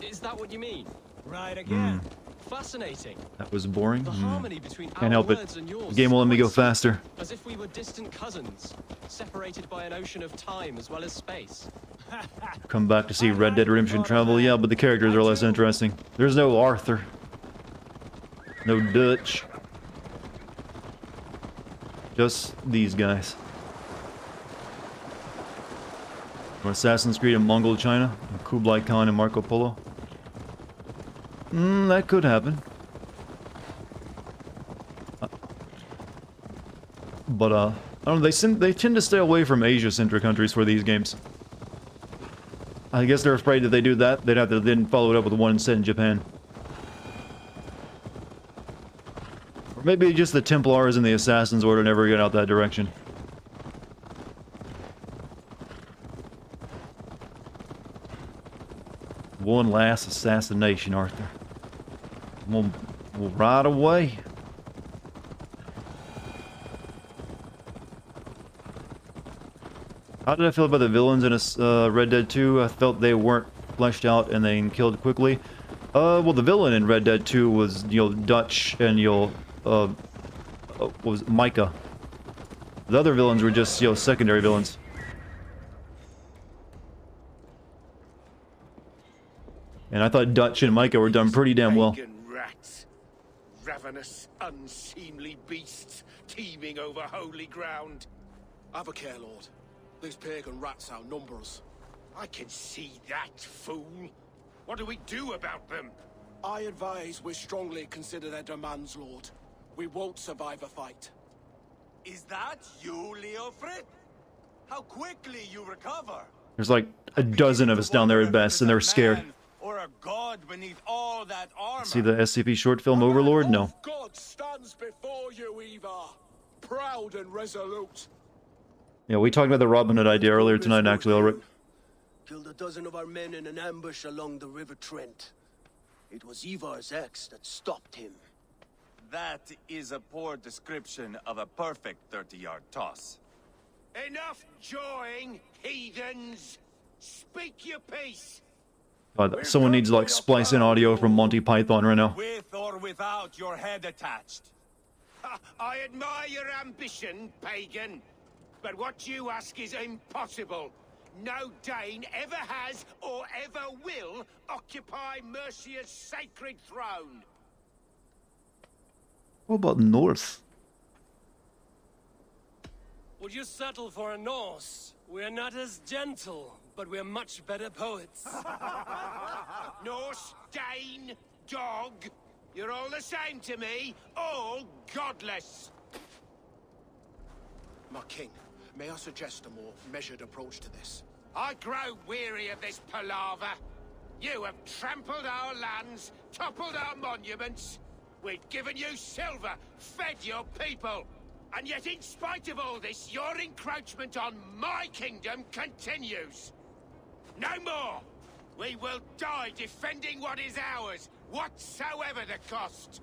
Is that what you mean?
Right again.
Fascinating.
That was boring.
The harmony between
Can't
our
help it.
words and yours
The game will let me go faster.
As if we were distant cousins, separated by an ocean of time as well as space.
Come back to see Red Dead Redemption Travel, yeah, but the characters are less interesting. There's no Arthur. No Dutch. Just these guys. Or Assassin's Creed in Mongol China, and Kublai Khan and Marco Polo. That could happen. But I don't know, they tend to stay away from Asia-centric countries for these games. I guess they're afraid that they do that, they'd have to then follow it up with one set in Japan. Or maybe just the Templars and the Assassin's Order never get out that direction. One last assassination, Arthur. We'll ride away. How did I feel about the villains in Red Dead 2? I felt they weren't fleshed out and they killed quickly. Well, the villain in Red Dead 2 was, Dutch and, was Micah. The other villains were just, secondary villains. And I thought Dutch and Micah were done pretty damn well.
Rats.
ravenous, unseemly beasts teeming over holy ground.
Have a care, Lord. These pagan rats outnumber us.
I can see that, fool. What do we do about them?
I advise we strongly consider their demands, Lord. We won't survive a fight.
Is that you, Leofrid? How quickly you recover!
There's like a dozen of us down there at best, and they're scared.
Or a god beneath all that armor.
See the SCP short film Overlord? No.
God stands before you, Eva. Proud and resolute.
Yeah, we talked about the Robin Hood idea earlier tonight, actually, alright.
Killed a dozen of our men in an ambush along the River Trent. It was Ivar's ex that stopped him.
That is a poor description of a perfect 30-yard toss.
Enough jawing, heathens! Speak your piece!
God, someone needs to like splice in audio from Monty Python right now.
With or without your head attached.
I admire your ambition, pagan. But what you ask is impossible. No Dane ever has or ever will occupy Mercia's sacred throne.
What about North?
Would you settle for a Norse? We're not as gentle, but we're much better poets.
Norse, Dane, dog. You're all the same to me. All godless.
My king, may I suggest a more measured approach to this?
I grow weary of this palaver. You have trampled our lands, toppled our monuments. We've given you silver, fed your people. And yet, in spite of all this, your encroachment on my kingdom continues. No more! We will die defending what is ours, whatsoever the cost.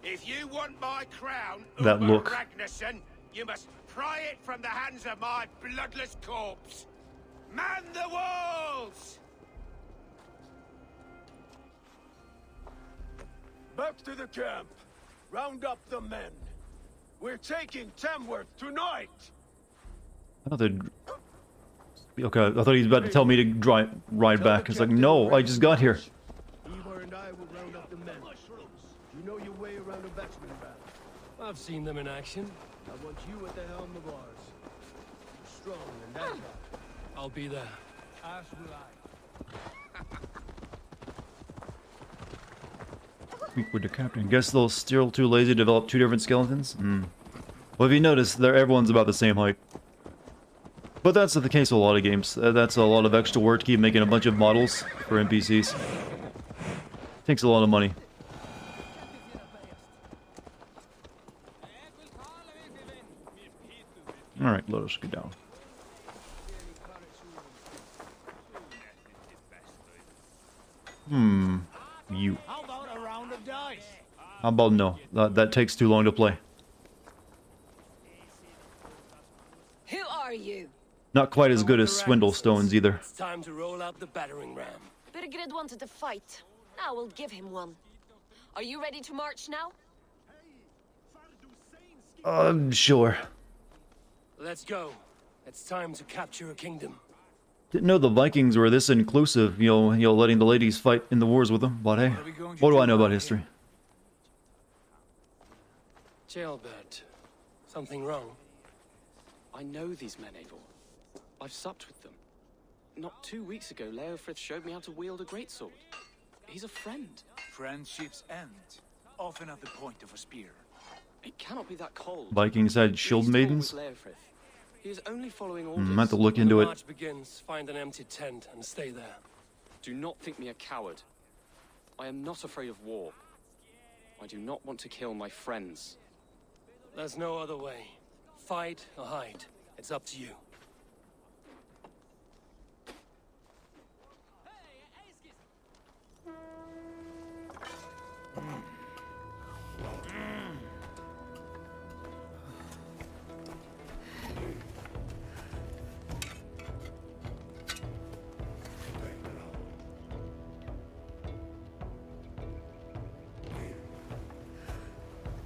If you want my crown,
That
Uma
look.
Ragnarsson, you must pry it from the hands of my bloodless corpse. Man the walls!
Back to the camp. Round up the men. We're taking Tamworth tonight.
I thought they'd... Okay, I thought he was about to tell me to ride back. It's like, no, I just got here.
Ivar and I will round up the men. You know your way around a batsman battle.
I've seen them in action.
I want you at the helm of ours. Strong and agile.
I'll be there.
As will I.
Speak with the captain. Guess they'll still too lazy to develop two different skeletons? Well, if you notice, everyone's about the same height. But that's the case with a lot of games. That's a lot of extra work to keep making a bunch of models for NPCs. Takes a lot of money. Alright, let us go down. You.
How about a round of dice?
How about no? That takes too long to play.
Who are you?
Not quite as good as Swindle Stones either.
It's time to roll out the battering ram.
Birgrid wanted to fight. Now we'll give him one. Are you ready to march now?
Sure.
Let's go. It's time to capture a kingdom.
Didn't know the Vikings were this inclusive, you know, letting the ladies fight in the wars with them. But hey, what do I know about history?
Jailbird. Something wrong?
I know these men, Eivor. I've supped with them. Not 2 weeks ago, Leofrith showed me how to wield a greatsword. He's a friend.
Friendships end, often at the point of a spear.
It cannot be that cold.
Vikings had shield maidens?
He is only following orders.
I have to look into
When
it.
the march begins, find an empty tent and stay there.
Do not think me a coward. I am not afraid of war. I do not want to kill my friends.
There's no other way. Fight or hide. It's up to you.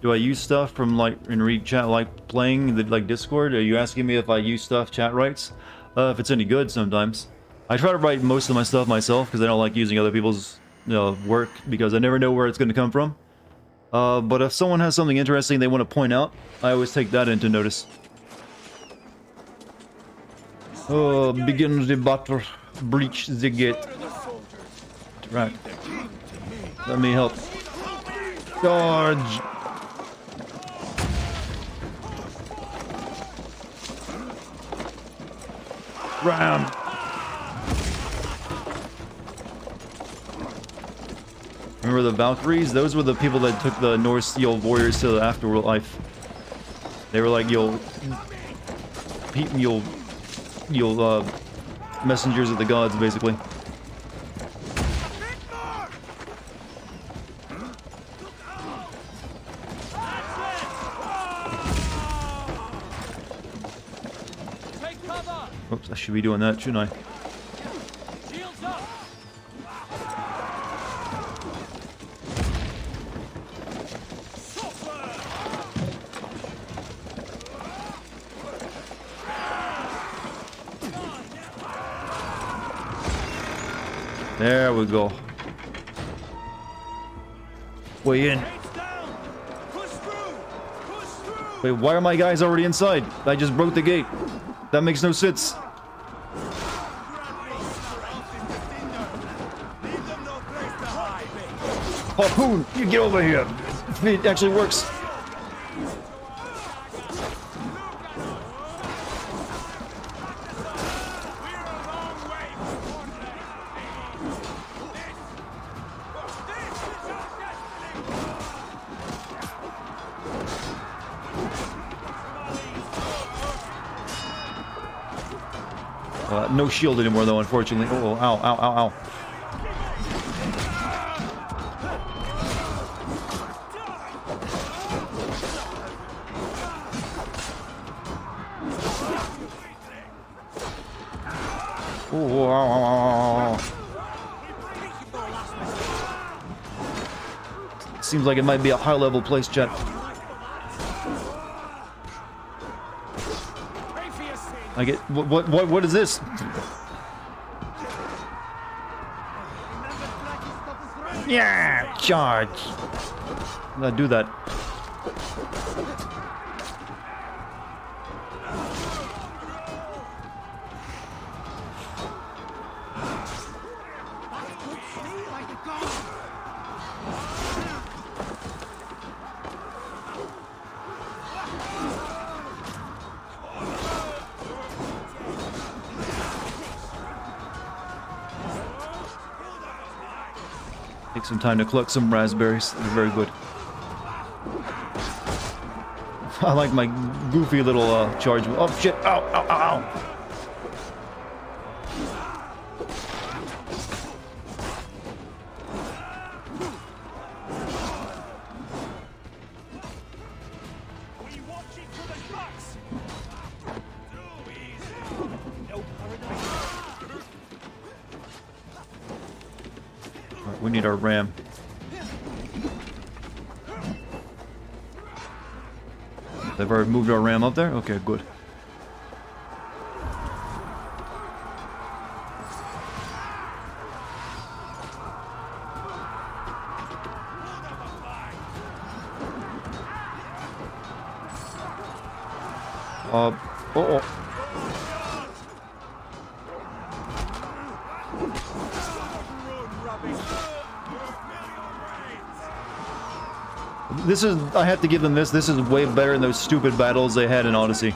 Do I use stuff from like in read chat like playing the like Discord? Are you asking me if I use stuff chat writes? If it's any good sometimes. I try to write most of my stuff myself because I don't like using other people's work, because I never know where it's going to come from. But if someone has something interesting they want to point out, I always take that into notice. Begin the battle. Breach the gate. Right. Let me help. Charge! Ram! Remember the Valkyries? Those were the people that took the Norse Steel warriors to the afterlife. They were like, you'll messengers of the gods, basically. Oops, I should be doing that, shouldn't I? There we go. Way in. Wait, why are my guys already inside? I just broke the gate. That makes no sense. Harpoon, you get over here. It actually works. No shield anymore, though, unfortunately. Oh, ow, ow, ow, ow. Oh, ow, ow, ow, ow. Seems like it might be a high-level place, chat. I get what is this? Yeah, charge. I'm gonna do that. Take some time to collect some raspberries. They're very good. I like my goofy little charge. Oh shit! Ow! Ow! Ow! Ow! We need our ram. They've already moved our ram up there? Okay, good. Uh-oh. This is, I have to give them this is way better than those stupid battles they had in Odyssey.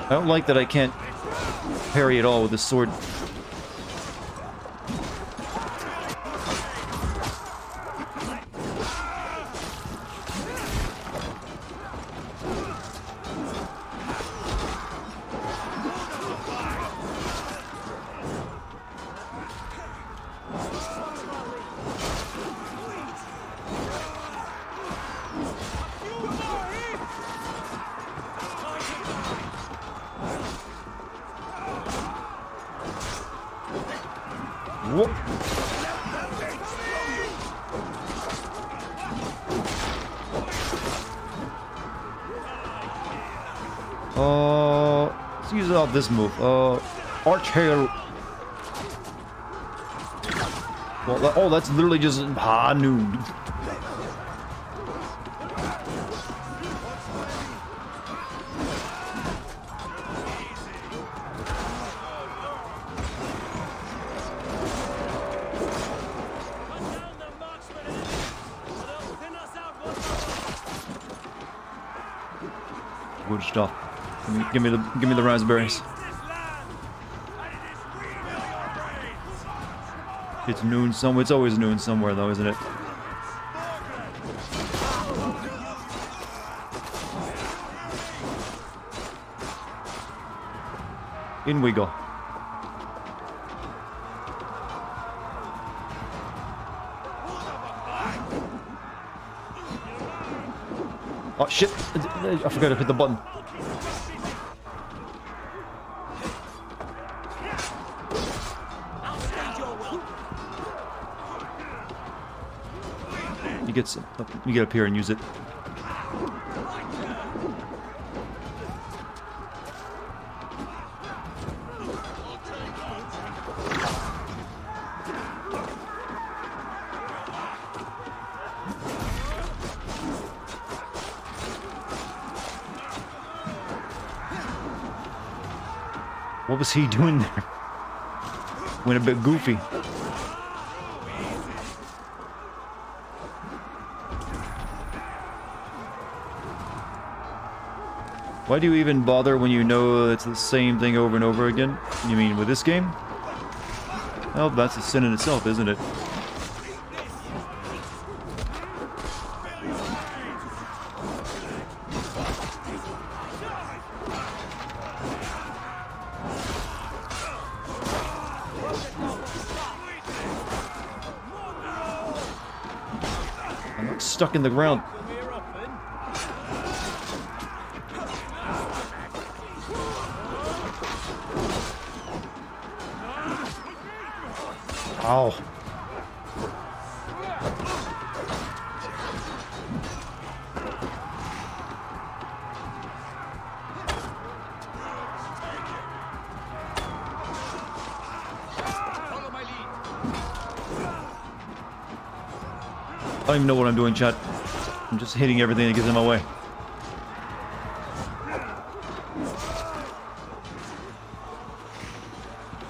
I don't like that I can't parry at all with this sword. Let's use out this move. Arch hair. Well, oh, that's literally just noon. Good stuff. Give me the raspberries. It's noon somewhere. It's always noon somewhere, though, isn't it? In we go. Oh shit! I forgot to hit the button. You get up here and use it. What was he doing there? Went a bit goofy. Why do you even bother when you know it's the same thing over and over again? You mean with this game? Well, that's a sin in itself, isn't it? I'm like stuck in the ground. Ow. I don't even know what I'm doing, chat. I'm just hitting everything that gets in my way.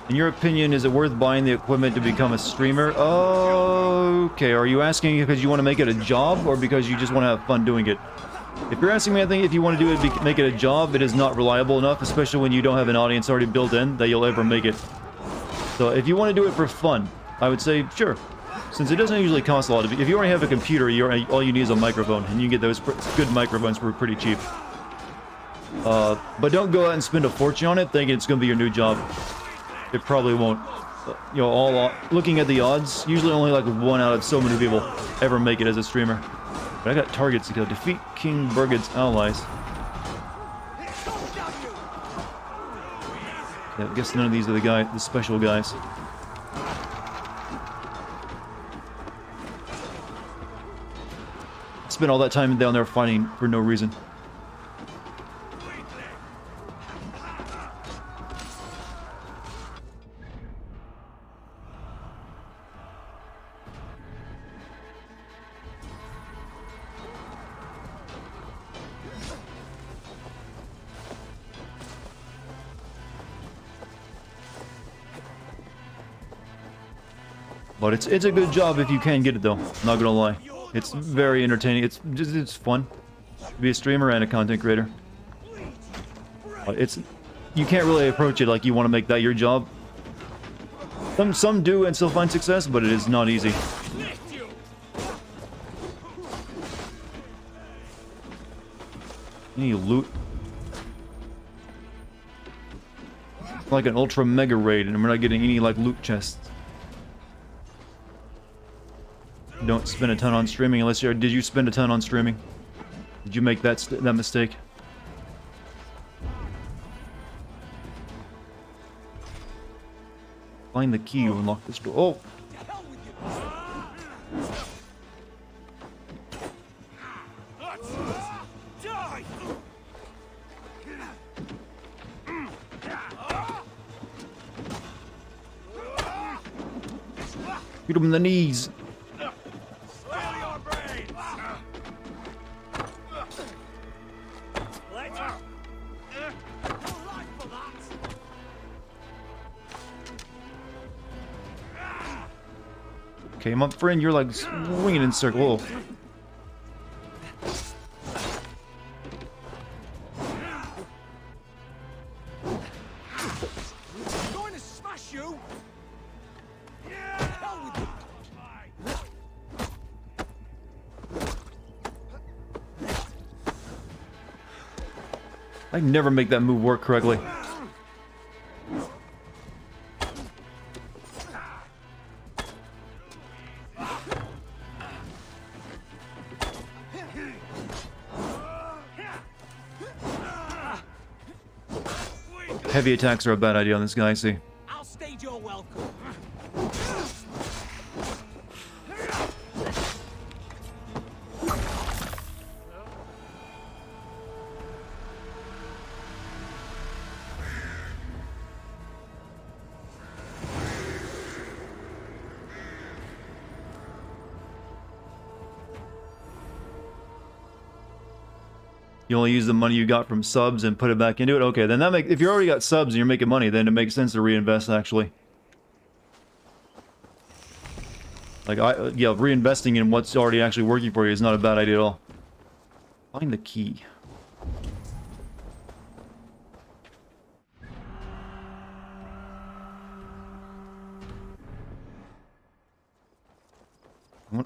In your opinion, is it worth buying the equipment to become a streamer? Okay, are you asking because you want to make it a job or because you just want to have fun doing it? If you're asking me, I think if you want to do it, make it a job, it is not reliable enough, especially when you don't have an audience already built in, that you'll ever make it. So if you want to do it for fun, I would say, sure. Since it doesn't usually cost a lot. If you already have a computer, all you need is a microphone, and you can get those good microphones for pretty cheap. But don't go out and spend a fortune on it thinking it's going to be your new job. It probably won't. You know, looking at the odds, usually only like 1 out of so many people ever make it as a streamer. But I got targets to kill. Defeat King Burgred's allies. Yeah, I guess none of these are the special guys. Spent all that time down there fighting for no reason. But it's a good job if you can get it though, not gonna lie. It's very entertaining, it's fun to be a streamer and a content creator. But you can't really approach it like you want to make that your job. Some do and still find success, but it is not easy. Any loot? Like an ultra mega raid and we're not getting any like loot chests. Don't spend a ton on streaming unless did you spend a ton on streaming? Did you make that mistake? Find the key to unlock this door. Oh! Shoot him in the knees. Okay, my friend, you're like swinging in circle.
Going to smash you.
I never make that move work correctly. Heavy attacks are a bad idea on this guy, I see.
I'll stage your welcome.
You only use the money you got from subs and put it back into it? Okay, then that if you already got subs and you're making money, then it makes sense to reinvest, actually. Like, yeah, reinvesting in what's already actually working for you is not a bad idea at all. Find the key.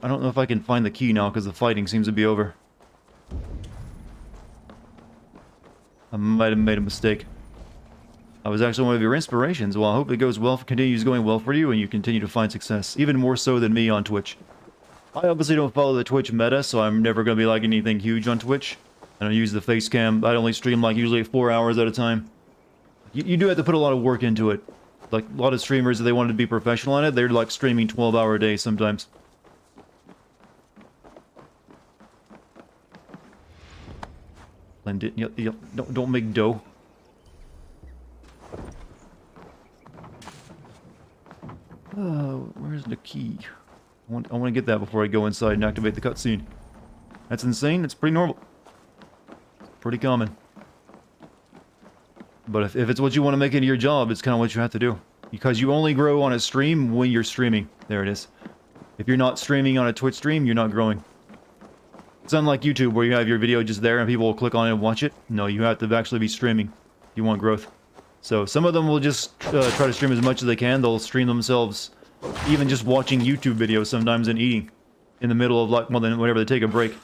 I don't know if I can find the key now because the fighting seems to be over. I might have made a mistake. I was actually one of your inspirations. Well, I hope it goes well, continues going well for you, and you continue to find success. Even more so than me on Twitch. I obviously don't follow the Twitch meta, so I'm never going to be like anything huge on Twitch. I don't use the face cam. I only stream like usually 4 hours at a time. You do have to put a lot of work into it. Like a lot of streamers, if they wanted to be professional on it, they're like streaming 12-hour days sometimes. Don't make dough. Where's the key? I want to get that before I go inside and activate the cutscene. That's insane. It's pretty normal. Pretty common. But if it's what you want to make into your job, it's kind of what you have to do. Because you only grow on a stream when you're streaming. There it is. If you're not streaming on a Twitch stream, you're not growing. It's unlike YouTube where you have your video just there and people will click on it and watch it. No, you have to actually be streaming if you want growth. So some of them will just try to stream as much as they can. They'll stream themselves even just watching YouTube videos sometimes and eating in the middle of, like, well, then whenever they take a break.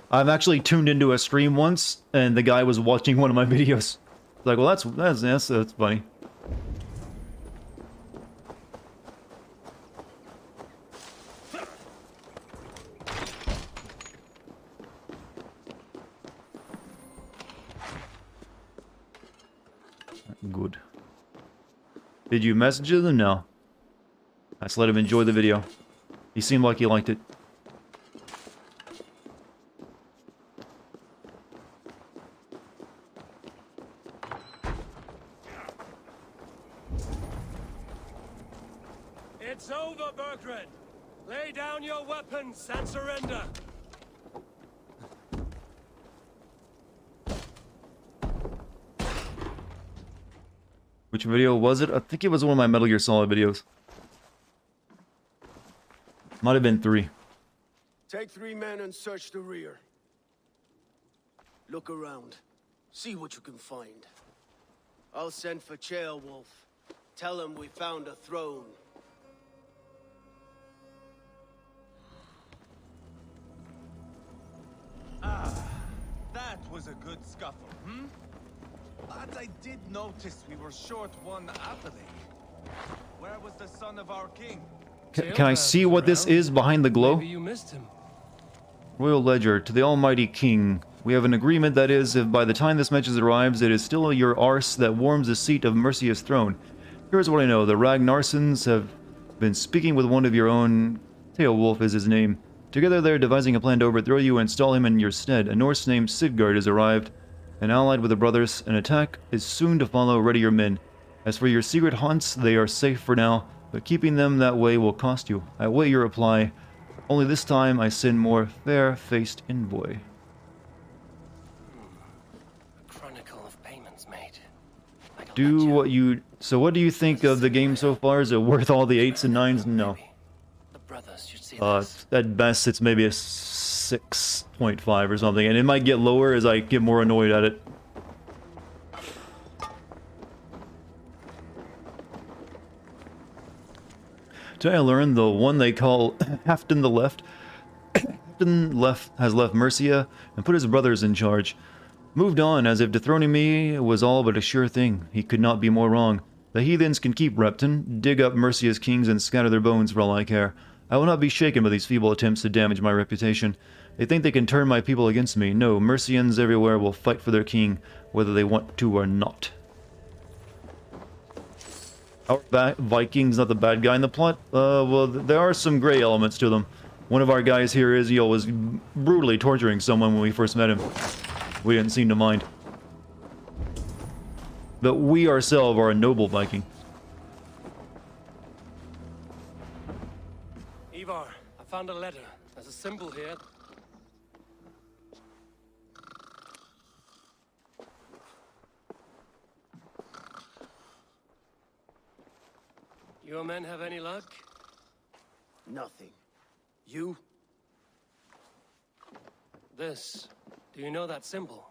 I've actually tuned into a stream once and the guy was watching one of my videos. Like, well, that's funny. Good. Did you message him? No. Let's let him enjoy the video. He seemed like he liked it.
It's over, Bergred. Lay down your weapons and surrender.
Which video was it? I think it was one of my Metal Gear Solid videos. Might have been 3.
Take 3 men and search the rear. Look around. See what you can find. I'll send for Ceolwulf. Tell him we found a throne.
That was a good scuffle, hmm? But I did notice we were short one ability. Where was the son of our king?
Can I see what this is behind the glow?
Maybe you missed him.
Royal Ledger, to the Almighty King. We have an agreement that is, if by the time this message arrives, it is still your arse that warms the seat of Mercia's throne. Here's what I know. The Ragnarsons have been speaking with one of your own. Ceolwulf is his name. Together they're devising a plan to overthrow you and install him in your stead. A Norse named Sigurd has arrived, and allied with the brothers. An attack is soon to follow. Ready your men. As for your secret hunts, they are safe for now, but keeping them that way will cost you. I await your reply. Only this time I send more fair-faced envoy.
Chronicle of payments made.
Do what you... So what do you think of the game so far? Is it worth all the 8s and 9s? No. At best, it's maybe a 6.5 or something, and it might get lower as I get more annoyed at it. Today I learned the one they call Halfton the Left. has left Mercia and put his brothers in charge. Moved on, as if dethroning me was all but a sure thing. He could not be more wrong. The heathens can keep Repton, dig up Mercia's kings and scatter their bones for all I care. I will not be shaken by these feeble attempts to damage my reputation. They think they can turn my people against me. No, Mercians everywhere will fight for their king, whether they want to or not. Our Viking's not the bad guy in the plot? Well, there are some gray elements to them. One of our guys here, Israel, was brutally torturing someone when we first met him. We didn't seem to mind. But we ourselves are a noble Viking.
Ivar, I found a letter. There's a symbol here. Your men have any luck?
Nothing. You?
This. Do you know that symbol?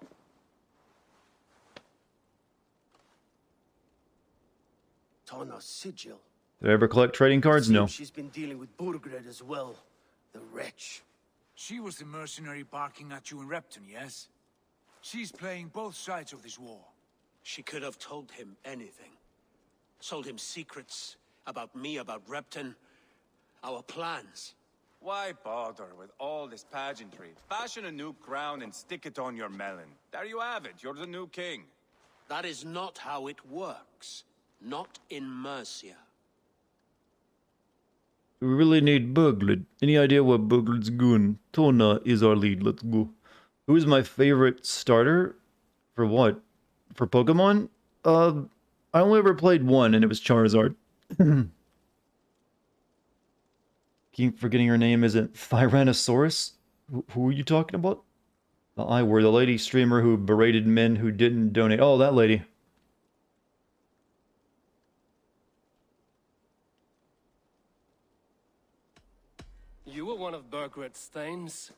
Tana's sigil.
Did I ever collect trading cards? No.
She's been dealing with Burgred as well. The wretch.
She was the mercenary barking at you in Repton, yes? She's playing both sides of this war.
She could have told him anything. Sold him secrets about me, about Repton, our plans.
Why bother with all this pageantry? Fashion a new crown and stick it on your melon. There you have it, you're the new king.
That is not how it works. Not in Mercia.
We really need Burgled. Any idea what Burgled's doing? Tona is our lead, let's go. Who is my favorite starter? For what? For Pokemon? I only ever played one, and it was Charizard. Keep forgetting her name. Is it Tyrannosaurus? Who are you talking about? The I word, the lady streamer who berated men who didn't donate. Oh, that lady.
You were one of Burgred's thanes.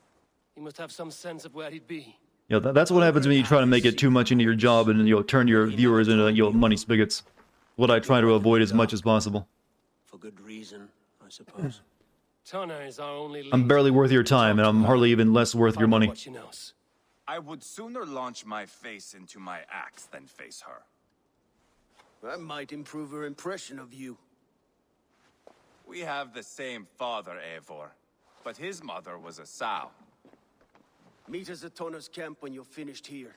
He must have some sense of where he'd be.
Yeah, that's what happens when you try to make it too much into your job and you'll turn your viewers into money spigots. What I try to avoid as much as possible.
For good reason, I suppose.
Tana is our only lead.
I'm barely worth your time, and I'm hardly even less worth your money.
I would sooner launch my face into my axe than face her.
That might improve her impression of you.
We have the same father, Eivor, but his mother was a sow.
Meet us at Tana's camp when you're finished here.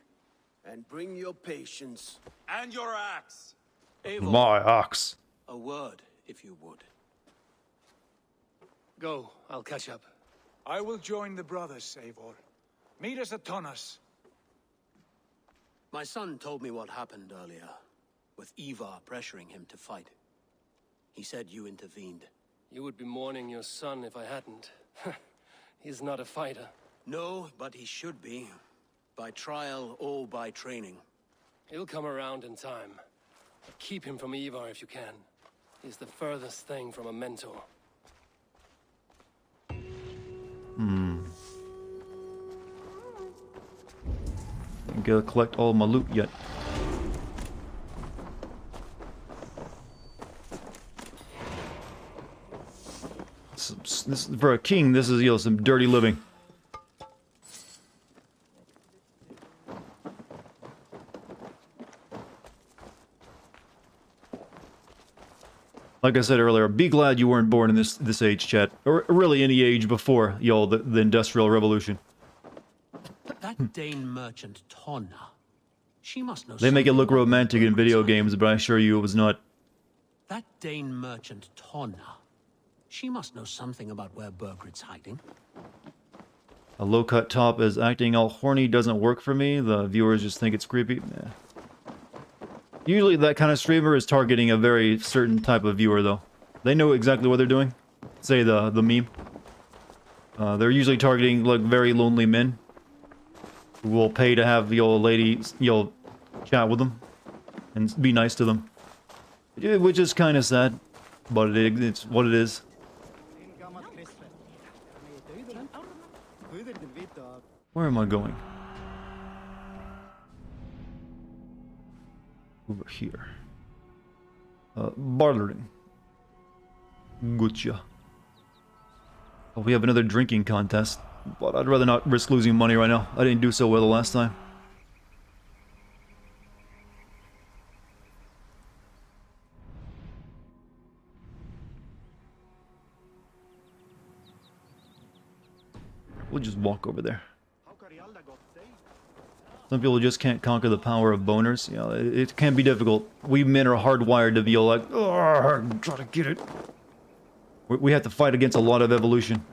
And bring your patience.
And your axe!
Eivor,
My axe.
a word, if you would.
Go, I'll catch up.
I will join the brothers, Eivor. Meet us at Tonnas.
My son told me what happened earlier, with Ivar pressuring him to fight. He said you intervened.
You would be mourning your son if I hadn't. He's not a fighter.
No, but he should be. By trial or by training.
He'll come around in time. Keep him from Ivar if you can. He's the furthest thing from a mentor.
Ain't gonna collect all my loot yet. This, for a king, this is some dirty living. Like I said earlier, be glad you weren't born in this age, chat, or really any age before the Industrial Revolution.
That Dane merchant Tonna, she must know.
They make it look romantic in video games, but I assure you it was not.
That Dane merchant Tonna, she must know something about where Burgred's hiding.
A low-cut top as acting all horny doesn't work for me. The viewers just think it's creepy. Nah. Usually that kind of streamer is targeting a very certain type of viewer, though. They know exactly what they're doing. Say the meme. They're usually targeting, like, very lonely men who will pay to have the old lady, chat with them and be nice to them. Which is kind of sad, but it's what it is. Where am I going? Over here. Baldric. Gotcha. Oh, we have another drinking contest, but I'd rather not risk losing money right now. I didn't do so well the last time. We'll just walk over there. Some people just can't conquer the power of boners. You know, it can be difficult. We men are hardwired to be like, oh, try to get it. We have to fight against a lot of evolution.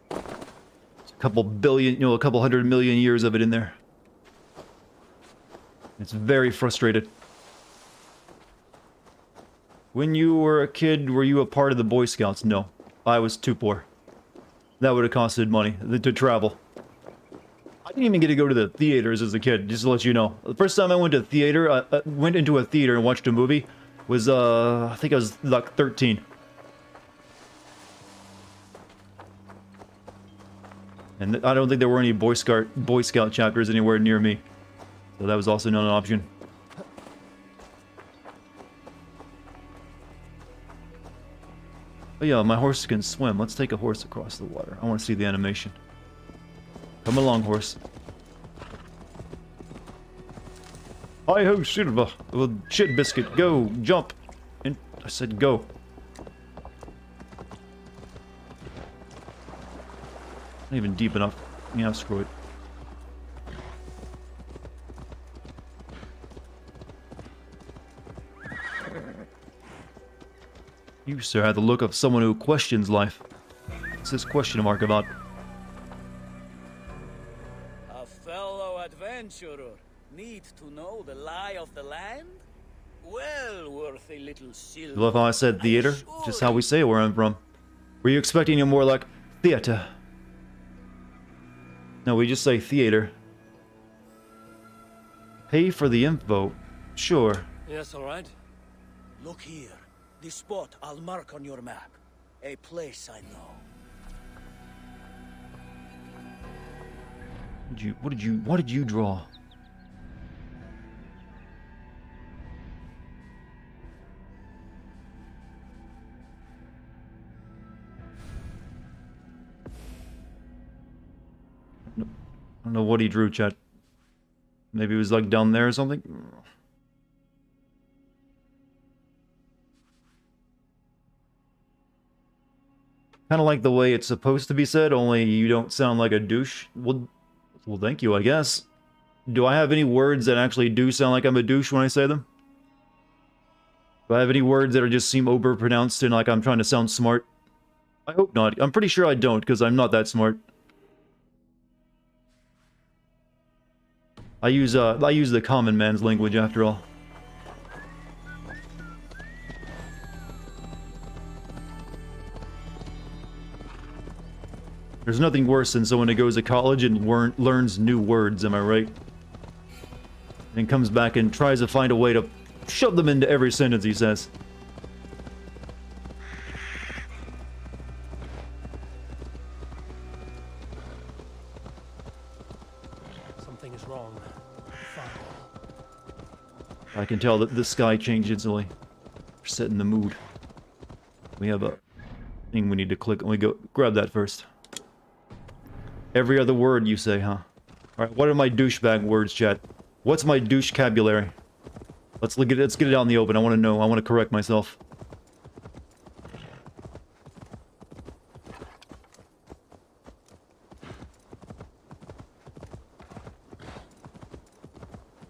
It's a couple billion, a couple 100 million years of it in there. It's very frustrated. When you were a kid, were you a part of the Boy Scouts? No. I was too poor. That would have costed money to travel. I didn't even get to go to the theaters as a kid, just to let you know. The first time I went to theater, I went into a theater and watched a movie, was, I think I was like 13. And I don't think there were any Boy Scout chapters anywhere near me. So that was also not an option. Oh yeah, my horse can swim. Let's take a horse across the water. I want to see the animation. Come along, horse. Hi-ho, Silver. Well, shit biscuit. Go. Jump. And I said go. Not even deep enough. Yeah, screw it. You, sir, have the look of someone who questions life. What's this question mark about?
A fellow adventurer need to know the lie of the land? Well worth a little silver.
You love how I said theater? Just how we say it where I'm from. Were you expecting it more like theater? No, we just say theater. Pay for the info. Sure.
Yes, all right.
Look here. The spot I'll mark on your map. A place I know.
What did you draw? I don't know what he drew, chat. Maybe it was like down there or something? Kind of like the way it's supposed to be said, only you don't sound like a douche. Well, thank you, I guess. Do I have any words that actually do sound like I'm a douche when I say them? Do I have any words that are just seem over-pronounced and like I'm trying to sound smart? I hope not. I'm pretty sure I don't, because I'm not that smart. I use the common man's language, after all. There's nothing worse than someone who goes to college and learns new words, am I right? And comes back and tries to find a way to shove them into every sentence he says.
Something is wrong.
I can tell that the sky changed instantly. We're setting the mood. We have a thing we need to click. Let me go grab that first. Every other word you say, huh? Alright, what are my douchebag words, chat? What's my douche-cabulary? Let's get it out in the open. I want to know. I want to correct myself.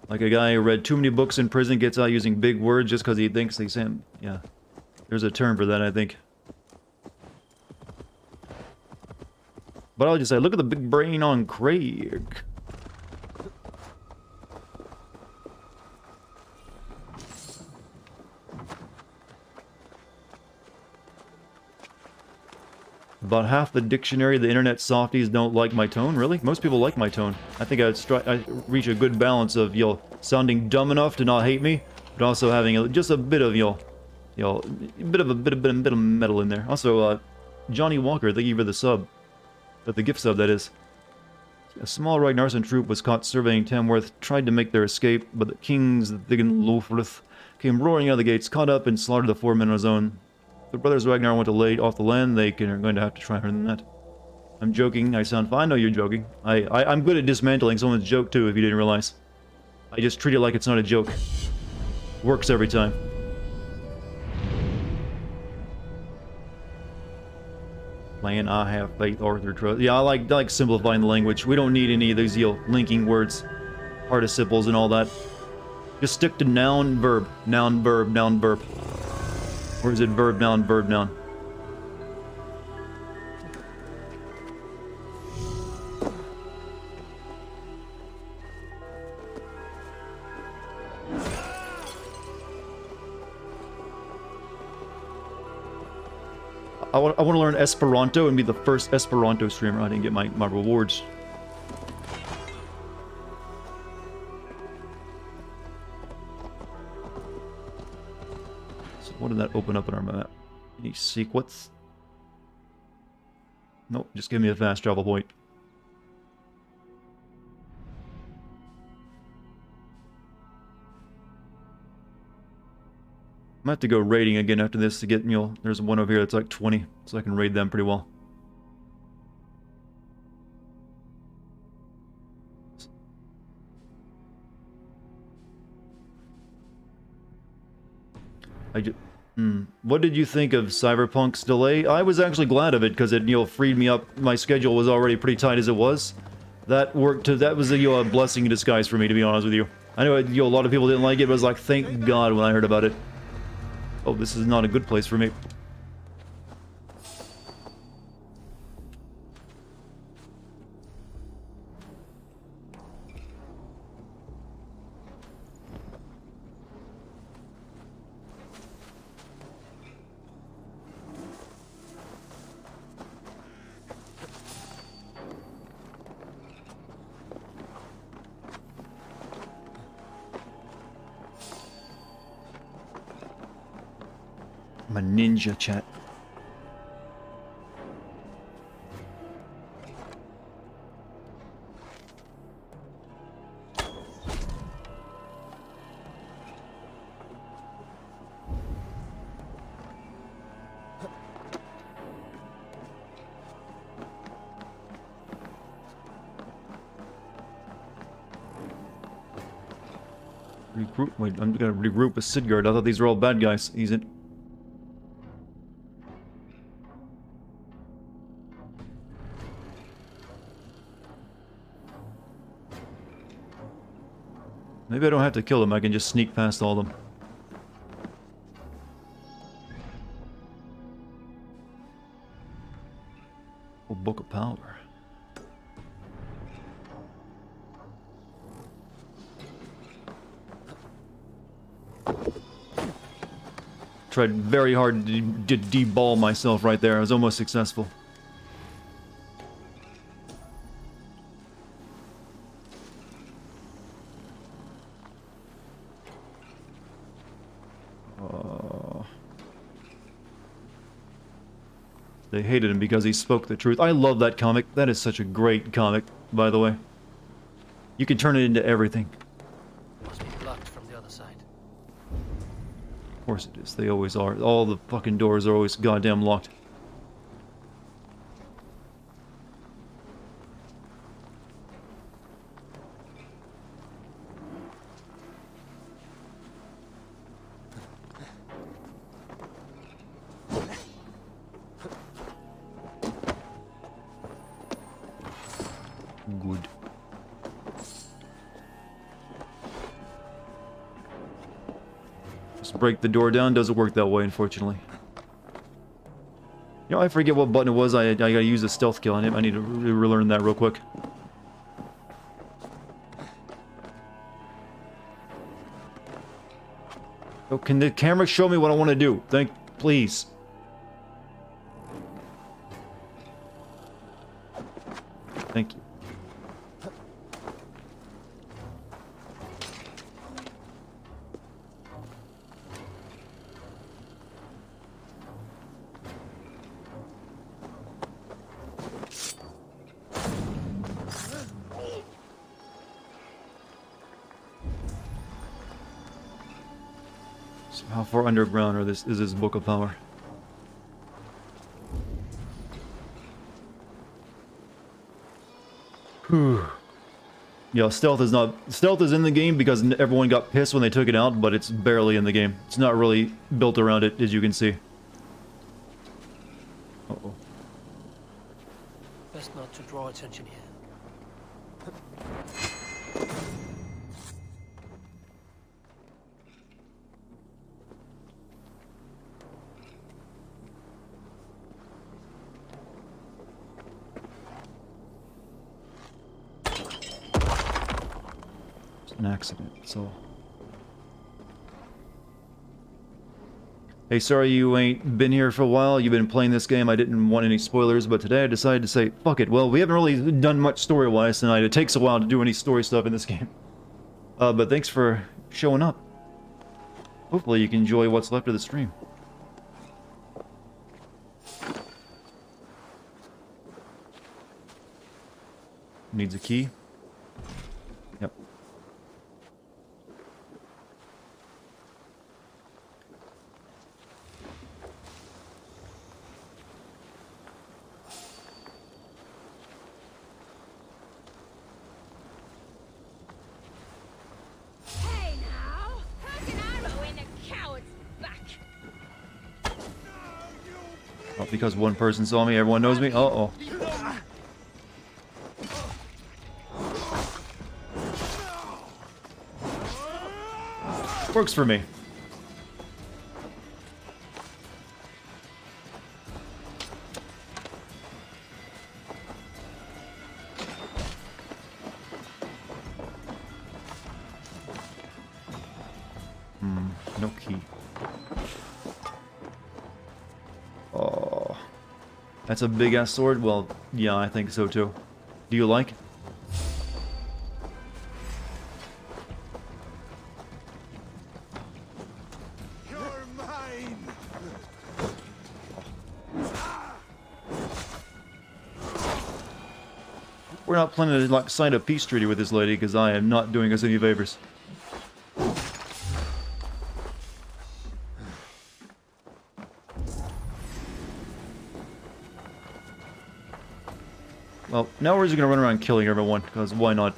Like a guy who read too many books in prison gets out using big words just because he thinks he's him. Yeah. There's a term for that, I think. But I'll just say, look at the big brain on Craig. About half the dictionary, the internet softies don't like my tone. Really? Most people like my tone. I think I reach a good balance of, sounding dumb enough to not hate me, but also having just a bit of, a bit of metal in there. Also, Johnny Walker, thank you for the sub. The gift sub, that is. A small Ragnarson troop was caught surveying Tamworth, tried to make their escape, but the kings, the Dartigan Lofrith, came roaring out of the gates, caught up and slaughtered the 4 men on his own. The brothers Ragnar went to lay off the land, they are going to have to try harder than that. I'm joking, I sound fine, I know you're joking. I'm good at dismantling someone's joke too, if you didn't realize. I just treat it like it's not a joke. Works every time. Plan, I have faith, Arthur trust. Yeah, I like simplifying the language. We don't need any of these, linking words, participles and all that. Just stick to noun, verb, noun, verb, noun, verb. Or is it verb, noun, verb, noun? I want to learn Esperanto and be the first Esperanto streamer. I didn't get my rewards. So what did that open up on our map? Any sequence? Nope, just give me a fast travel point. I'm gonna have to go raiding again after this to get, there's one over here that's like 20, so I can raid them pretty well. What did you think of Cyberpunk's delay? I was actually glad of it because it, freed me up. My schedule was already pretty tight as it was. That worked. That was a blessing in disguise for me, to be honest with you. I know a lot of people didn't like it, but I was like, thank God when I heard about it. Oh, this is not a good place for me. I'm a ninja, chat. Regroup. Wait, I'm gonna regroup with Sidgard. I thought these were all bad guys. He's in. Maybe I don't have to kill them, I can just sneak past all of them. Oh, Book of Power. Tried very hard to de-ball myself right there. I was almost successful. They hated him because he spoke the truth. I love that comic. That is such a great comic, by the way. You can turn it into everything.
Must be blocked from the other side.
Of course it is. They always are. All the fucking doors are always goddamn locked. Good. Just break the door down. Doesn't work that way, unfortunately. You know, I forget what button it was. I gotta use a stealth kill on him. I need to relearn that real quick. Oh, can the camera show me what I want to do? Please. Thank you. So how far underground is this Book of Power? Whew. Yeah, stealth is in the game because everyone got pissed when they took it out, but it's barely in the game. It's not really built around it, as you can see. Uh-oh.
Best not to draw attention here.
An accident, so... Hey, sorry you ain't been here for a while. You've been playing this game. I didn't want any spoilers, but today I decided to say, fuck it. Well, we haven't really done much story-wise tonight. It takes a while to do any story stuff in this game. But thanks for showing up. Hopefully you can enjoy what's left of the stream. Needs a key. Yep. Not because one person saw me, everyone knows me. Uh-oh. Works for me. No key. Oh. That's a big-ass sword? Well, yeah, I think so too. Do you like it? We're not planning to like sign a peace treaty with this lady because I am not doing us any favors. Well, now we're just gonna run around killing everyone, because why not?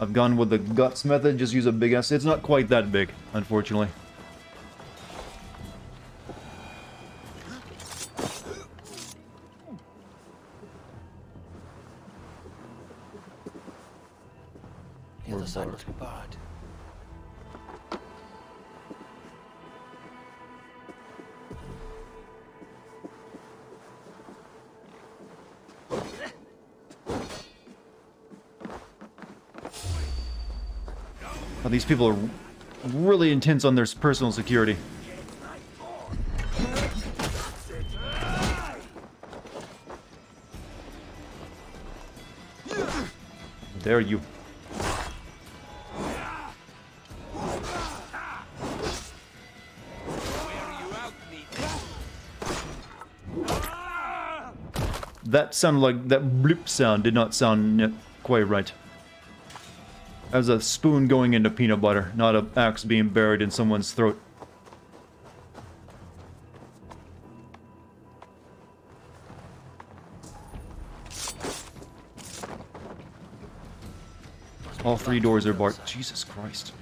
I've gone with the guts method, just use a big ass. It's not quite that big, unfortunately.
The other side must be barred.
Oh, these people are really intense on their personal security. Dare you. That sounded like, that bloop sound did not sound quite right. That was a spoon going into peanut butter, not an axe being buried in someone's throat. All three doors are barred. Jesus Christ.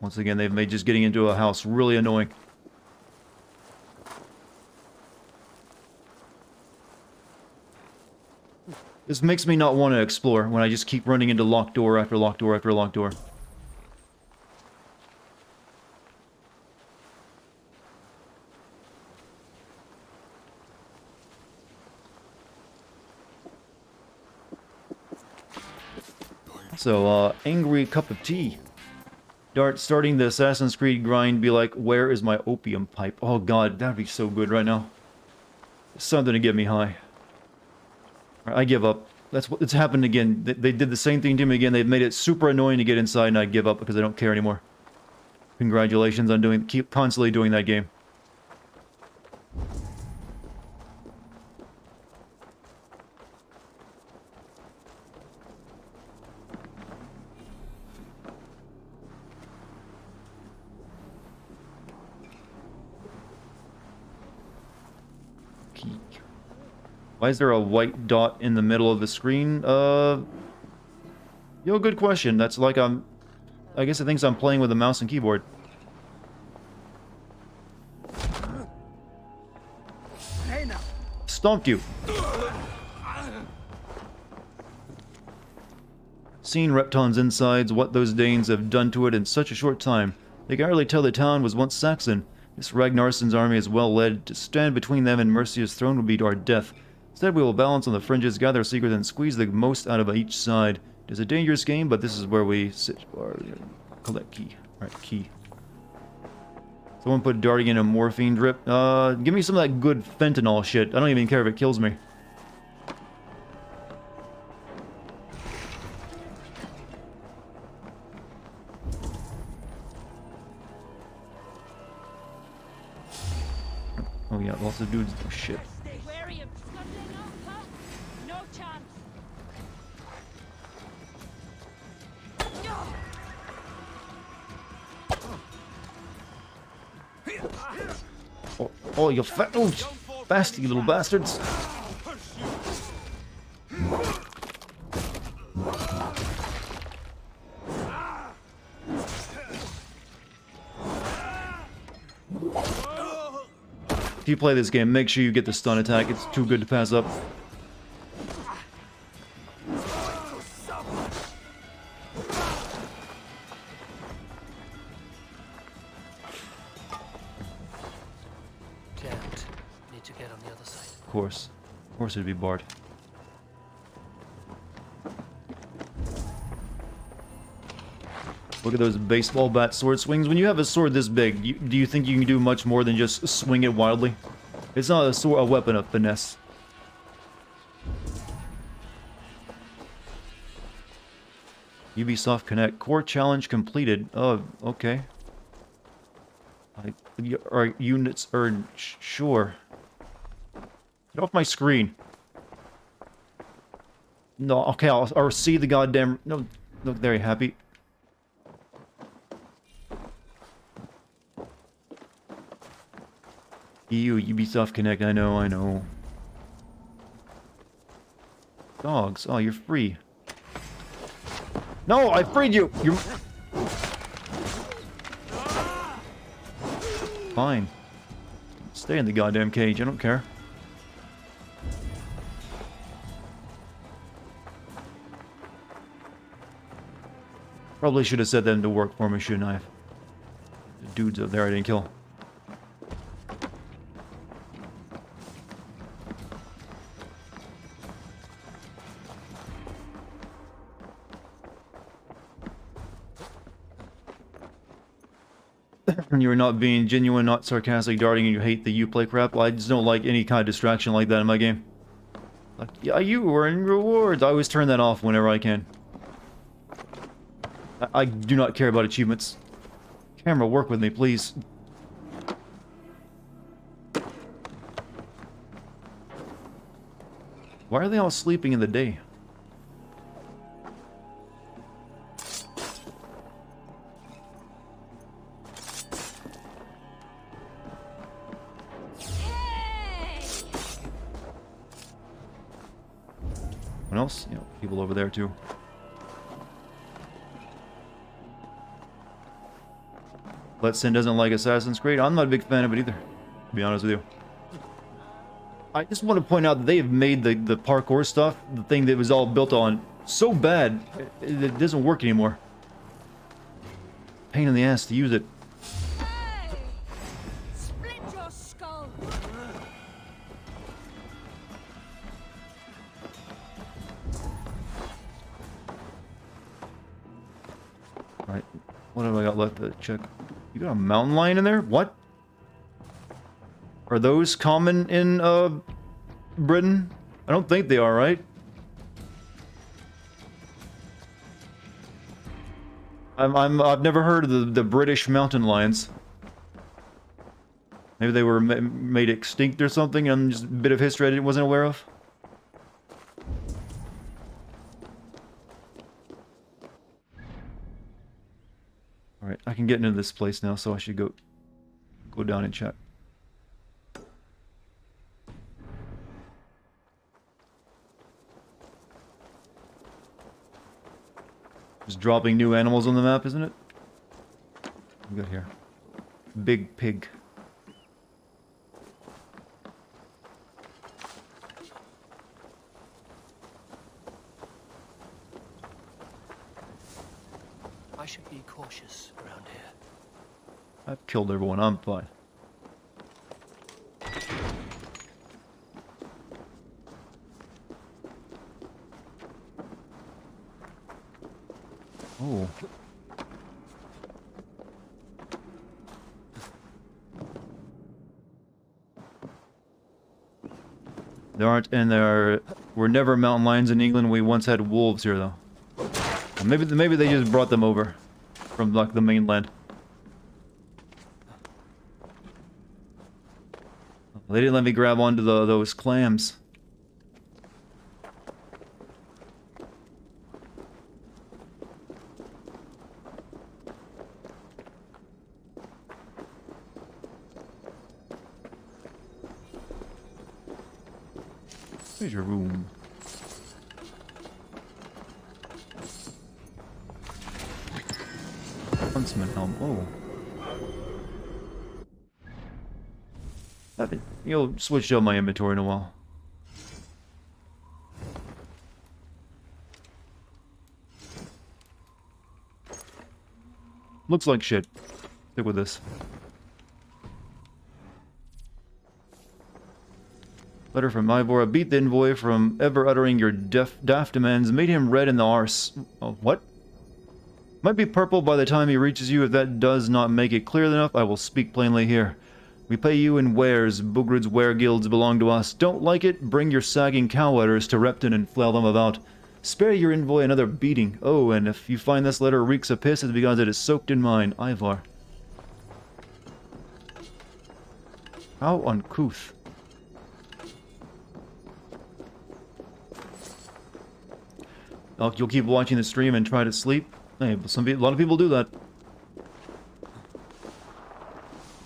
Once again, they've made just getting into a house really annoying. This makes me not want to explore when I just keep running into locked door after locked door after locked door. So, angry cup of tea. Dart, starting the Assassin's Creed grind, be like, where is my opium pipe? Oh god, that'd be so good right now. Something to get me high. I give up. That's what it's happened again. They did the same thing to me again. They've made it super annoying to get inside, and I give up because I don't care anymore. Congratulations on keep constantly doing that game. Why is there a white dot in the middle of the screen? Good question. That's like I guess it thinks I'm playing with a mouse and keyboard.
Hey now.
Stomped you. Seen Repton's insides, what those Danes have done to it in such a short time. They can hardly tell the town was once Saxon. This Ragnarsson's army is well led. To stand between them and Mercia's throne would be our death. Instead, we will balance on the fringes, gather secrets, and squeeze the most out of each side. It is a dangerous game, but this is where we sit. Collect key. Alright, key. Someone put Dartigan in a morphine drip. Give me some of that good fentanyl shit. I don't even care if it kills me. Oh yeah, lots of dudes. Oh shit. Oh, you fat, oh, fasty little bastards! If you play this game, make sure you get the stun attack. It's too good to pass up. Of course it'd be barred. Look at those baseball bat sword swings. When you have a sword this big, do you think you can do much more than just swing it wildly? It's not a weapon of finesse. Ubisoft Connect. Core challenge completed. Oh, okay. Our units earned. Sure. Get off my screen. No, okay, I'll see the goddamn... No, look, very happy. Ubisoft Connect, I know. Dogs, oh, you're free. No, I freed you! You're... Fine. Stay in the goddamn cage, I don't care. Probably should have set them to work for me, shouldn't I? The dudes up there I didn't kill. You're not being genuine, not sarcastic, darting, and you hate the Uplay crap. I just don't like any kind of distraction like that in my game. Like, yeah, you earn rewards. I always turn that off whenever I can. I do not care about achievements. Camera, work with me, please. Why are they all sleeping in the day? Anyone else? Yeah, people over there too. Let Sin doesn't like Assassin's Creed. I'm not a big fan of it either, to be honest with you. I just want to point out that they have made the parkour stuff, the thing that was all built on, so bad, it doesn't work anymore. Pain in the ass to use it.
Split your skull.
Right, what have I got left to check? You got a mountain lion in there? What? Are those common in, Britain? I don't think they are, right? I've never heard of the British mountain lions. Maybe they were made extinct or something, and just a bit of history I wasn't aware of. Alright, I can get into this place now, so I should go down and check. Just dropping new animals on the map, isn't it? We got here. Big pig.
I should be cautious around here.
I've killed everyone, I'm fine. Oh. There were never mountain lions in England. We once had wolves here, though. Maybe they just brought them over from, like, the mainland. They didn't let me grab onto those clams. Where's your room? Huntsman helm. Oh. You'll switch up my inventory in a while. Looks like shit. Stick with this. Letter from Ivor. I beat the envoy from ever uttering your daft demands. Made him red in the arse. Oh, what? Might be purple by the time he reaches you. If that does not make it clear enough, I will speak plainly here. We pay you in wares. Bugred's ware guilds belong to us. Don't like it? Bring your sagging cow udders to Repton and flail them about. Spare your envoy another beating. Oh, and if you find this letter reeks of piss, it's because it is soaked in mine. Ivar. How uncouth. Oh, you'll keep watching the stream and try to sleep? Hey, a lot of people do that.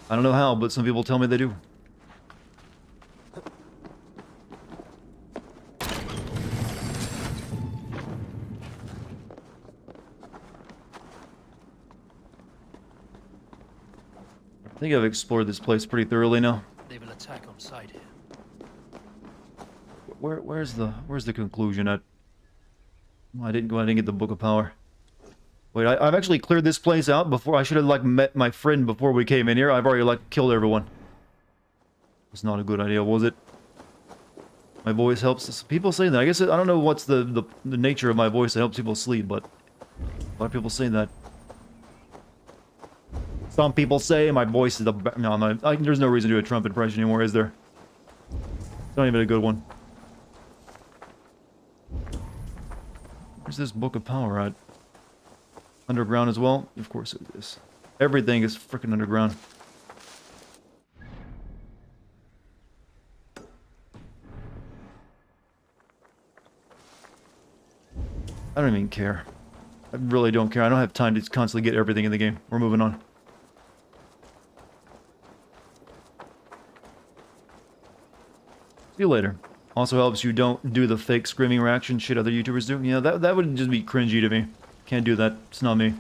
I don't know how, but some people tell me they do. I think I've explored this place pretty thoroughly now.
They will attack on sight here.
Where's the conclusion at? Oh, I didn't get the Book of Power. Wait, I've actually cleared this place out before. I should have, like, met my friend before we came in here. I've already, like, killed everyone. It's not a good idea, was it? My voice helps. People say that. I guess I don't know what's the nature of my voice that helps people sleep, but a lot of people say that. Some people say my voice is the... No, there's no reason to do a Trump impression anymore, is there? It's not even a good one. Where's this Book of Power at? Underground as well? Of course it is. Everything is freaking underground. I don't even care. I really don't care. I don't have time to constantly get everything in the game. We're moving on. See you later. Also helps you don't do the fake screaming reaction shit other YouTubers do. Yeah, that would just be cringy to me. Can't do that. It's not me.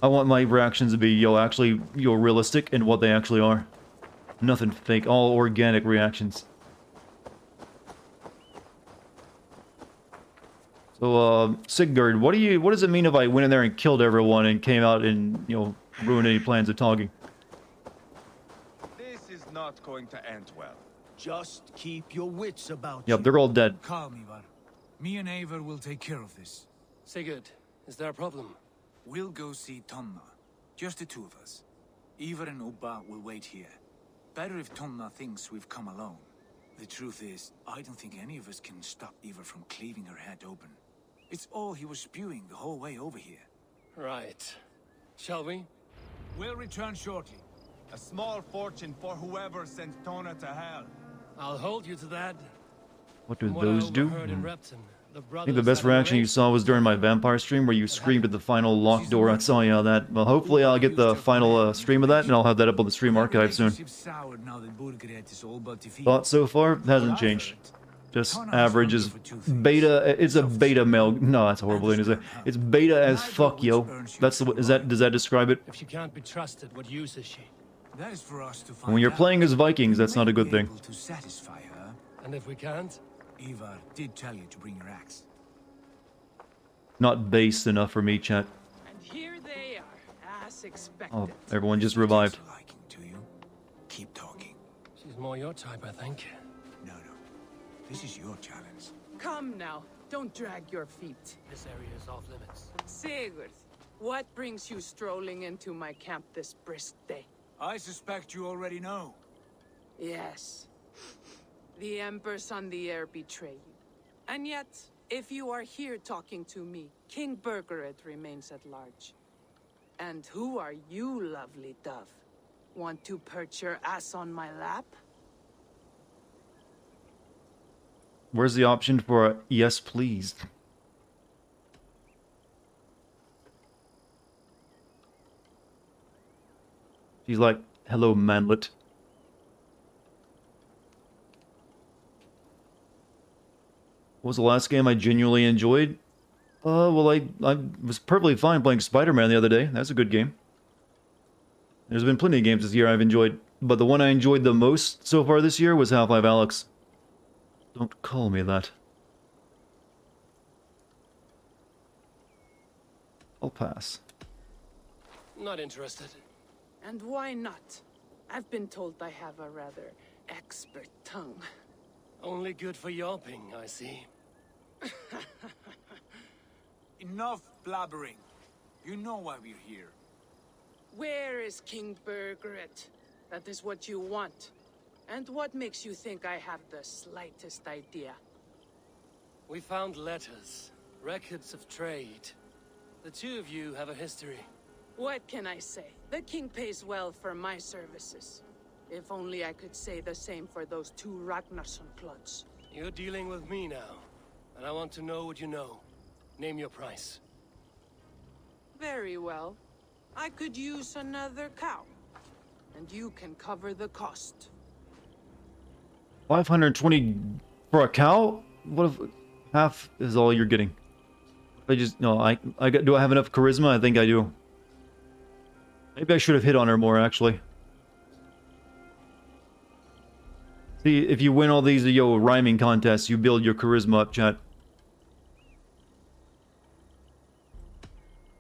I want my reactions to be, actually, realistic in what they actually are. Nothing fake, all organic reactions. So, Sigurd, what does it mean if I went in there and killed everyone and came out and, ruined any plans of Talking?
This is not going to end well.
Just keep your wits about
Yep, they're all dead.
Calm, Ivar. Me and Eivor will take care of this.
Sigurd, is there a problem?
We'll go see Tonna. Just the two of us. Ivar and Ubba will wait here. Better if Tonna thinks we've come alone. The truth is, I don't think any of us can stop Ivar from cleaving her head open. It's all he was spewing the whole way over here.
Right. Shall we?
We'll return shortly.
A small fortune for whoever sent Tona to hell.
I'll hold you to that.
What do those do? I think the best
brothers had a
reaction you
race.
saw was during my vampire stream where you screamed at the final locked door. I saw you on that. Well, hopefully I'll get the final stream of that, and I'll have that up on the stream archive soon. Thought so far hasn't changed. Just average is beta. It's a beta male. No, that's a horrible thing to say. It's beta as fuck, yo. That's the. Does that describe it?
If she can't be trusted, what use is she?
That is for us to find
When you're
out.
playing as Vikings, that's not a good thing.
To satisfy her.
And if we can't?
Ivar did tell you to bring your axe.
Not based enough for me, chat.
And here they are, as expected.
Oh, everyone just revived.
Keep talking.
She's more your type, I think.
No. This is your challenge.
Come now, don't drag your feet.
This area is off limits.
Sigurd, what brings you strolling into my camp this brisk day?
I suspect you already know.
Yes. The Embers on the air betray you. And yet, if you are here talking to me, King Burgered remains at large. And who are you, lovely dove? Want to perch your ass on my lap?
Where's the option for a yes, please? She's like, hello, manlet. What was the last game I genuinely enjoyed? Well, I was perfectly fine playing Spider-Man the other day. That's a good game. There's been plenty of games this year I've enjoyed, but the one I enjoyed the most so far this year was Half-Life Alyx. Don't call me that. I'll pass.
Not interested.
And why not? I've been told I have a rather expert tongue.
Only good for yelping, I see.
Enough blabbering. You know why we're here.
Where is King Burgered? That is what you want. And what makes you think I have the slightest idea?
We found letters, records of trade. The two of you have a history.
What can I say? The king pays well for my services. If only I could say the same for those two Ragnarsson clods.
You're dealing with me now, and I want to know what you know. Name your price.
Very well. I could use another cow. And you can cover the cost.
520 for a cow? What if half is all you're getting? Do I have enough charisma? I think I do. Maybe I should have hit on her more, actually. See, if you win all these rhyming contests, you build your charisma up, chat.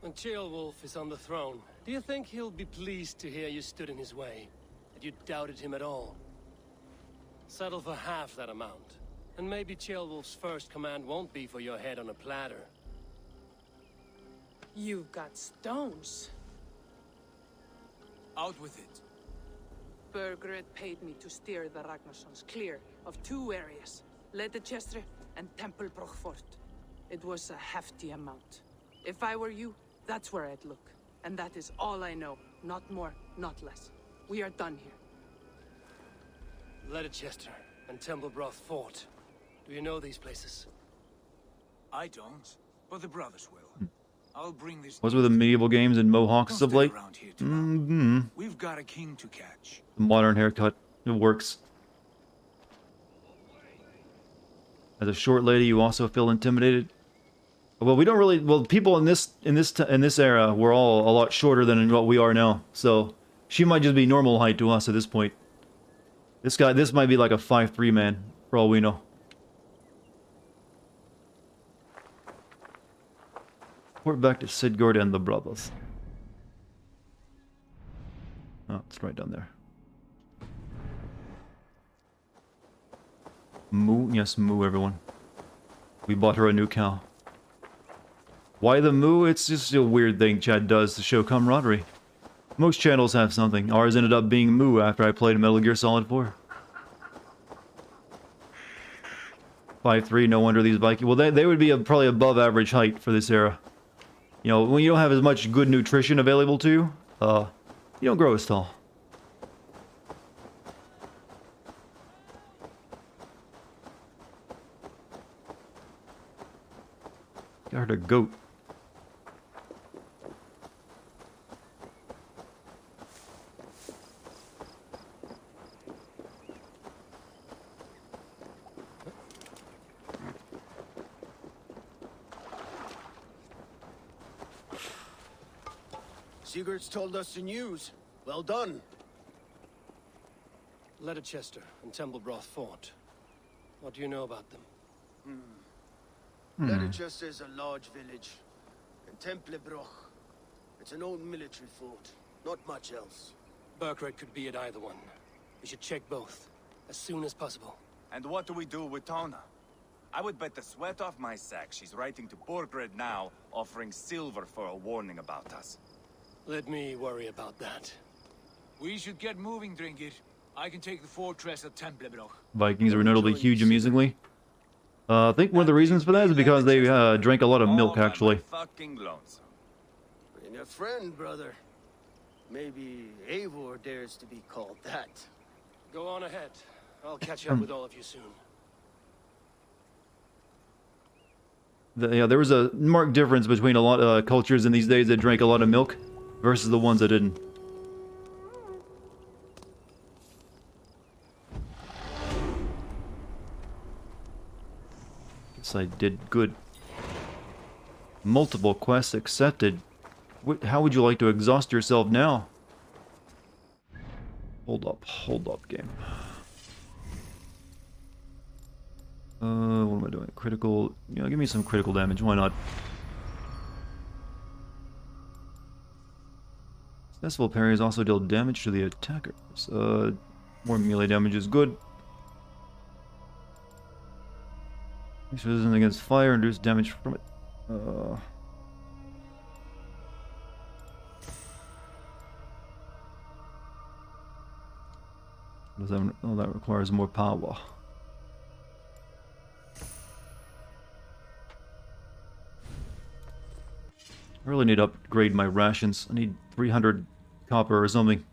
When Ceolwulf is on the throne, do you think he'll be pleased to hear you stood in his way? That you doubted him at all? Settle for half that amount. And maybe Ceolwulf's first command won't be for your head on a platter.
You've got stones.
Out with it.
Burgered paid me to steer the Ragnarssons clear of two areas, Ledechestre and Temple Brochfort. It was a hefty amount. If I were you, that's where I'd look. And that is all I know. Not more, not less. We are done here.
Ledechestre and Templebroth Fort. Do you know these places?
I don't, but the brothers will. I'll bring this.
What's with the medieval games and mohawks of late?
We've got a king to catch.
The modern haircut. It works. As a short lady, you also feel intimidated? Well, we don't really. Well, people in this era were all a lot shorter than what we are now. So she might just be normal height to us at this point. This might be like a 5'3" man, for all we know. We're back to Scabbard and the brothers. Oh, it's right down there. Moo, yes, moo, everyone. We bought her a new cow. Why the moo? It's just a weird thing Chad does to show camaraderie. Most channels have something. Ours ended up being moo after I played Metal Gear Solid 4. 5'3", no wonder these Vikings... Well, they would be probably above average height for this era. You know, when you don't have as much good nutrition available to you, you don't grow as tall. Got a goat.
Sigurd's told us the news. Well done.
Chester and Templebroth fought. What do you know about them?
Leatherchester is a large village. And Templebroch, it's an old military fort. Not much else.
Burkred could be at either one. We should check both, as soon as possible.
And what do we do with Tona? I would bet the sweat off my sack she's writing to Borgred now, offering silver for a warning about us.
Let me worry about that.
We should get moving, Drinkit. I can take the fortress of Templebroch.
Vikings were notably huge, amusingly. I think one of the reasons for that is because they drank a lot of milk, actually.
Fucking lonesome.
And a friend, brother. Maybe Eivor dares to be called that.
Go on ahead. I'll catch up with all of you soon.
Yeah, there was a marked difference between a lot of cultures in these days that drank a lot of milk versus the ones that didn't. Guess I did good. Multiple quests accepted. How would you like to exhaust yourself now? Hold up, game. What am I doing? Critical... Yeah, give me some critical damage, why not? Successful parries also deal damage to the attackers. More melee damage is good. Resistance against fire, reduce damage from it. Does that, oh, that requires more power. I really need to upgrade my rations. I need 300 copper or something.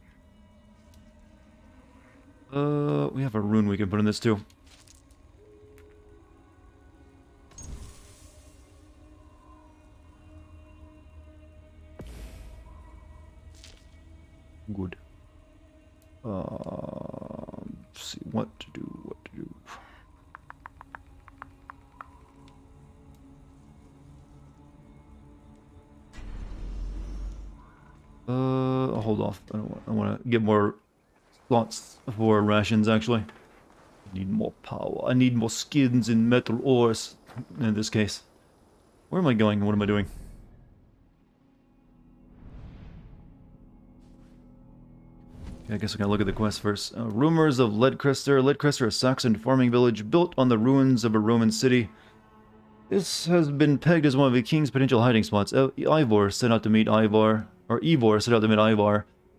We have a rune we can put in this too. Good. Let's see what to do. I'll hold off. I want to get more slots for rations, actually. I need more power. I need more skins in metal ores, in this case. Where am I going? What am I doing? Okay, I guess I gotta look at the quest first. Rumors of Ledcrester. Ledcrester, a Saxon farming village built on the ruins of a Roman city. This has been pegged as one of the king's potential hiding spots. Eivor set out to meet Ivar,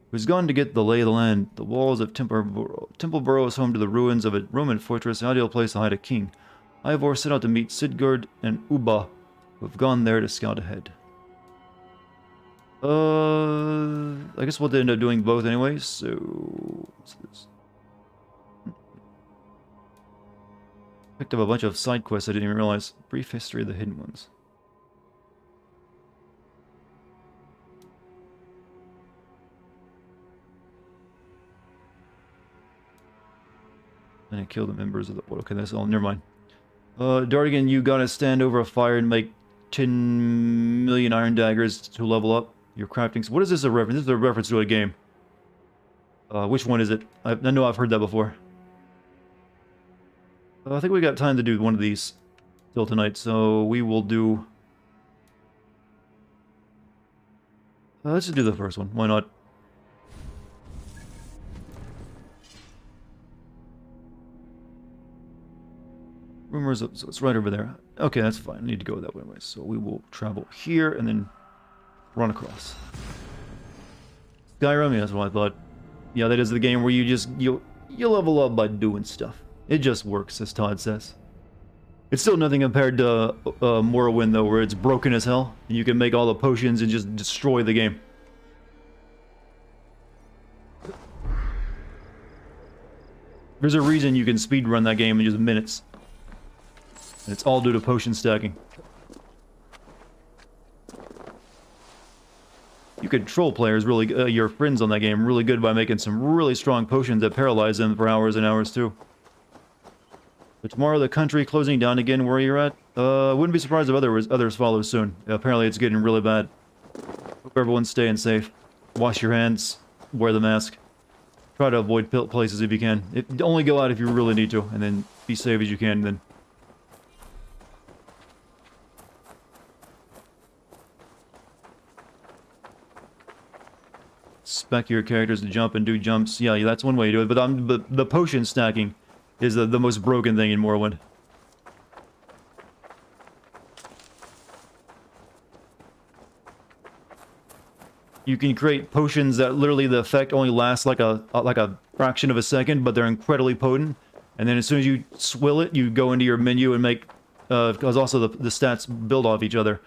who's gone to get the lay of the land. The walls of Templeborough is home to the ruins of a Roman fortress, an ideal place to hide a king. Eivor set out to meet Scabbard and Ubba, who have gone there to scout ahead. I guess we'll end up doing both anyway, so... What's this? Picked up a bunch of side quests I didn't even realize. Brief history of the hidden ones. And I killed the members of the... Okay, that's all. Never mind. Dartigan, you gotta stand over a fire and make 10 million iron daggers to level up your crafting. What is this a reference? This is a reference to a game. Which one is it? I know I've heard that before. I think we got time to do one of these still tonight, so we will do... let's just do the first one. Why not? Rumors, so it's right over there. Okay, that's fine. I need to go that way anyway. So we will travel here and then run across. Skyrim, yeah, that's what I thought. Yeah, that is the game where you level up by doing stuff. It just works, as Todd says. It's still nothing compared to Morrowind, though, where it's broken as hell, and you can make all the potions and just destroy the game. There's a reason you can speedrun that game in just minutes. And it's all due to potion stacking. You could troll players really, your friends on that game really good by making some really strong potions that paralyze them for hours and hours too. But tomorrow the country closing down again where you're at. Wouldn't be surprised if others follow soon. Apparently it's getting really bad. Hope everyone's staying safe. Wash your hands. Wear the mask. Try to avoid places if you can. Only go out if you really need to, and then be safe as you can then. Spec your characters to jump and do jumps. Yeah, that's one way to do it. But the potion stacking is the most broken thing in Morrowind. You can create potions that literally the effect only lasts like a fraction of a second, but they're incredibly potent. And then as soon as you swill it, you go into your menu and make, because also the stats build off each other.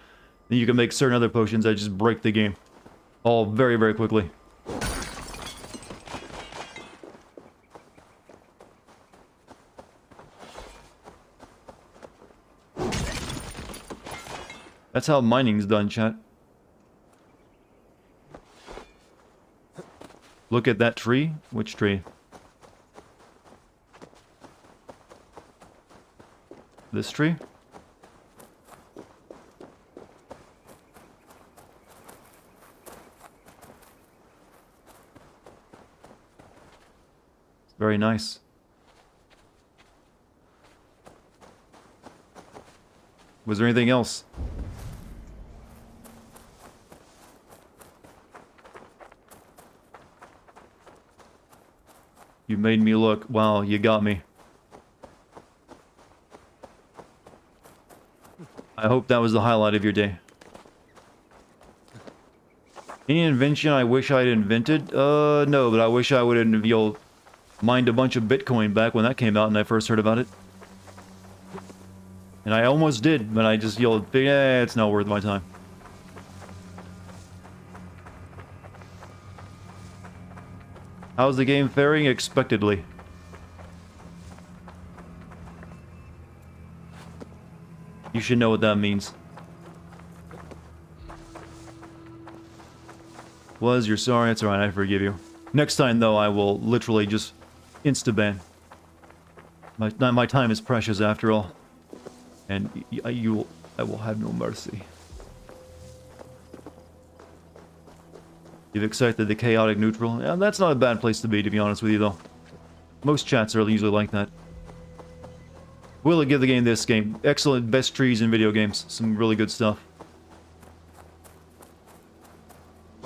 Then you can make certain other potions that just break the game, all very, very quickly. That's how mining's done, chat. Look at that tree. Which tree? This tree? Very nice. Was there anything else? You made me look. Wow, you got me. I hope that was the highlight of your day. Any invention I wish I'd invented? No, but I wish I would have, mined a bunch of Bitcoin back when that came out and I first heard about it. And I almost did, but I just yeah, it's not worth my time. How's the game faring? Expectedly. You should know what that means. You're sorry, it's alright, I forgive you. Next time, though, I will literally just insta-ban. My time is precious, after all. And I will have no mercy. You've accepted the chaotic neutral. Yeah, that's not a bad place to be honest with you, though. Most chats are usually like that. Will give the game this game. Excellent, best trees in video games. Some really good stuff.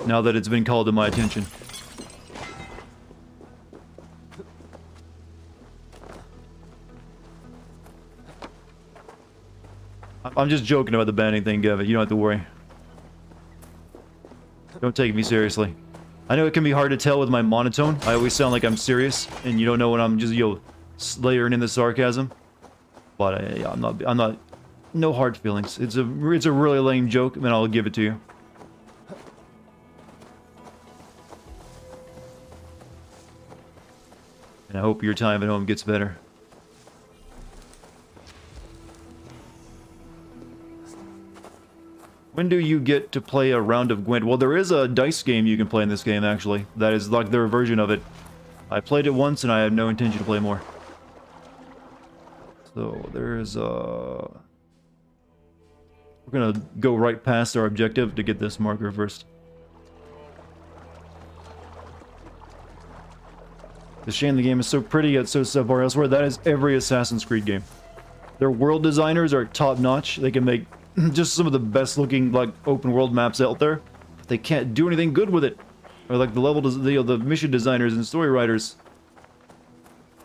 Now that it's been called to my attention. I'm just joking about the banning thing, Gavin. You don't have to worry. Don't take me seriously. I know it can be hard to tell with my monotone. I always sound like I'm serious, and you don't know when I'm just, layering in the sarcasm. But yeah, I'm not. No hard feelings. It's a really lame joke, and I'll give it to you. And I hope your time at home gets better. When do you get to play a round of Gwent? Well, there is a dice game you can play in this game, actually. That is like their version of it. I played it once, and I have no intention to play more. So, there's, We're We're gonna go right past our objective to get this marker first. The shame the game is so pretty yet so subpar elsewhere. That is every Assassin's Creed game. Their world designers are top-notch. They can make just some of the best-looking, like, open-world maps out there. They can't do anything good with it. Or like the mission designers and story writers.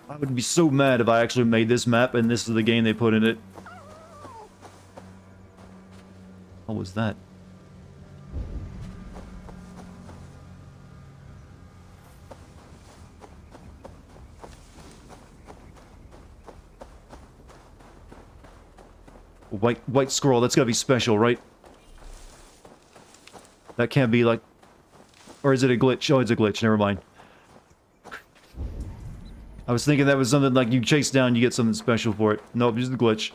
I would be so mad if I actually made this map and this is the game they put in it. What was that? White scroll, that's gotta be special, right? That can't be like... Or is it a glitch? Oh, it's a glitch, never mind. I was thinking that was something like you chase down, you get something special for it. Nope, just a glitch.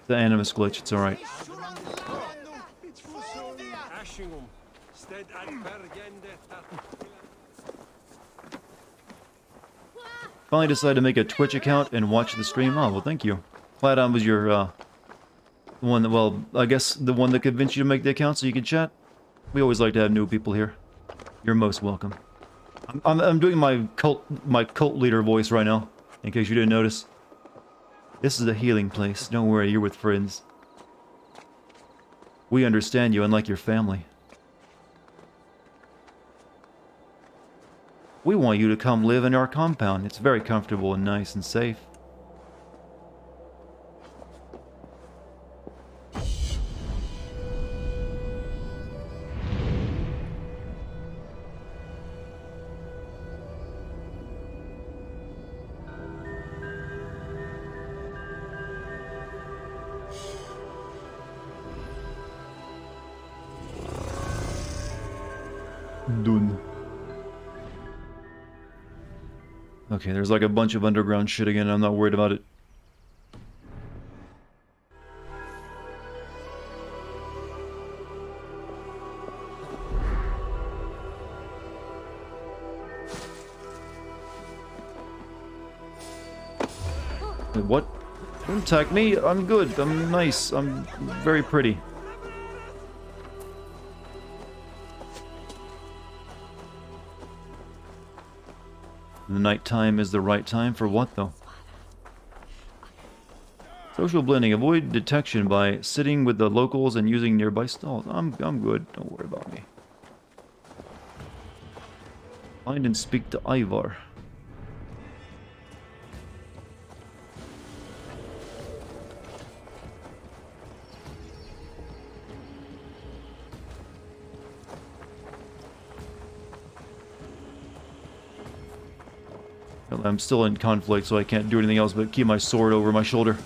The Animus glitch, it's alright. Finally decided to make a Twitch account and watch the stream. Oh, well, thank you. Glad I was your, one that, well, I guess the one that convinced you to make the account so you could chat. We always like to have new people here. You're most welcome. I'm doing my cult leader voice right now, in case you didn't notice. This is a healing place. Don't worry, you're with friends. We understand you, unlike your family. We want you to come live in our compound. It's very comfortable and nice and safe. Done. Okay, there's like a bunch of underground shit again. I'm not worried about it. Wait, what? Don't attack me. I'm good. I'm nice. I'm very pretty. The night time is the right time for what, though? Social blending. Avoid detection by sitting with the locals and using nearby stalls. I'm good. Don't worry about me. Find and speak to Ivar. I'm still in conflict, so I can't do anything else but keep my sword over my shoulder.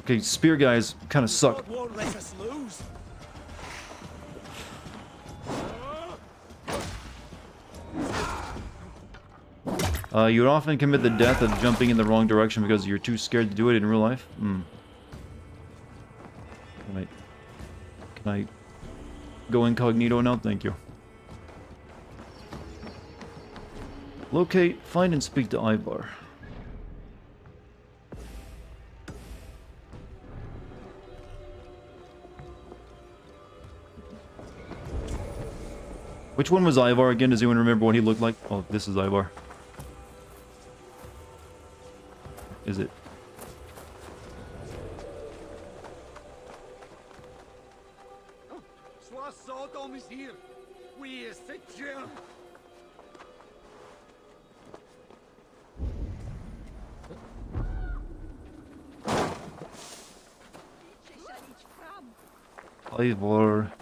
Okay, spear guys kind of suck.
Won't let us lose.
You would often commit the death of jumping in the wrong direction because you're too scared to do it in real life. Can I go incognito now? Thank you. Locate, find, and speak to Ivar. Which one was Ivar again? Does anyone remember what he looked like? Oh, this is Ivar. Is it?
Sodom is here. We are secure.
Ivar.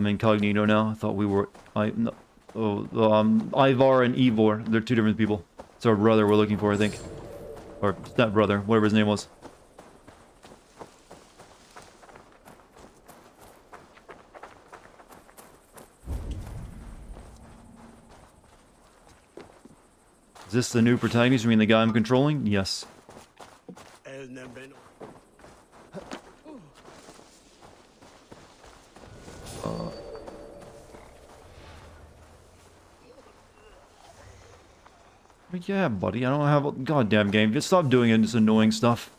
I'm incognito now. I thought we were... Ivar and Ivor. They're two different people. It's our brother we're looking for, I think. Or stepbrother, whatever his name was. Is this the new protagonist? You mean the guy I'm controlling? Yes. Yeah, buddy, I don't have a goddamn game. Just stop doing this annoying stuff.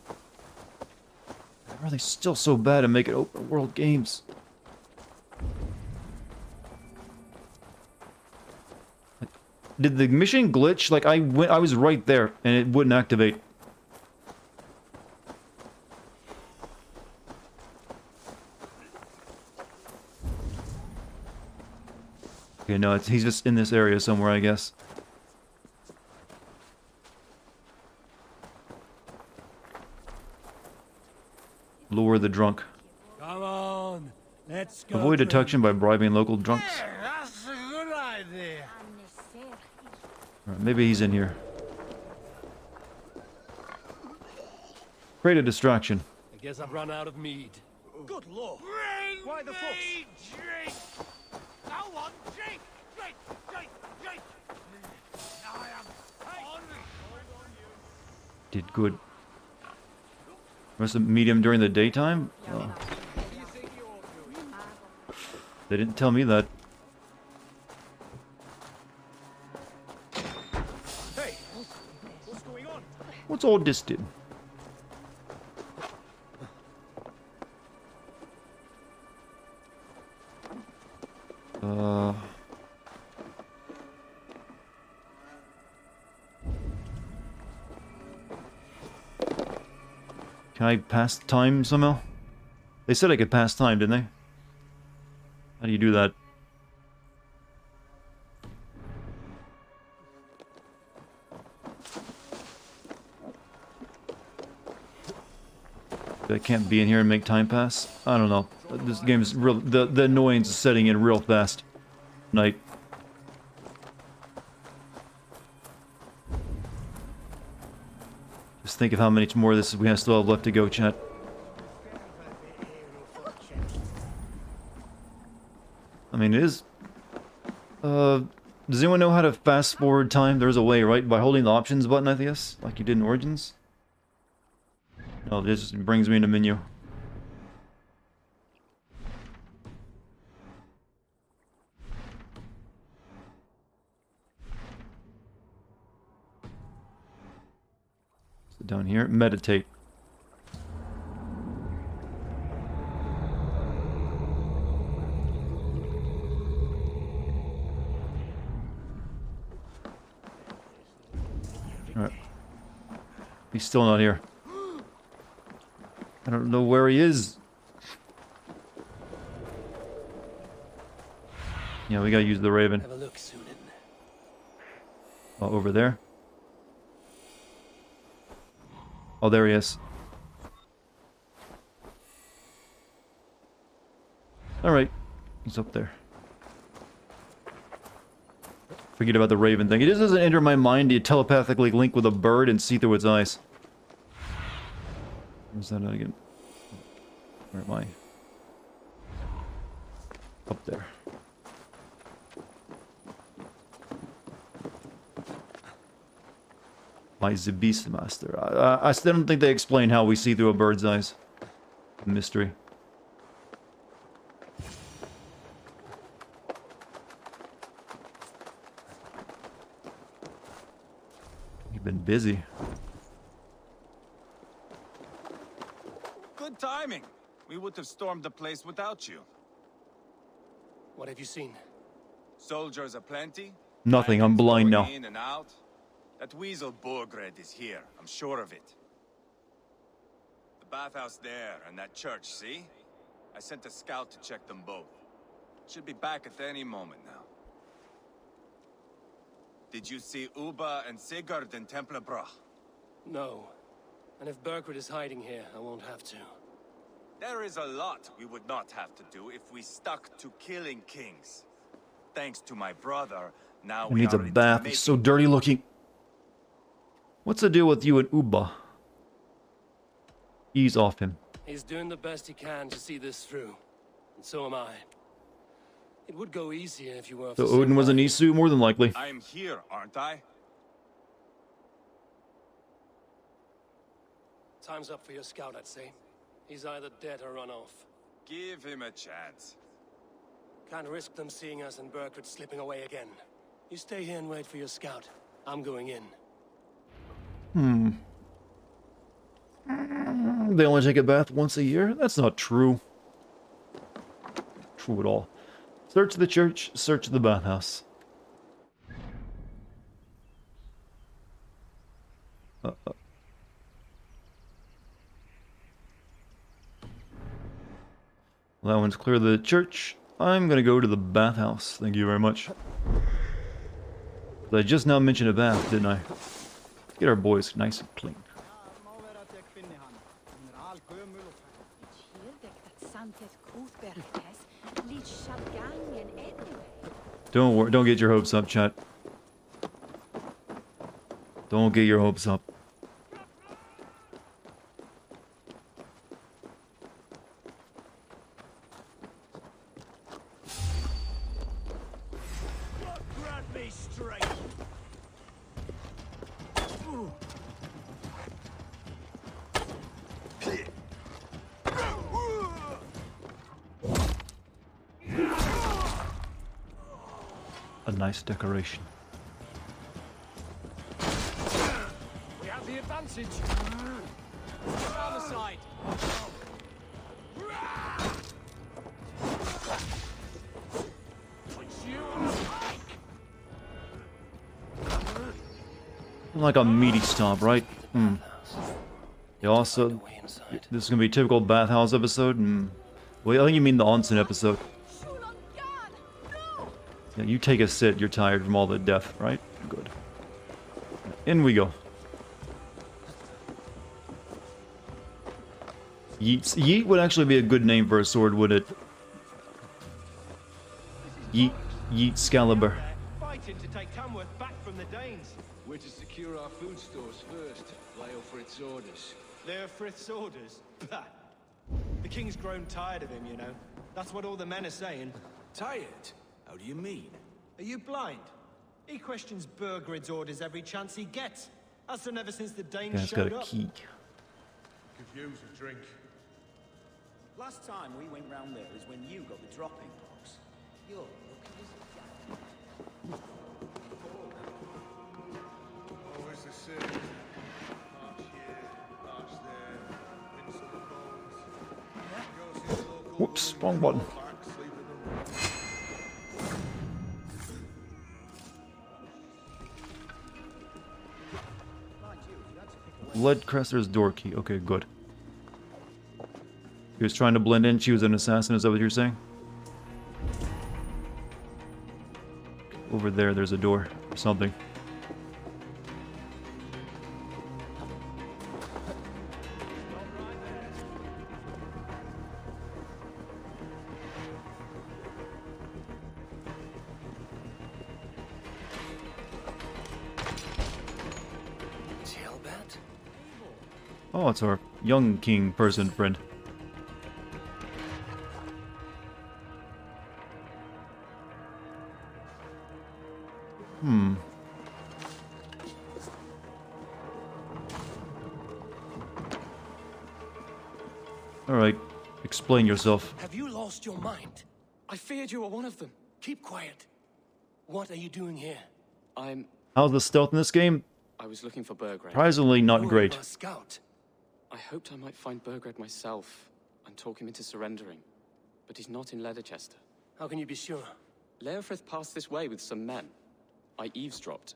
Why are they still so bad at making open world games? Did the mission glitch? Like I was right there and it wouldn't activate. Okay, no, he's just in this area somewhere, I guess. Lure the drunk.
Come on, let's go.
Avoid detection by bribing local drunks.
That's a good idea.
Alright, maybe he's in here. Create a distraction.
I guess I've run out of mead.
Good lord.
Why the fuss?
Drink! No one drink! Drink! Drink! Drink! Now I am hungry!
Did good. Must have meet him during the daytime? Oh. They didn't tell me that.
Hey, what's going on?
What's all this did? Can I pass time somehow? They said I could pass time, didn't they? How do you do that? I can't be in here and make time pass? I don't know. This game is real... The annoyance is setting in real fast. Night. Just think of how many more of this we still have left to go, chat. I mean, it is... does anyone know how to fast forward time? There's a way, right? By holding the options button, I guess? Like you did in Origins? No, this just brings me in the menu. So down here, meditate. Alright. He's still not here. I don't know where he is. Yeah, we gotta use the Raven.
Have a look, Sunan.
Oh, over there. Oh, there he is. Alright. He's up there. Forget about the Raven thing. It just doesn't enter my mind to telepathically link with a bird and see through its eyes. Where's that again? Where am I? Up there. Why is the Beastmaster? I still don't think they explain how we see through a bird's eyes. Mystery. You've been busy.
Good timing. We would have stormed the place without you.
What have you seen?
Soldiers aplenty.
Nothing, I'm blind now.
In and out. That weasel Borgred is here, I'm sure of it. The bathhouse there and that church, see? I sent a scout to check them both. Should be back at any moment now. Did you see Uba and Sigurd in Templebrach?
No. And if Berkred is hiding here, I won't have to.
There is a lot we would not have to do if we stuck to killing kings. Thanks to my brother, now
He
we
needs a
are into
bath. He's so dirty looking. What's the deal with you and Uba? Ease off him.
He's doing the best he can to see this through. And so am I. It would go easier if you were of
So
the same
Odin was an
mind.
Isu, more than likely.
I'm here, aren't I?
Time's up for your scout, I'd say. He's either dead or run off.
Give him a chance.
Can't risk them seeing us and Burkhardt slipping away again. You stay here and wait for your scout. I'm going in.
They only take a bath once a year? That's not true. True at all. Search the church, search the bathhouse. That one's clear the church. I'm gonna go to the bathhouse. Thank you very much. I just now mentioned a bath, didn't I? Get our boys nice and clean. Don't worry, don't get your hopes up, chat. Don't get your hopes up. A nice decoration.
We have the advantage. Get on the side.
Like a meaty stomp, right? Yeah, also, this is gonna be a typical bathhouse episode. Well, I think you mean the onsen episode. Yeah, you take a sit. You're tired from all the death, right? Good. In we go. Yeets. Yeet would actually be a good name for a sword, would it? Yeet. Yeet Scabbard.
Fighting to take Tamworth back from the Danes. We're to secure our food stores first. Leofrith's orders. Leofrith's orders? Bah. The king's grown tired of him, you know. That's what all the men are saying. Tired? How do you mean? Are you blind? He questions Burgred's orders every chance he gets. Has done ever since the Danes
Guy's
showed
got a
up.
key.
Confused with drink.
Last time we went round there is when you got the dropping box. You're looking as a jack.
Always the same. March here, march there, win some bones. Go see the local
Whoops, wrong button.
park, sleep in the room.
Leadcresser's door key. Okay, good. He was trying to blend in. She was an assassin. Is that what you're saying? Over there, there's a door or something. Oh, it's our young king person friend. Alright, explain yourself.
Have you lost your mind? I feared you were one of them. Keep quiet. What are you doing here?
How's the stealth in this game?
I was looking for Burgred.
Surprisingly not great.
Scout.
I hoped I might find Burgred myself and talk him into surrendering. But he's not in Leatherchester.
How can you be sure?
Leofrith passed this way with some men. I eavesdropped.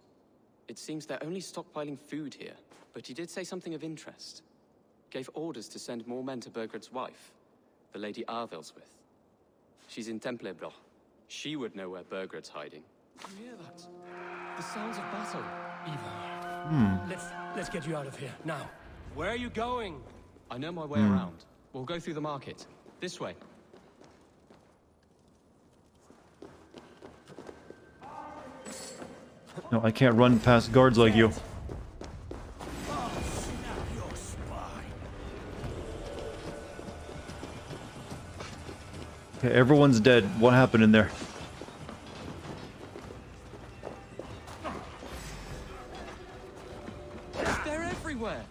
It seems they're only stockpiling food here, but he did say something of interest. Gave orders to send more men to Burgred's wife, the Lady Arvelswith. She's in Templebroch. She would know where Burgred's hiding. You hear that? The sounds of battle.
Eva. Let's get you out of here, now. Where are you going?
I know my way around. We'll go through the market. This way.
No, I can't run past guards like you. Okay, everyone's dead. What happened in there?
They're everywhere.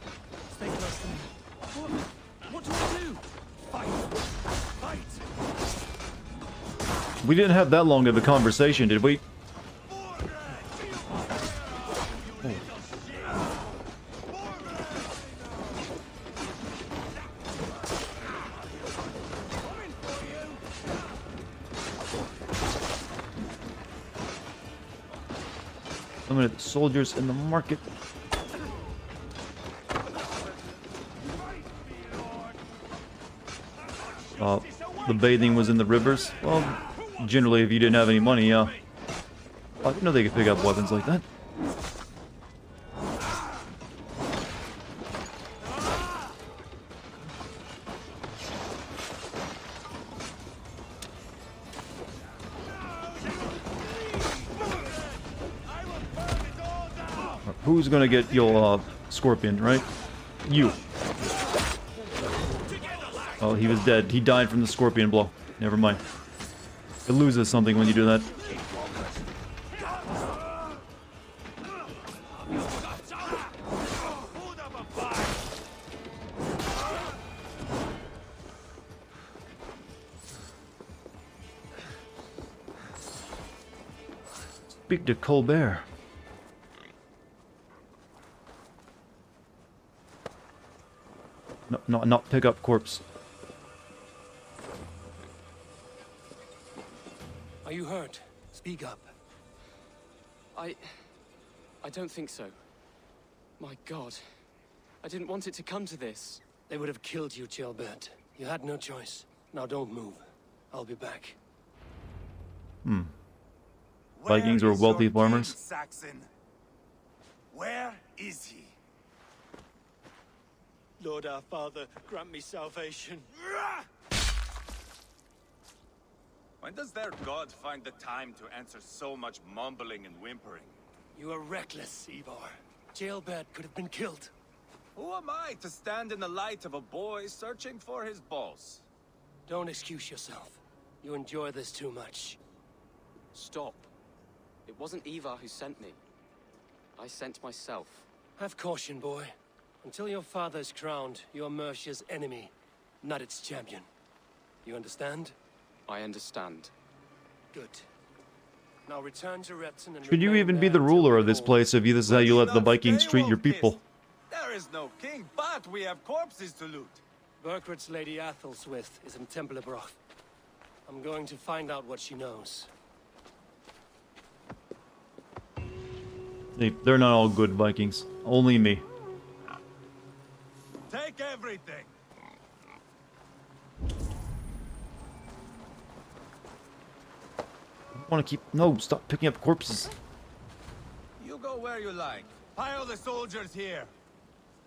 Stay close to me. What do I do? Fight! Fight!
We didn't have that long of a conversation, did we? Limited soldiers in the market. The bathing was in the rivers. Well, generally, if you didn't have any money, yeah. I didn't know they could pick up weapons like that. Who's gonna get your scorpion, right? You. Oh, he was dead. He died from the scorpion blow. Never mind. It loses something when you do that. Speak to Colbert. No, not pick up corpse.
Are you hurt? Speak up.
I don't think so. My God. I didn't want it to come to this.
They would have killed you, Gilbert. You had no choice. Now don't move. I'll be back.
Vikings were wealthy farmers.
Saxon? Where is he?
Lord our Father, grant me salvation.
When does their god find the time to answer so much mumbling and whimpering?
You are reckless, Ivar. Jailbird could have been killed.
Who am I to stand in the light of a boy searching for his balls?
Don't excuse yourself. You enjoy this too much.
Stop. It wasn't Ivar who sent me. I sent myself.
Have caution, boy. Until your father's crowned, you're Mercia's enemy, not its champion. You understand?
I understand.
Good. Now return to Repton and
Should you
remain
even be
there
the ruler
until
of this
the
place if this is how you let the Vikings treat your people?
There is no king, but we have corpses to loot.
Burkhart's Lady Athelstwith is in Templebroch. I'm going to find out what she knows.
They're not all good Vikings. Only me.
Take everything.
I want to keep... No, stop picking up corpses.
You go where you like. Pile the soldiers here.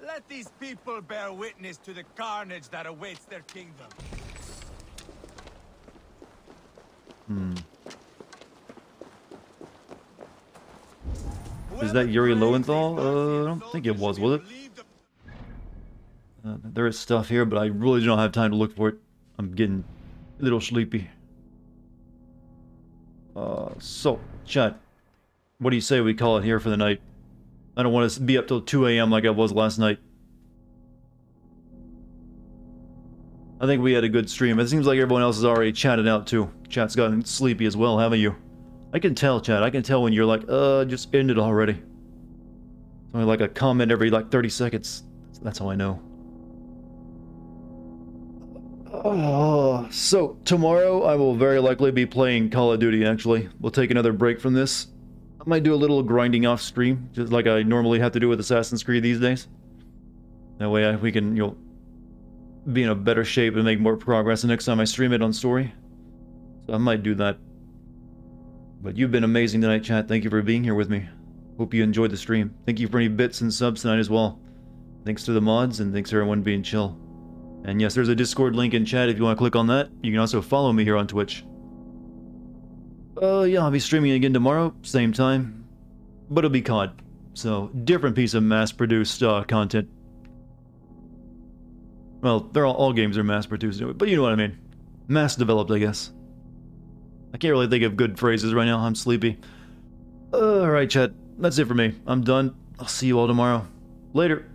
Let these people bear witness to the carnage that awaits their kingdom.
Is that Yuri Lowenthal? I don't think it was it? There is stuff here, but I really don't have time to look for it. I'm getting a little sleepy. So, chat. What do you say we call it here for the night? I don't want to be up till 2 a.m. like I was last night. I think we had a good stream. It seems like everyone else has already chatted out too. Chat's gotten sleepy as well, haven't you? I can tell, chat. I can tell when you're like, just end it already. It's only like a comment every like 30 seconds. That's how I know. So, tomorrow I will very likely be playing Call of Duty, actually. We'll take another break from this. I might do a little grinding off stream, just like I normally have to do with Assassin's Creed these days. That way we can, be in a better shape and make more progress the next time I stream it on story. So I might do that. But you've been amazing tonight, chat. Thank you for being here with me. Hope you enjoyed the stream. Thank you for any bits and subs tonight as well. Thanks to the mods, and thanks to everyone being chill. And yes, there's a Discord link in chat if you want to click on that. You can also follow me here on Twitch. Yeah, I'll be streaming again tomorrow, same time. But it'll be COD. So, different piece of mass-produced content. Well, they're all games are mass-produced, but you know what I mean. Mass-developed, I guess. I can't really think of good phrases right now, I'm sleepy. Alright, chat, that's it for me. I'm done. I'll see you all tomorrow. Later.